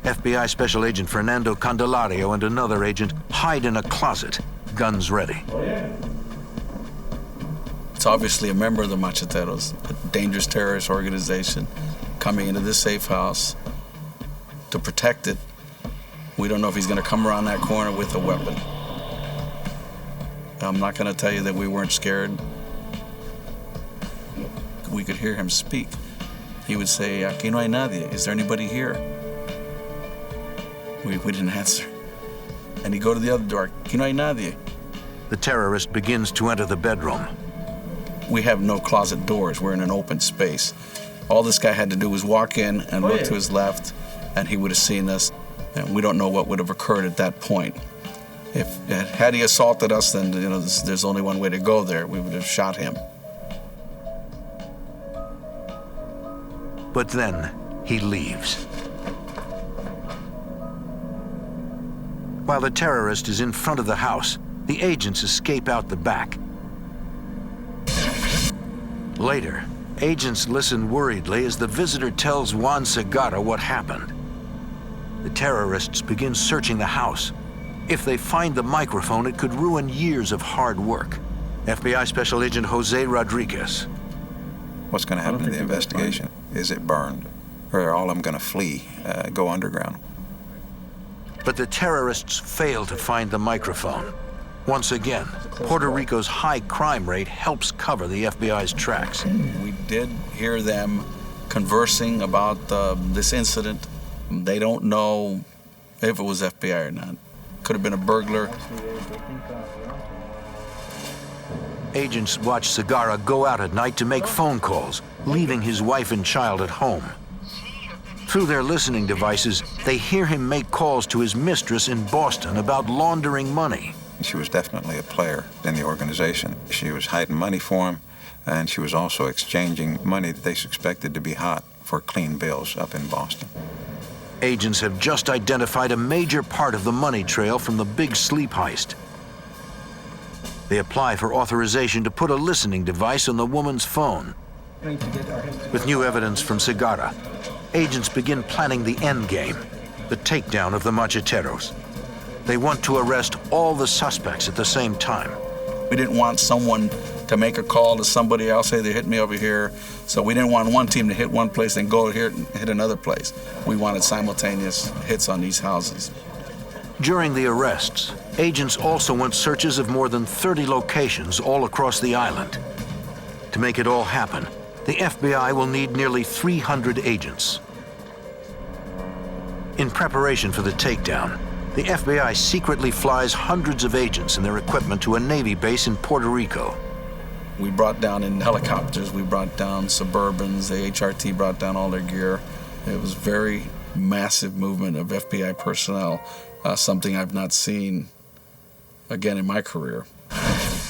FBI Special Agent Fernando Candelario and another agent hide in a closet, guns ready. It's obviously a member of the Macheteros, a dangerous terrorist organization coming into this safe house to protect it. We don't know if he's going to come around that corner with a weapon. I'm not going to tell you that we weren't scared. We could hear him speak. He would say, "Aquí no hay nadie. Is there anybody here?" We didn't answer. And he'd go to the other door. "Aquí no hay nadie." The terrorist begins to enter the bedroom. We have no closet doors. We're in an open space. All this guy had to do was walk in and look to his left, and he would have seen us. And we don't know what would have occurred at that point. Had he assaulted us, then there's only one way to go there. We would have shot him. But then he leaves. While the terrorist is in front of the house, the agents escape out the back. Later, agents listen worriedly as the visitor tells Juan Segarra what happened. The terrorists begin searching the house. If they find the microphone, it could ruin years of hard work. FBI Special Agent Jose Rodriguez. What's going to happen to the investigation? Is it burned? Or are all of them going to flee, go underground? But the terrorists fail to find the microphone. Once again, Puerto Rico's high crime rate helps cover the FBI's tracks. We did hear them conversing about this incident. They don't know if it was FBI or not. Could have been a burglar. Agents watch Segarra go out at night to make phone calls, leaving his wife and child at home. Through their listening devices, they hear him make calls to his mistress in Boston about laundering money. She was definitely a player in the organization. She was hiding money for him, and she was also exchanging money that they suspected to be hot for clean bills up in Boston. Agents have just identified a major part of the money trail from the big sleep heist. They apply for authorization to put a listening device on the woman's phone. With new evidence from Segarra, agents begin planning the end game, the takedown of the Macheteros. They want to arrest all the suspects at the same time. We didn't want someone to make a call to somebody else, say they hit me over here. So we didn't want one team to hit one place and go here and hit another place. We wanted simultaneous hits on these houses. During the arrests, agents also want searches of more than 30 locations all across the island. To make it all happen, the FBI will need nearly 300 agents. In preparation for the takedown, the FBI secretly flies hundreds of agents and their equipment to a Navy base in Puerto Rico. We brought down in helicopters, we brought down Suburbans, the HRT brought down all their gear. It was very massive movement of FBI personnel, something I've not seen again in my career.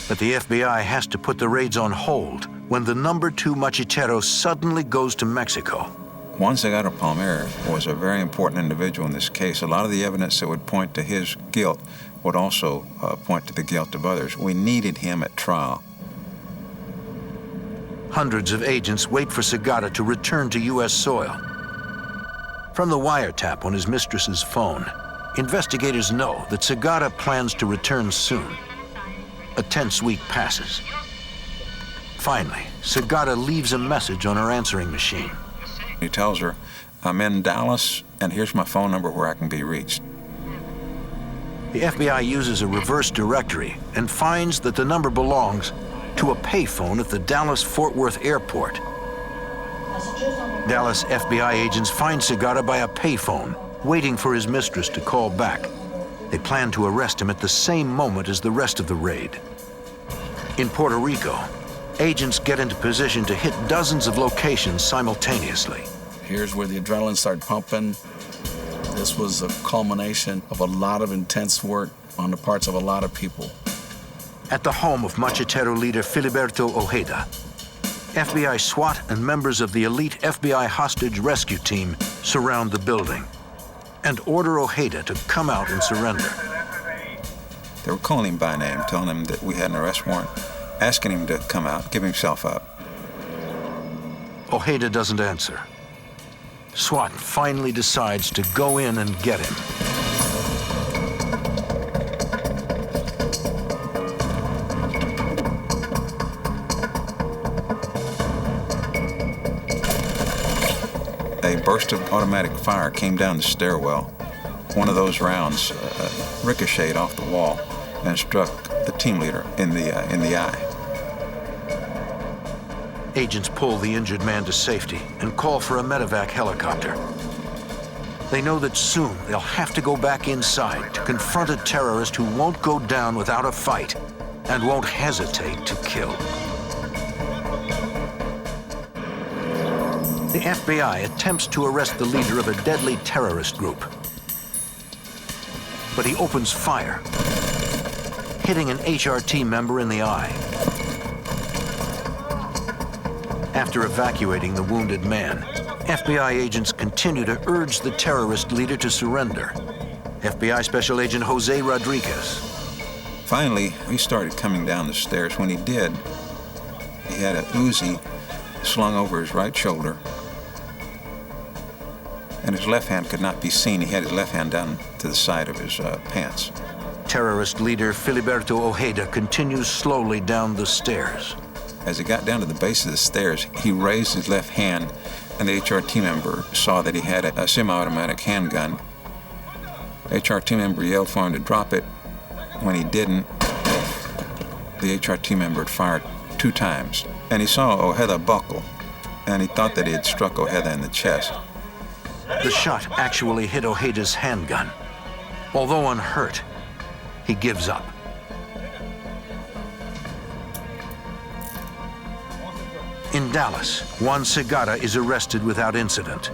But the FBI has to put the raids on hold when the #2 Machitero suddenly goes to Mexico. Juan Segarra Palmer was a very important individual in this case. A lot of the evidence that would point to his guilt would also point to the guilt of others. We needed him at trial. Hundreds of agents wait for Segarra to return to U.S. soil. From the wiretap on his mistress's phone, investigators know that Segarra plans to return soon. A tense week passes. Finally, Segarra leaves a message on her answering machine. He tells her, "I'm in Dallas, and here's my phone number where I can be reached." The FBI uses a reverse directory and finds that the number belongs to a payphone at the Dallas-Fort Worth airport. Dallas FBI agents find Segarra by a payphone, waiting for his mistress to call back. They plan to arrest him at the same moment as the rest of the raid. In Puerto Rico, agents get into position to hit dozens of locations simultaneously. Here's where the adrenaline started pumping. This was a culmination of a lot of intense work on the parts of a lot of people. At the home of Machitero leader Filiberto Ojeda, FBI SWAT and members of the elite FBI hostage rescue team surround the building and order Ojeda to come out and surrender. They were calling him by name, telling him that we had an arrest warrant, asking him to come out, give himself up. Ojeda doesn't answer. SWAT finally decides to go in and get him. A burst of automatic fire came down the stairwell. One of those rounds ricocheted off the wall and struck the team leader in the eye. Agents pull the injured man to safety and call for a medevac helicopter. They know that soon they'll have to go back inside to confront a terrorist who won't go down without a fight and won't hesitate to kill. The FBI attempts to arrest the leader of a deadly terrorist group. But he opens fire, hitting an HRT member in the eye. After evacuating the wounded man, FBI agents continue to urge the terrorist leader to surrender. FBI Special Agent Jose Rodriguez. Finally, he started coming down the stairs. When he did, he had a Uzi slung over his right shoulder, and his left hand could not be seen. He had his left hand down to the side of his pants. Terrorist leader Filiberto Ojeda continues slowly down the stairs. As he got down to the base of the stairs, he raised his left hand, and the HRT member saw that he had a semi-automatic handgun. The HRT member yelled for him to drop it. When he didn't, the HRT member had fired 2 times, and he saw Ojeda buckle, and he thought that he had struck Ojeda in the chest. The shot actually hit Ojeda's handgun. Although unhurt, he gives up. In Dallas, Juan Segarra is arrested without incident.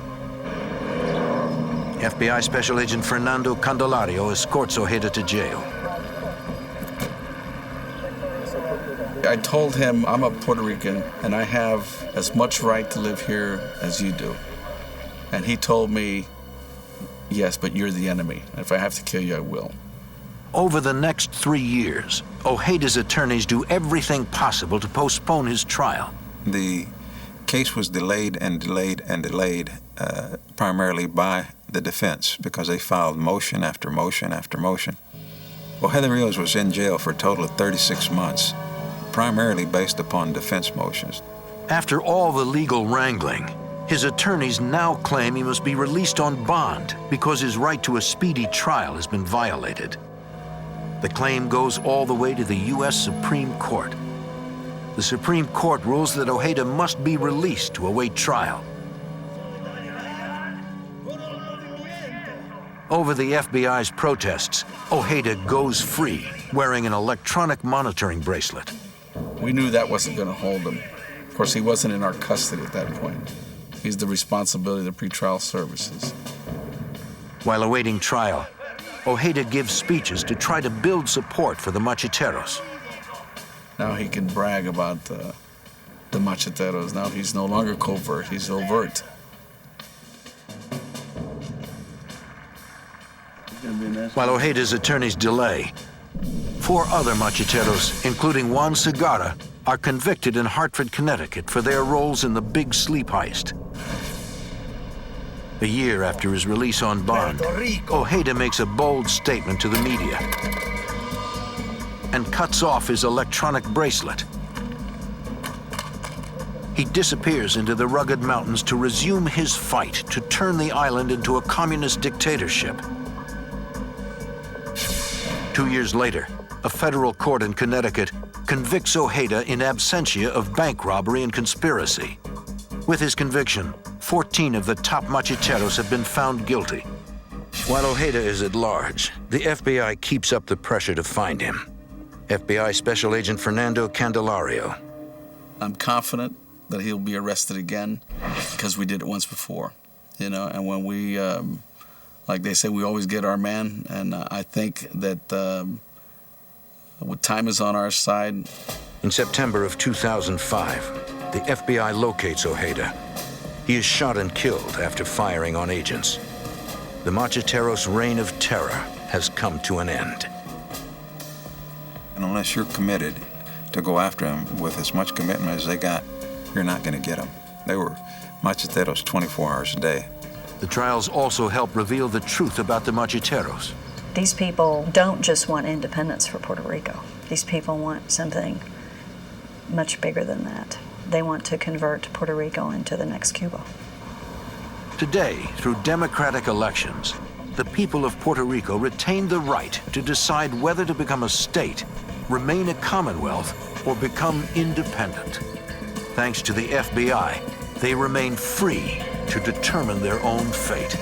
FBI Special Agent Fernando Candelario escorts Ojeda to jail. I told him I'm a Puerto Rican and I have as much right to live here as you do. And he told me, yes, but you're the enemy. If I have to kill you, I will. Over the next 3 years, Ojeda's attorneys do everything possible to postpone his trial. The case was delayed and delayed and delayed, primarily by the defense, because they filed motion after motion after motion. Ojeda Rios was in jail for a total of 36 months, primarily based upon defense motions. After all the legal wrangling, his attorneys now claim he must be released on bond because his right to a speedy trial has been violated. The claim goes all the way to the U.S. Supreme Court. The Supreme Court rules that Ojeda must be released to await trial. Over the FBI's protests, Ojeda goes free, wearing an electronic monitoring bracelet. We knew that wasn't going to hold him. Of course, he wasn't in our custody at that point. He's the responsibility of the pretrial services. While awaiting trial, Ojeda gives speeches to try to build support for the macheteros. Now he can brag about the macheteros. Now he's no longer covert, he's overt. While Ojeda's attorneys delay, 4 other macheteros, including Juan Segarra, are convicted in Hartford, Connecticut for their roles in the Big Sleep heist. A year after his release on bond, Ojeda makes a bold statement to the media and cuts off his electronic bracelet. He disappears into the rugged mountains to resume his fight to turn the island into a communist dictatorship. 2 years later, a federal court in Connecticut convicts Ojeda in absentia of bank robbery and conspiracy. With his conviction, 14 of the top macheteros have been found guilty. While Ojeda is at large, the FBI keeps up the pressure to find him. FBI Special Agent Fernando Candelario. I'm confident that he'll be arrested again because we did it once before, you know, and when we, like they say, we always get our man, and I think that time is on our side. In September of 2005, the FBI locates Ojeda. He is shot and killed after firing on agents. The macheteros' reign of terror has come to an end. And unless you're committed to go after them with as much commitment as they got, you're not going to get them. They were macheteros 24 hours a day. The trials also help reveal the truth about the macheteros. These people don't just want independence for Puerto Rico. These people want something much bigger than that. They want to convert Puerto Rico into the next Cuba. Today, through democratic elections, the people of Puerto Rico retain the right to decide whether to become a state, remain a commonwealth, or become independent. Thanks to the FBI, they remain free to determine their own fate.